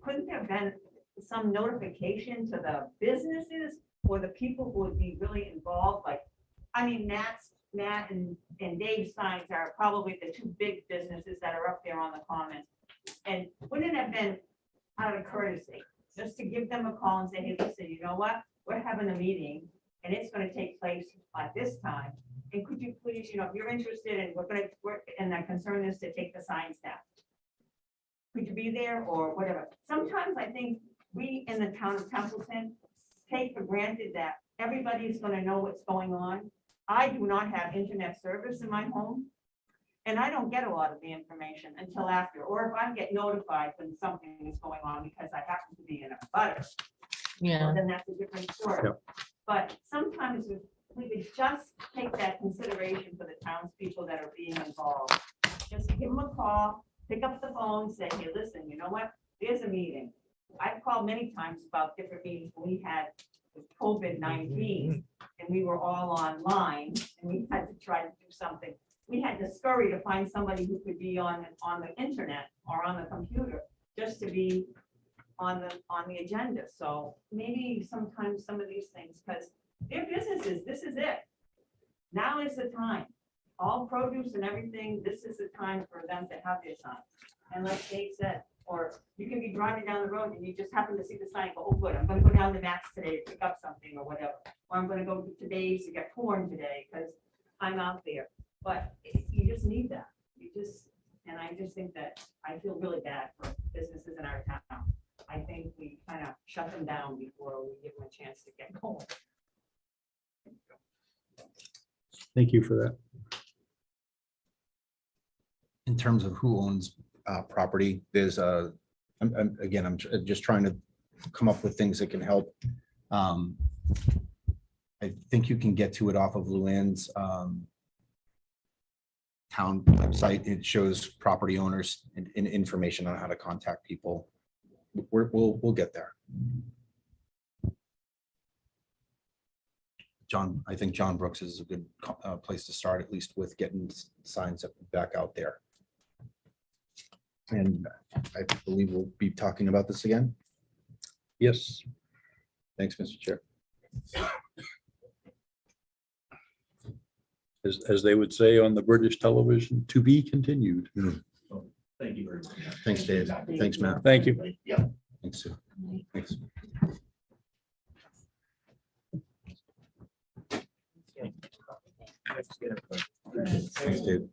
couldn't there have been some notification to the businesses or the people who would be really involved? Like, Matt and Dave's signs are probably the two big businesses that are up there on the common. And wouldn't it have been out of courtesy, just to give them a call and say, hey, listen, you know what? We're having a meeting and it's going to take place at this time. And could you please, if you're interested and we're going to work, and the concern is to take the signs down. Could you be there or whatever? Sometimes I think we in the town of Templeton take for granted that everybody's going to know what's going on. I do not have internet service in my home. And I don't get a lot of the information until after, or if I get notified when something is going on because I happen to be in a butter, Yeah. then that's a different story. Yep. But sometimes if we could just take that consideration for the townspeople that are being involved. Just give them a call, pick up the phone, say, hey, listen, you know what? There's a meeting. I've called many times about different meetings when we had with COVID-19 and we were all online and we had to try to do something. We had to scurry to find somebody who could be on the internet or on the computer just to be on the agenda. So maybe sometimes some of these things, because their businesses, this is it. Now is the time. All produce and everything, this is the time for them to have their sign. And like Dave said, or you can be driving down the road and you just happen to see the sign, go, oh, good, I'm gonna go down to Max today to pick up something or whatever. Or I'm gonna go to Dave's to get corn today because I'm out there. But you just need that. And I just think that I feel really bad for businesses in our town. I think we kind of shut them down before we give them a chance to get going. Thank you for that. In terms of who owns property, there's I'm just trying to come up with things that can help. I think you can get to it off of Luann's town website. It shows property owners and information on how to contact people. We'll get there. I think John Brooks is a good place to start, at least with getting signs back out there. And I believe we'll be talking about this again. Yes. Thanks, Mr. Chair. As they would say on the British television, to be continued. Thank you very much. Thanks, Dave. Thanks, Matt. Thank you. Yeah. Thanks, Sue. Thanks. Thanks, Dave.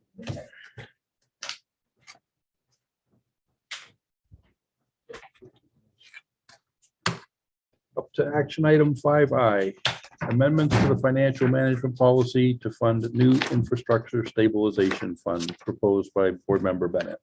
Up to action item 5I, amendments to the financial management policy to fund new infrastructure stabilization fund proposed by Board Member Bennett.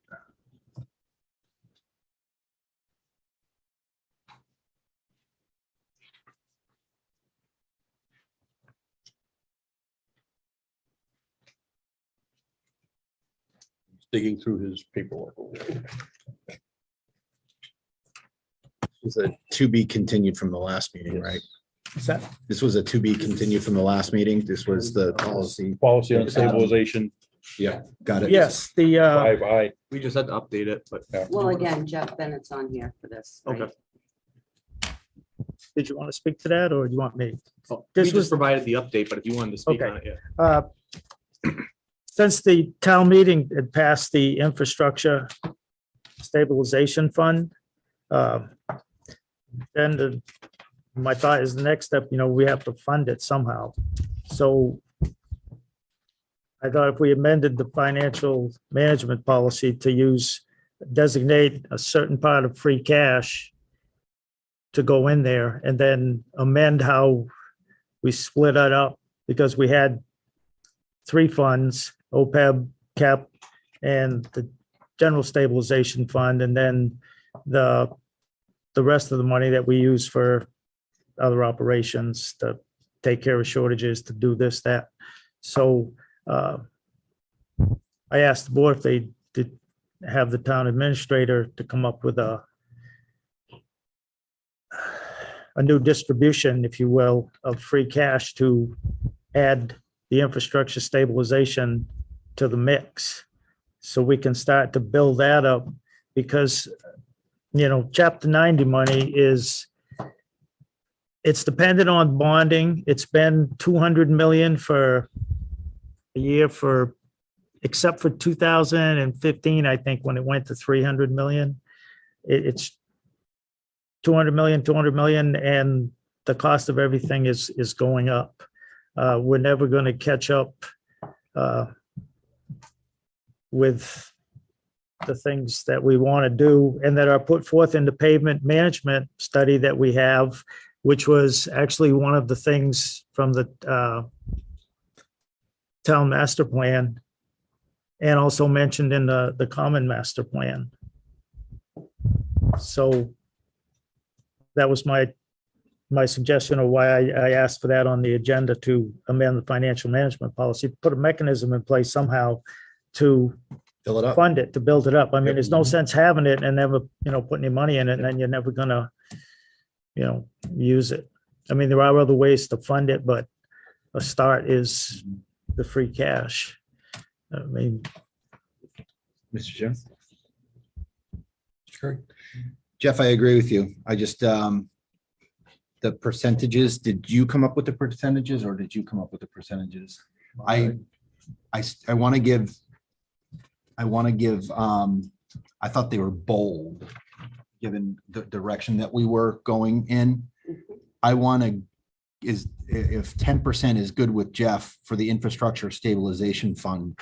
He's digging through his paperwork. over there. This is a to be continued from the last meeting, right? Is that This was a to be continued from the last meeting. This was the policy. policy on stabilization? Yeah, got it. Yes, the, 5I. We just had to update it, but Well, again, Jeff Bennett's on here for this. right? okay. did you want to speak to that or do you want me? Oh, This We was- just provided the update, but if you wanted to speak Okay. on it, yeah. Since the town meeting had passed the infrastructure stabilization fund, then my thought is the next step, we have to fund it somehow. So I thought if we amended the financial management policy to designate a certain part of free cash to go in there and then amend how we split it up, because we had three funds, OPEB, CAP, and the general stabilization fund, and then the rest of the money that we use for other operations to take care of shortages, to do this, that. So I asked the board if they did have the town administrator to come up with a new distribution, if you will, of free cash to add the infrastructure stabilization to the mix. So we can start to build that up, because, chapter 90 money it's dependent on bonding. It's been 200 million for a year except for 2015, I think, when it went to 300 million. It's 200 million, and the cost of everything is going up. We're never going to catch up with the things that we want to do and that are put forth in the pavement management study that we have, which was actually one of the things from the town master plan, and also mentioned in the common master plan. So that was my suggestion, or why I asked for that on the agenda, to amend the financial management policy, put a mechanism in place somehow to Fill it up. fund it, to build it up. I mean, Yep. there's no sense having it and never, put any money in it, and then you're never gonna, use it. I mean, there are other ways to fund it, but a start is the free cash. I mean, Mr. Chair. Sure. Jeff, I agree with you. I just, the percentages, did you come up with the percentages or did you come up with the percentages? I want to give, I thought they were bold, given the direction that we were going in. I want to, if 10% is good with Jeff for the infrastructure stabilization fund,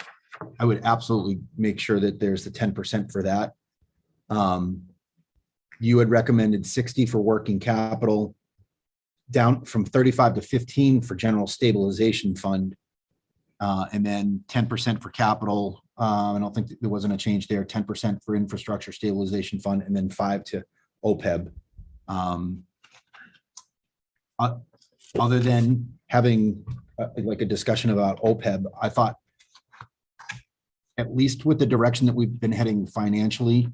I would absolutely make sure that there's the 10% for that. You had recommended 60 for working capital, down from 35 to 15 for general stabilization fund. And then 10% for capital. I don't think there wasn't a change there. 10% for infrastructure stabilization fund, and then 5 to OPEB. Other than having like a discussion about OPEB, I thought, at least with the direction that we've been heading financially,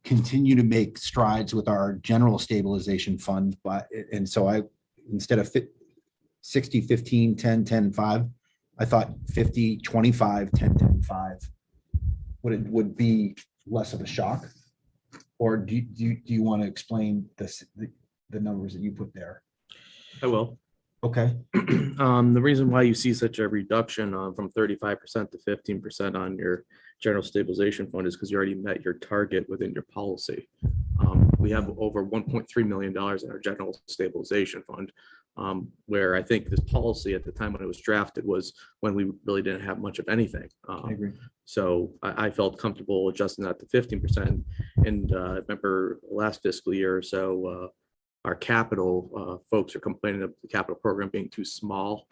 continue to make strides with our general stabilization fund. And so instead of 60, 15, 10, 10, 5, I thought 50, 25, 10, 10, 5 would be less of a shock? Or do you want to explain the numbers that you put there? I will. Okay, The reason why you see such a reduction from 35% to 15% on your general stabilization fund is because you already met your target within your policy. We have over $1.3 million in our general stabilization fund, where I think this policy at the time when it was drafted was when we really didn't have much of anything. I agree. So I felt comfortable adjusting that to 15%. And remember last fiscal year or so, our capital folks are complaining of the capital program being too small.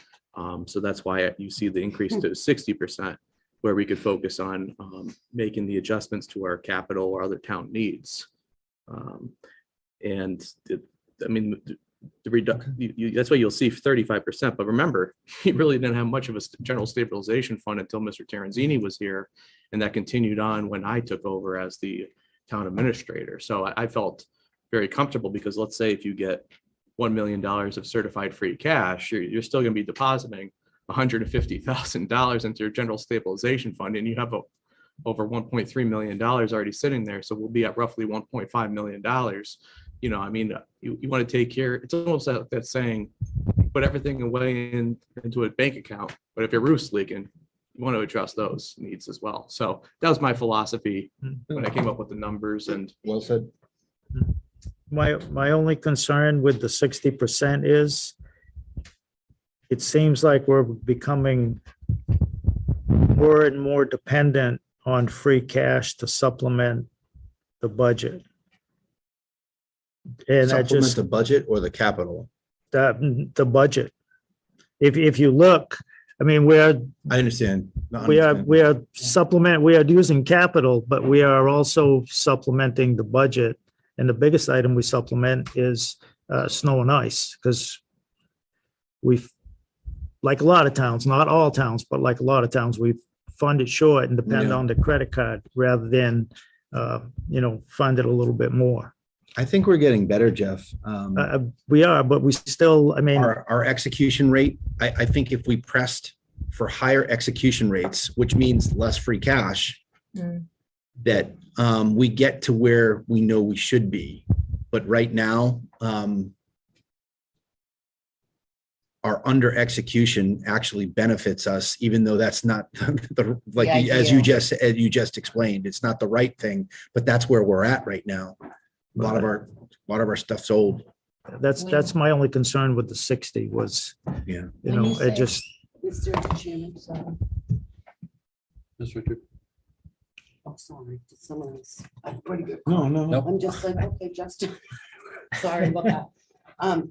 So that's why you see the increase to 60%, where we could focus on making the adjustments to our capital or other town needs. That's why you'll see 35%. But remember, he really didn't have much of a general stabilization fund until Mr. Terenzini was here. And that continued on when I took over as the town administrator. So I felt very comfortable because let's say if you get $1 million of certified free cash, you're still going to be depositing $150,000 into your general stabilization fund, and you have over $1.3 million already sitting there. So we'll be at roughly $1.5 million. You know, I mean, you want to take care. It's almost like that saying, put everything away into a bank account, but if your roof's leaking, you want to address those needs as well. So that was my philosophy when I came up with the numbers. And Well said. My only concern with the 60% is it seems like we're becoming more and more dependent on free cash to supplement the budget. And I Supplement just, the budget or the capital? the budget. If you look, I mean, I understand. No, I we understand. are using capital, but we are also supplementing the budget. And the biggest item we supplement is snow and ice, because we've, like a lot of towns, not all towns, but like a lot of towns, we fund it short and depend Yeah. on the credit card rather than, fund it a little bit more. I think we're getting better, Jeff. We are, but we still, I mean, Our execution rate, I think if we pressed for higher execution rates, which means less free cash, that we get to where we know we should be. But right now, our under execution actually benefits us, even though that's not like, The as idea. you just explained, it's not the right thing, but that's where we're at right now. A lot of our stuff's old. that's my only concern with the 60 was, Yeah. When you say- it just, Mr. Chairman, sorry. Mr. Richard. Oh, sorry, to someone else. I'm pretty good. No. I'm just like, okay, Justin. Sorry about that.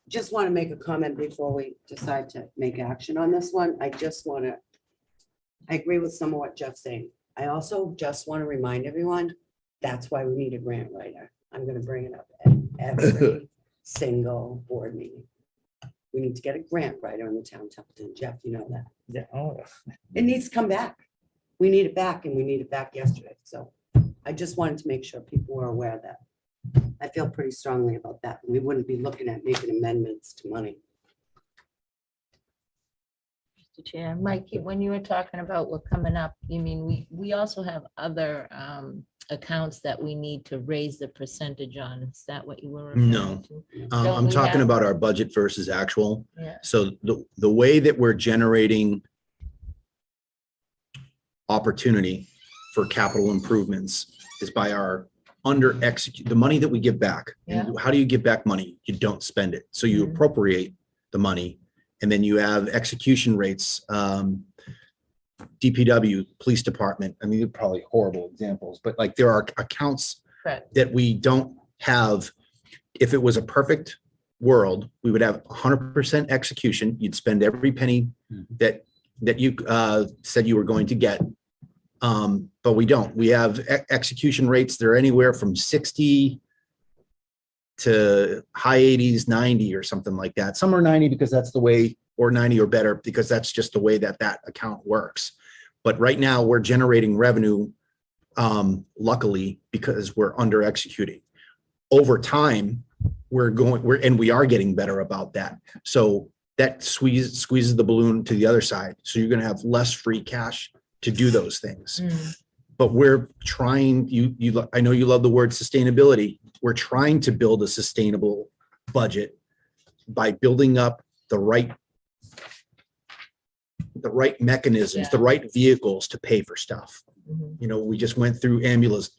Just want to make a comment before we decide to make action on this one. I agree with some of what Jeff's saying. I also just want to remind everyone, that's why we need a grant writer. I'm going to bring it up at every single board meeting. We need to get a grant writer in the town of Templeton. Jeff, you know that. It needs to come back. We need it back, and we need it back yesterday. So I just wanted to make sure people were aware of that. I feel pretty strongly about that. We wouldn't be looking at making amendments to money. Mr. Chair, Mike, when you were talking about what coming up, you mean we also have other accounts that we need to raise the percentage on? Is that what you were referring No. to? I'm Don't we talking have- about our budget versus actual. Yeah. So the way that we're generating opportunity for capital improvements is by our under execute, the money that we give back. And how do you give back money? You don't spend it. So you Mhm. appropriate the money, and then you have execution rates, DPW, police department. I mean, they're probably horrible examples, but like there are accounts Correct. that we don't have. If it was a perfect world, we would have 100% execution. You'd spend every penny that you said you were going to get. But we don't. We have execution rates. They're anywhere from 60 to high 80s, 90 or something like that. Some are 90 because that's the way, or 90 or better because that's just the way that account works. But right now we're generating revenue, luckily, because we're under executing. Over time, we are getting better about that. So that squeezes the balloon to the other side. So you're going to have less free cash to do those things. but we're trying, I know you love the word sustainability. We're trying to build a sustainable budget by building up the right mechanisms, the right vehicles to pay for stuff. Mhm. You know, we just went through ambulance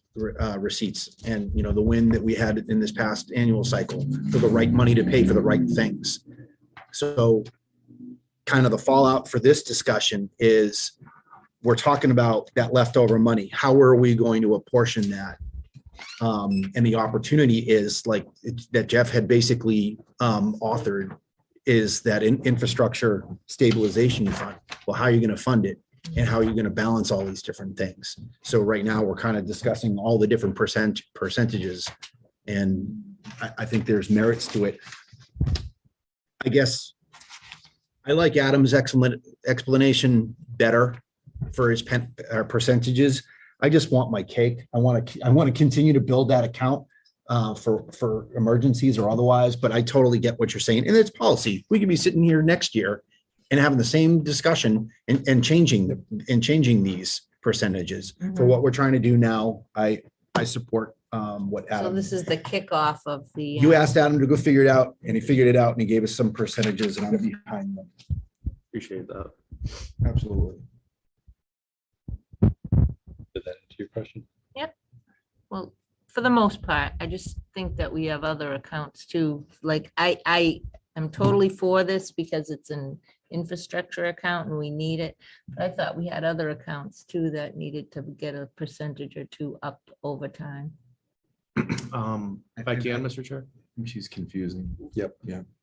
receipts and, you know, the win that we had in this past annual cycle for the right money to pay for the right things. So kind of the fallout for this discussion is we're talking about that leftover money. How are we going to apportion that? And the opportunity is like that Jeff had basically authored is that infrastructure stabilization fund. Well, how are you going to fund it? And how are you going to balance all these different things? So right now we're kind of discussing all the different percentages. And I think there's merits to it. I guess I like Adam's explanation better for his percentages. I just want my cake. I want to continue to build that account for emergencies or otherwise, but I totally get what you're saying. And it's policy. We could be sitting here next year and having the same discussion and changing these percentages for what we're trying to do now. I support what So Adam. this is the kickoff of the. You asked Adam to go figure it out and he figured it out and he gave us some percentages and I'm behind them. Appreciate that. Absolutely. Did that answer your question? Well, for the most part, I just think that we have other accounts too. Like I am totally for this because it's an infrastructure account and we need it. But I thought we had other accounts too that needed to get a percentage or two up over time. If I can, Mr. Chair. She's confusing.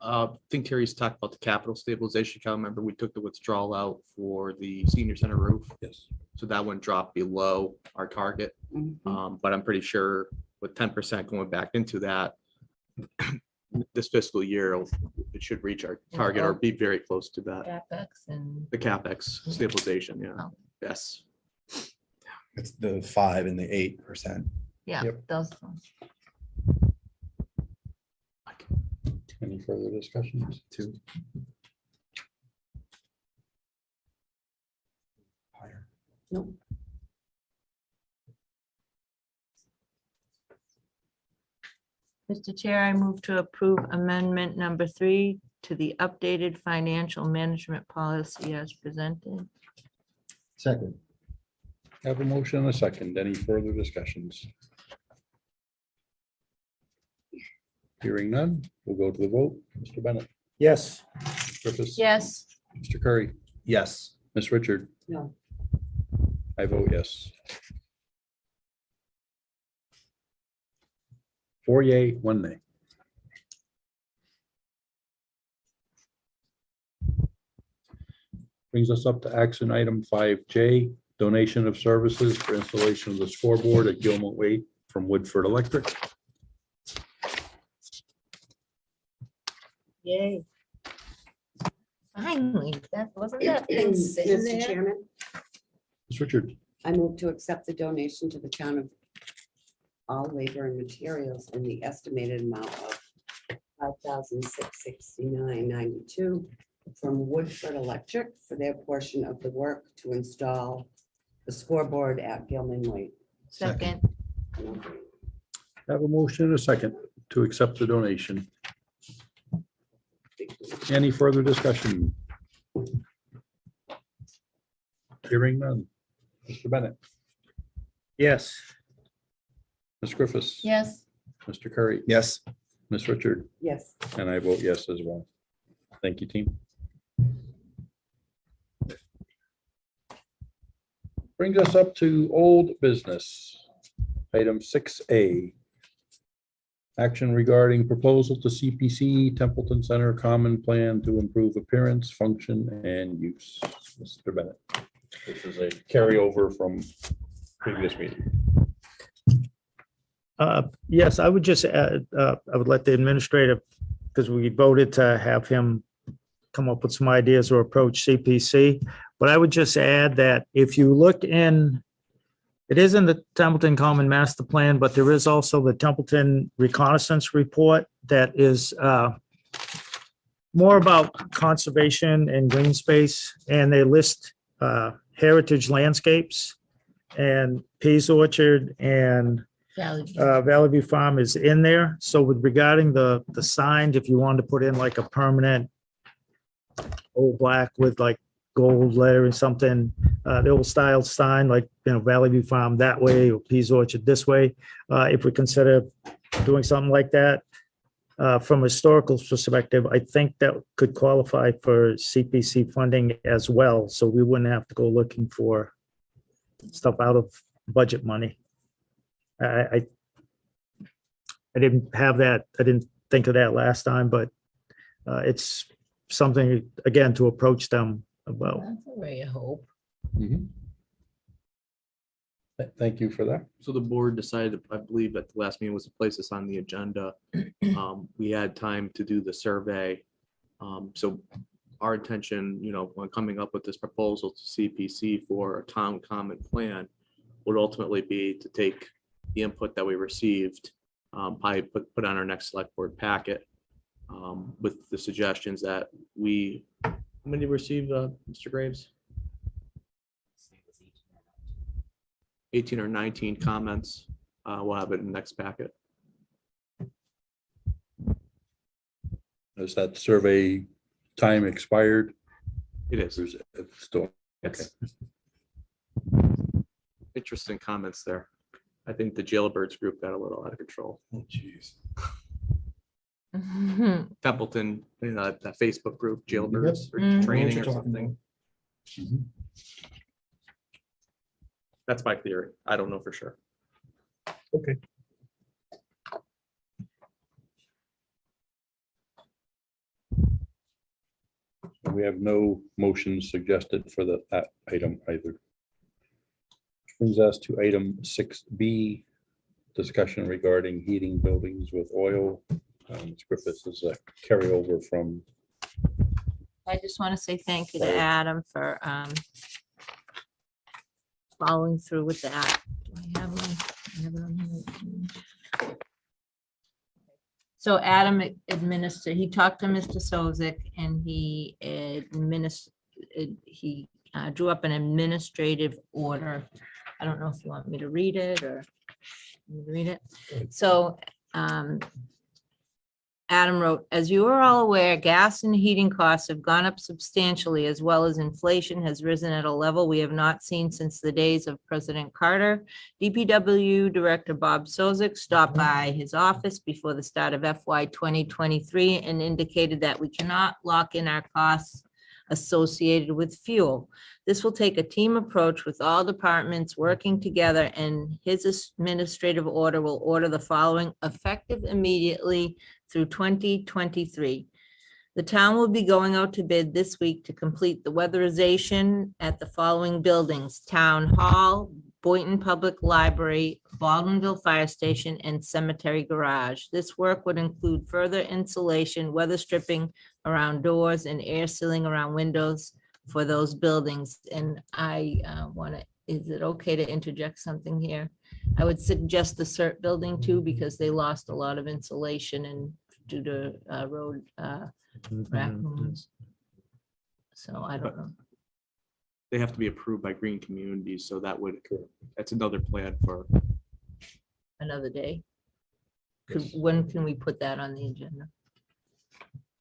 I think Terry's talked about the capital stabilization account. Remember, we took the withdrawal out for the senior center roof. Yes. So that one dropped below our target. But I'm pretty sure with 10% going back into that, this fiscal year, it should reach our target or be very close to that. CapEx and. The CapEx stabilization, yeah. Oh. Yes. It's the 5 and the 8%. Yeah, Yep. those. Any further discussions? Nope. Mr. Chair, I move to approve amendment number 3 to the updated financial management policy as presented. Second. Have a motion and a second. Any further discussions? Hearing none, we'll go to the vote. Mr. Bennett, Yes. Griffiths. Yes. Mr. Curry, Yes. Ms. Richard. No. I vote yes. 4 yea, 1 nay. Brings us up to action item 5J, donation of services for installation of the scoreboard at Gilmore Way from Woodford Electric. Yay. Finally, wasn't that thing sitting Mr. there? Chairman, Ms. Richard, I move to accept the donation to the town of all labor and materials in the estimated amount of $5,669.92 from Woodford Electric for their portion of the work to install the scoreboard at Gilman Way. Second. have a motion and a second to accept the donation. Any further discussion? Hearing none. Mr. Bennett, Yes. Ms. Griffiths. Yes. Mr. Curry, Yes. Ms. Richard, Yes. and I vote yes as well. Thank you, team. Brings us up to old business. Item 6A. Action regarding proposal to CPC Templeton Center Common Plan to improve appearance, function, and use. Mr. Bennett. This is a carryover from previous meeting. Yes, I would just add, I would let the administrator, because we voted to have him come up with some ideas or approach CPC. But I would just add that if you look in, it is in the Templeton Common Master Plan, but there is also the Templeton Reconnaissance Report that is more about conservation and green space, and they list heritage landscapes. and Pease Orchard and Valley View. Valley View Farm is in there. So with regarding the signs, if you wanted to put in like a permanent old black with like gold lettering, something, the old style sign, like, Valley View Farm that way or Pease Orchard this way. If we consider doing something like that, from a historical perspective, I think that could qualify for CPC funding as well. So we wouldn't have to go looking for stuff out of budget money. I didn't have that. I didn't think of that last time, but it's something, again, to approach them about. That's a ray of hope. Thank you for that. So the board decided, I believe at the last meeting, was to place this on the agenda. We had time to do the survey. So our intention, when coming up with this proposal to CPC for a town common plan would ultimately be to take the input that we received, probably put on our next select board packet with the suggestions that how many did we receive, Mr. Graves? 18 or 19 comments. We'll have it in the next packet. Is that survey time expired? It is. Or is it still? Yes. Interesting comments there. I think the jailbirds group got a little out of control. Oh, geez. Templeton, that Facebook group, jailbirds or Mm. training or What you're talking something. That's my theory. I don't know for sure. Okay. We have no motions suggested for that item either. Which brings us to item 6B, discussion regarding heating buildings with oil. Ms. Griffiths is a carryover from. I just want to say thank you to Adam for following through with that. Do I have one? I have it on here. So Adam he talked to Mr. Sozik and he drew up an administrative order. I don't know if you want me to read it or read it. So Adam wrote, as you are all aware, gas and heating costs have gone up substantially, as well as inflation has risen at a level we have not seen since the days of President Carter. DPW Director Bob Sozik stopped by his office before the start of FY 2023 and indicated that we cannot lock in our costs associated with fuel. This will take a team approach with all departments working together, and his administrative order will order the following effective immediately through 2023. The town will be going out to bid this week to complete the weatherization at the following buildings: Town Hall, Boynton Public Library, Baldwinville Fire Station, and Cemetery Garage. This work would include further insulation, weather stripping around doors, and air sealing around windows for those buildings. And I is it okay to interject something here? I would suggest the CERT building too, because they lost a lot of insulation and due to road raccoons. So I don't know. They have to be approved by green communities, so that's another plan for. Another day. When can we put that on the agenda?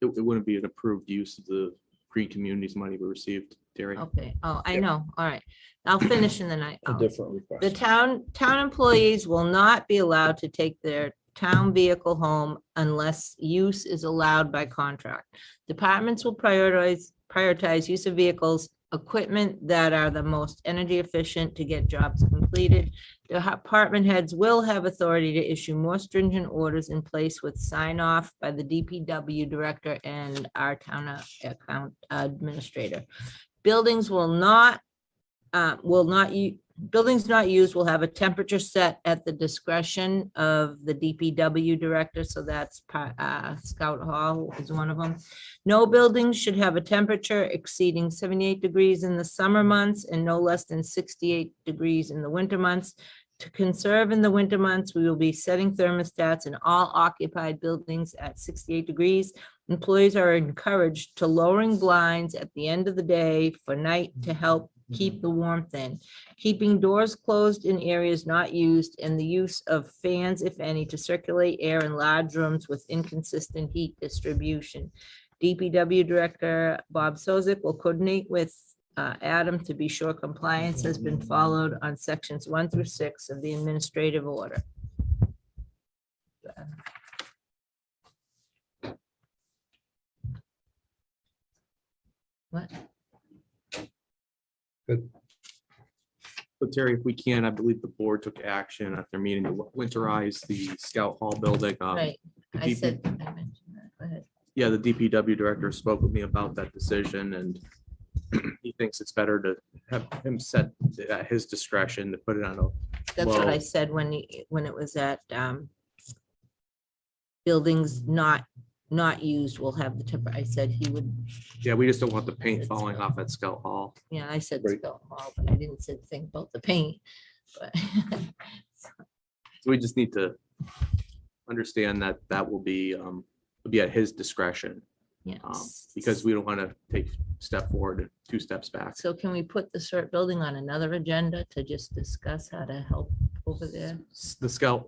It wouldn't be an approved use of the green communities money we received, Terry. Okay, oh, I know, all right. I'll finish in the night. A different request. The town employees will not be allowed to take their town vehicle home unless use is allowed by contract. Departments will prioritize use of vehicles, equipment that are the most energy efficient to get jobs completed. The department heads will have authority to issue more stringent orders in place with sign off by the DPW director and our town account administrator. Buildings buildings not used will have a temperature set at the discretion of the DPW director. So that's Scout Hall is one of them. No buildings should have a temperature exceeding 78 degrees in the summer months and no less than 68 degrees in the winter months. To conserve in the winter months, we will be setting thermostats in all occupied buildings at 68 degrees. Employees are encouraged to lowering blinds at the end of the day for night to help keep the warmth in, keeping doors closed in areas not used, and the use of fans, if any, to circulate air in large rooms with inconsistent heat distribution. DPW Director Bob Sozik will coordinate with Adam to be sure compliance has been followed on sections 1 through 6 of the administrative order. What? So Terry, if we can, I believe the board took action at their meeting to winterize the Scout Hall building. Right, I DP said, I mentioned that. Go ahead. Yeah, the DPW director spoke with me about that decision, and he thinks it's better to have him set at his discretion to put it on a That's what I low. said when it was at buildings not used will have the temper. I said he would, Yeah, we just don't want the paint falling off at Scout Hall. yeah, I said Right. Scout Hall, but I didn't say the thing about the paint. But So we just need to understand that that will be at his discretion, yes. because we don't want to take step forward and 2 steps back. So can we put the CERT building on another agenda to just discuss how to help over there? The Scout,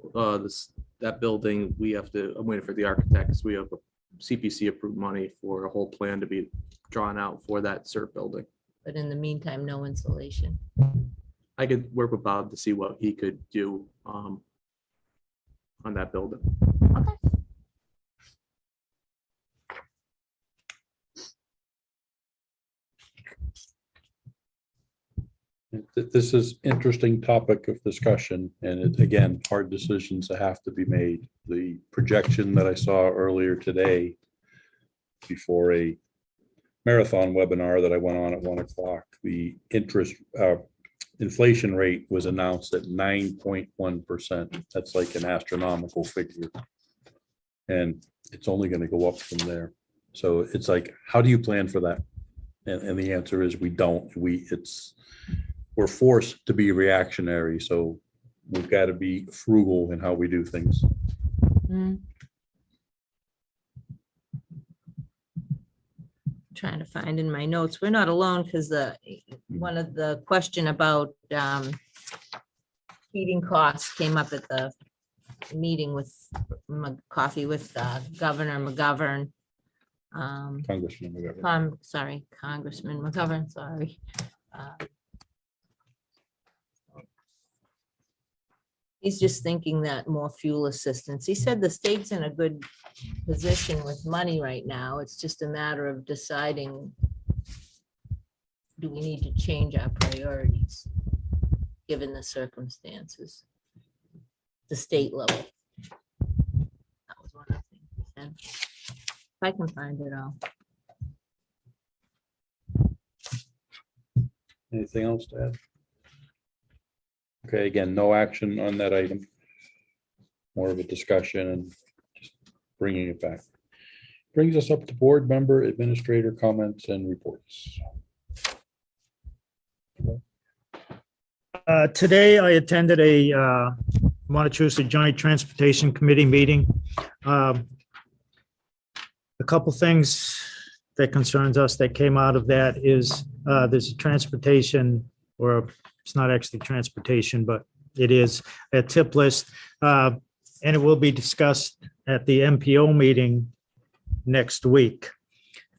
that building, we have to, I'm waiting for the architects. We have a CPC approved money for a whole plan to be drawn out for that CERT building. But in the meantime, no insulation. I could work with Bob to see what he could do on that building. This is interesting topic of discussion, and it, again, hard decisions that have to be made. The projection that I saw earlier today before a marathon webinar that I went on at 1 o'clock, the inflation rate was announced at 9.1%. That's like an astronomical figure. And it's only going to go up from there. So it's like, how do you plan for that? And the answer is we don't. We're forced to be reactionary, so we've got to be frugal in how we do things. Hmm. Trying to find in my notes. We're not alone because one of the question about heating costs came up at the meeting with coffee with Governor McGovern. Congressman McGovern. Congressman McGovern, sorry. He's just thinking that more fuel assistance. He said the state's in a good position with money right now. It's just a matter of deciding, do we need to change our priorities, given the circumstances? The state level. That was one of the things he said. If I can find it all. Anything else to add? Okay, again, no action on that item. More of a discussion and just bringing it back. Brings us up to board member administrator comments and reports. Today I attended a Montechusett Joint Transportation Committee meeting. A couple things that concerns us that came out of that is there's a transportation, or it's not actually transportation, but it is a tip list. And it will be discussed at the MPO meeting next week.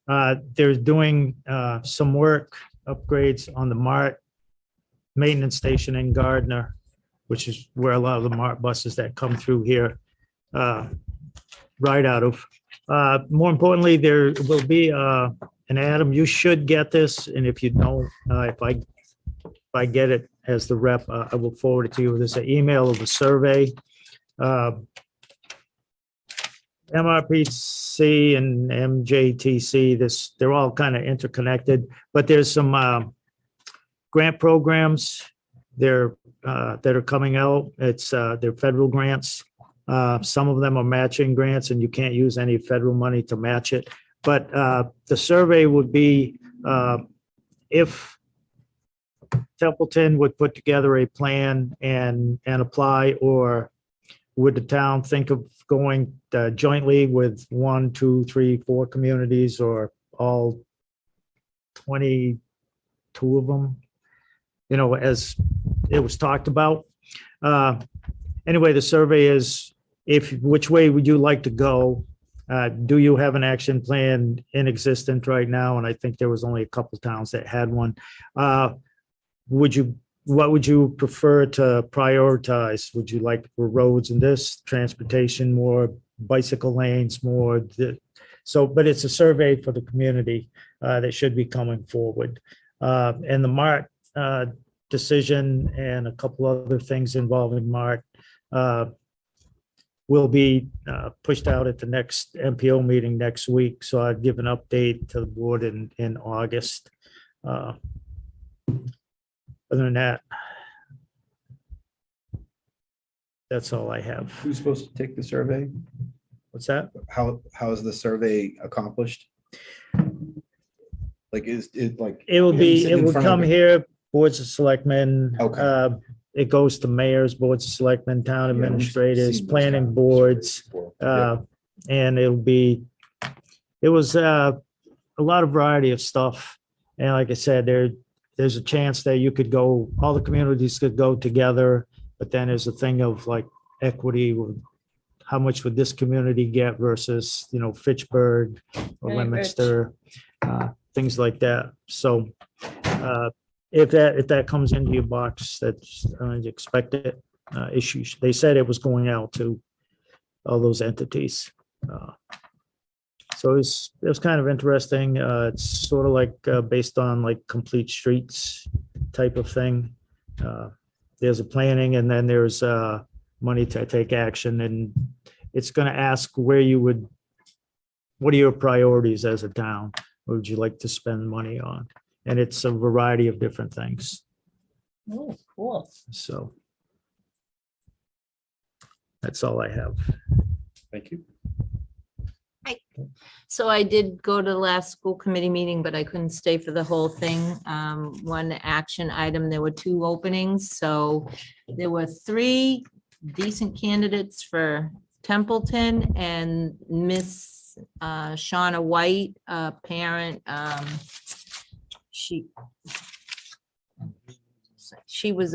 They're doing some work, upgrades on the MART maintenance station in Gardner, which is where a lot of the MART buses that come through here ride out of. More importantly, there will be an Adam, you should get this, and if you don't, if I get it as the rep, I will forward it to you. There's an email of the survey. MRPC and MJTC, they're all kind of interconnected, but there's some grant programs that are coming out. They're federal grants. Some of them are matching grants, and you can't use any federal money to match it. But the survey would be if Templeton would put together a plan and apply, or would the town think of going jointly with 1, 2, 3, 4 communities, or all 22 of them? as it was talked about. Anyway, the survey is, which way would you like to go? Do you have an action plan in existence right now? And I think there was only a couple towns that had one. What would you prefer to prioritize? Would you like for roads and this, transportation, more bicycle lanes, more? But it's a survey for the community that should be coming forward. And the MART decision and a couple other things involving MART will be pushed out at the next MPO meeting next week. So I'd give an update to the board in August. Other than that, that's all I have. Who's supposed to take the survey? What's that? How is the survey accomplished? Like, is it like? It will be, Sit it in will front of come the- here, boards of selectmen. Okay. It goes to mayors, boards of selectmen, town Yeah, we've administrators, seen those planning kind of boards. surveys before. And it was a lot of variety of stuff. And like I said, there's a chance that you could go, all the communities could go together, but then there's a thing of like equity. How much would this community get versus, Fitchburg or Right, Leominster, things like that. So if that comes into your box, that's expected issues. They said it was going out to all those entities. So it was kind of interesting. It's sort of like based on like complete streets type of thing. There's a planning and then there's money to take action, and it's going to ask what are your priorities as a town? What would you like to spend money on? And it's a variety of different things. Oh, cool. So that's all I have. Thank you. So I did go to the last school committee meeting, but I couldn't stay for the whole thing. One action item, there were 2 openings, so there were 3 decent candidates for Templeton, and Miss Shauna White, a parent, she was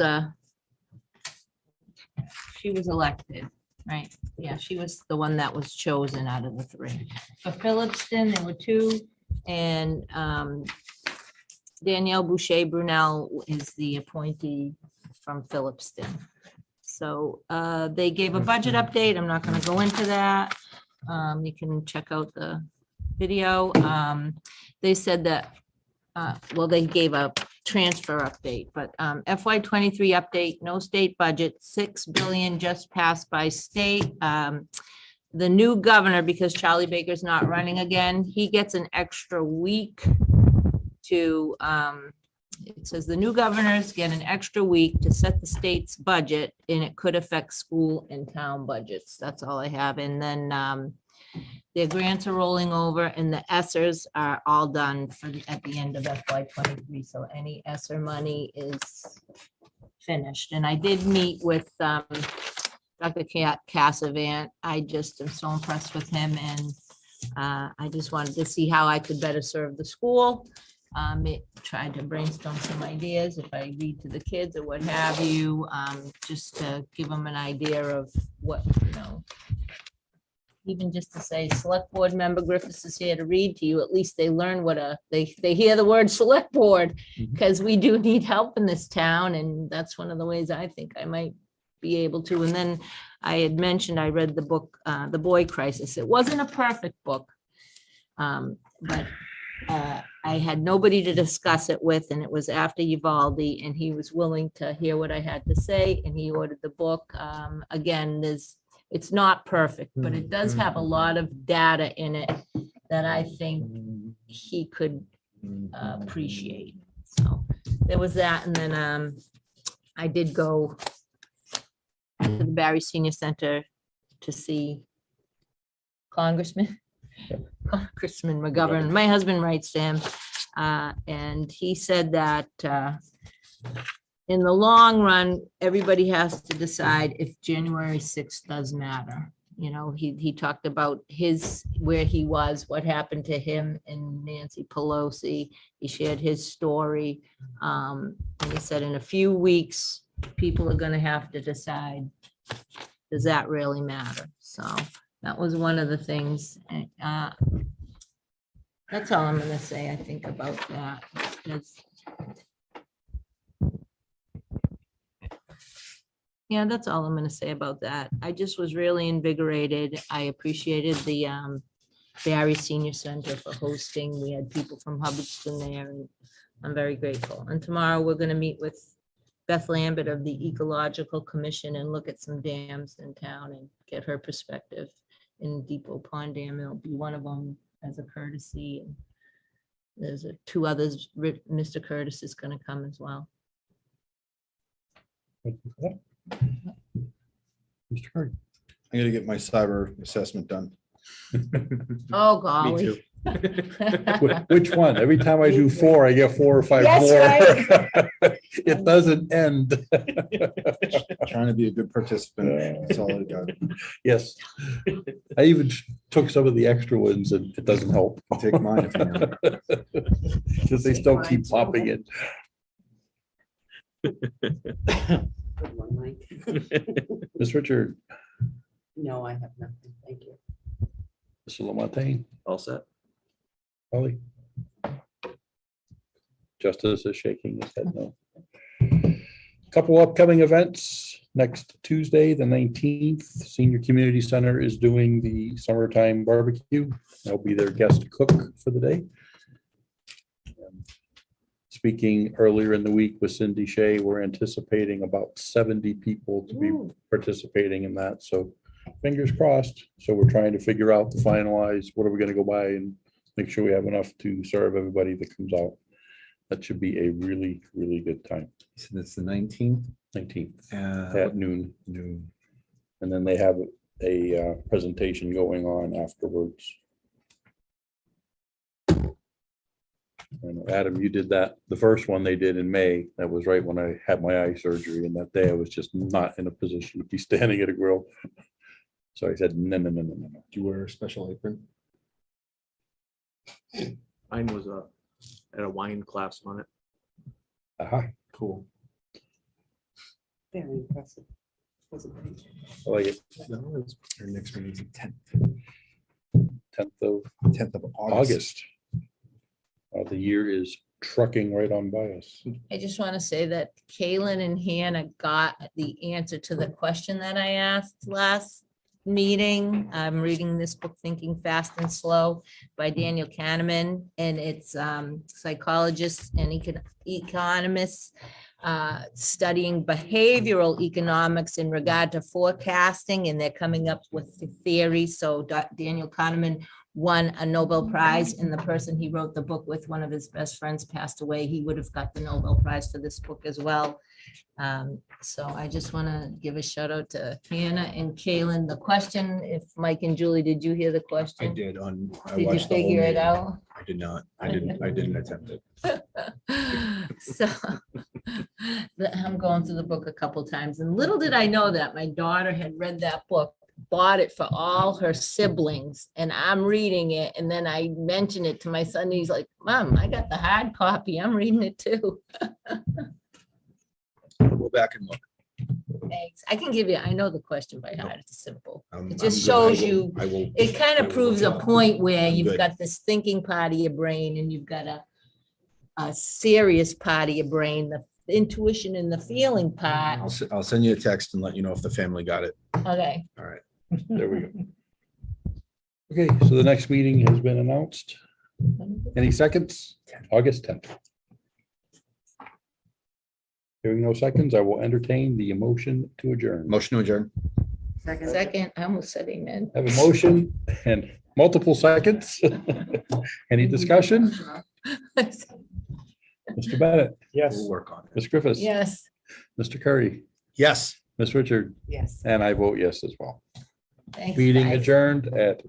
elected, right? Yeah, she was the one that was chosen out of the 3. For Phillipston, there were 2, and Danielle Boucher Brunel is the appointee from Phillipston. So they gave a budget update. I'm not going to go into that. You can check out the video. They said that, well, they gave a transfer update, but FY23 update, no state budget, 6 billion just passed by state. The new governor, because Charlie Baker's not running again, he gets an extra week to, it says the new governors get an extra week to set the state's budget, and it could affect school and town budgets. That's all I have. And then their grants are rolling over, and the ESSERs are all done at the end of FY23. So any ESSER money is finished. And I did meet with Dr. Cassavant. I just am so impressed with him, and I just wanted to see how I could better serve the school. Tried to brainstorm some ideas, if I read to the kids or what have you, just to give them an idea of what, even just to say, select board member Griffiths is here to read to you, at least they learn what they hear the word select board, because we do need help in this town, and that's one of the ways I think I might be able to. And then I had mentioned, I read the book, The Boy Crisis. It wasn't a perfect book, but I had nobody to discuss it with, and it was after Uvalde, and he was willing to hear what I had to say, and he ordered the book. Again, it's not perfect, but it does have a lot of data in it that I think he could appreciate. So there was that, and then I did go to the Barry Senior Center to see Congressman McGovern. My husband writes to him, and he said that in the long run, everybody has to decide if January 6th does matter. You know, he talked about where he was, what happened to him and Nancy Pelosi. He shared his story. And he said in a few weeks, people are gonna have to decide, does that really matter? So that was one of the things. That's all I'm gonna say, I think, about that. Yeah, that's all I'm gonna say about that. I just was really invigorated. I appreciated the Barry Senior Center for hosting. We had people from Hubbardston there, and I'm very grateful. And tomorrow, we're gonna meet with Beth Lambert of the Ecological Commission and look at some dams in town and get her perspective in Depot Pond Dam. It'll be one of them as a courtesy. And there's two others. Mr. Curtis is gonna come as well. Mr. Curry. I'm gonna get my cyber assessment done. Oh, golly. Which one? Every time I do 4, I get 4 or 5 Yes, more. It doesn't end. Trying to be a good participant. That's all I got. Yes. I even took some of the extra ones and it doesn't help. Take mine if you want. Because they still keep popping in. Good one, Mike. Ms. Richard, No, I have nothing. Thank you. Mr. Lamontagne, All set. Holly. Justice is shaking his head no. Couple upcoming events. Next Tuesday, the 19th, Senior Community Center is doing the summertime barbecue. I'll be their guest cook for the day. Speaking earlier in the week with Cindy Shea, we're anticipating about 70 people to be participating in that. So fingers crossed. So we're trying to figure out to finalize what are we going to go by and make sure we have enough to serve everybody that comes out. That should be a really, really good time. So that's the 19th. 19th At at noon. noon. And then they have a presentation going on afterwards. And Adam, you did that, the first one they did in May. That was right when I had my eye surgery, and that day I was just not in a position to be standing at a grill. So I said, no. Do you wear a special apron? Mine was at a wine class on it. Aha, Cool. Very impressive. Presentation. I like it. Our next meeting is the 10th. 10th of of August. August. The year is trucking right on by us. I just want to say that Kaylin and Hannah got the answer to the question that I asked last meeting. I'm reading this book, Thinking Fast and Slow by Daniel Kahneman, and it's psychologists and economists studying behavioral economics in regard to forecasting, and they're coming up with the theory. So Daniel Kahneman won a Nobel Prize, and the person he wrote the book with, one of his best friends, passed away. He would have got the Nobel Prize for this book as well. So I just want to give a shout out to Hannah and Kaylin. The question, if Mike and Julie, did you hear the I question? did on. I Did you watched the whole figure it meeting. out? I did not. I didn't attempt it. So I'm going through the book a couple times, and little did I know that my daughter had read that book, bought it for all her siblings, and I'm reading it, and then I mentioned it to my son, and he's like, Mom, I got the hard copy, I'm reading it too. I'll go back and look. Thanks. I can give you, I know the question by heart, it's simple. I'm It just good. I shows will- you, I will. it kind I of will proves a look it up. point where you've Good. got this thinking part of your brain, and you've got a serious part of your brain, the intuition and the feeling part. I'll send you a text and let you know if the family got it. Okay. All right. There we go. Okay, so the next meeting has been announced. Any seconds? August 10th. Hearing no seconds, I will entertain the motion to adjourn. Motion to adjourn. Second, I almost said amen. Have a motion and multiple seconds. Any discussion? Mr. Bennett, We'll work on it. Ms. Griffiths. Yes. Mr. Curry, Yes. Ms. Richard, Yes. and I vote yes as well. Thanks, Meeting guys. adjourned at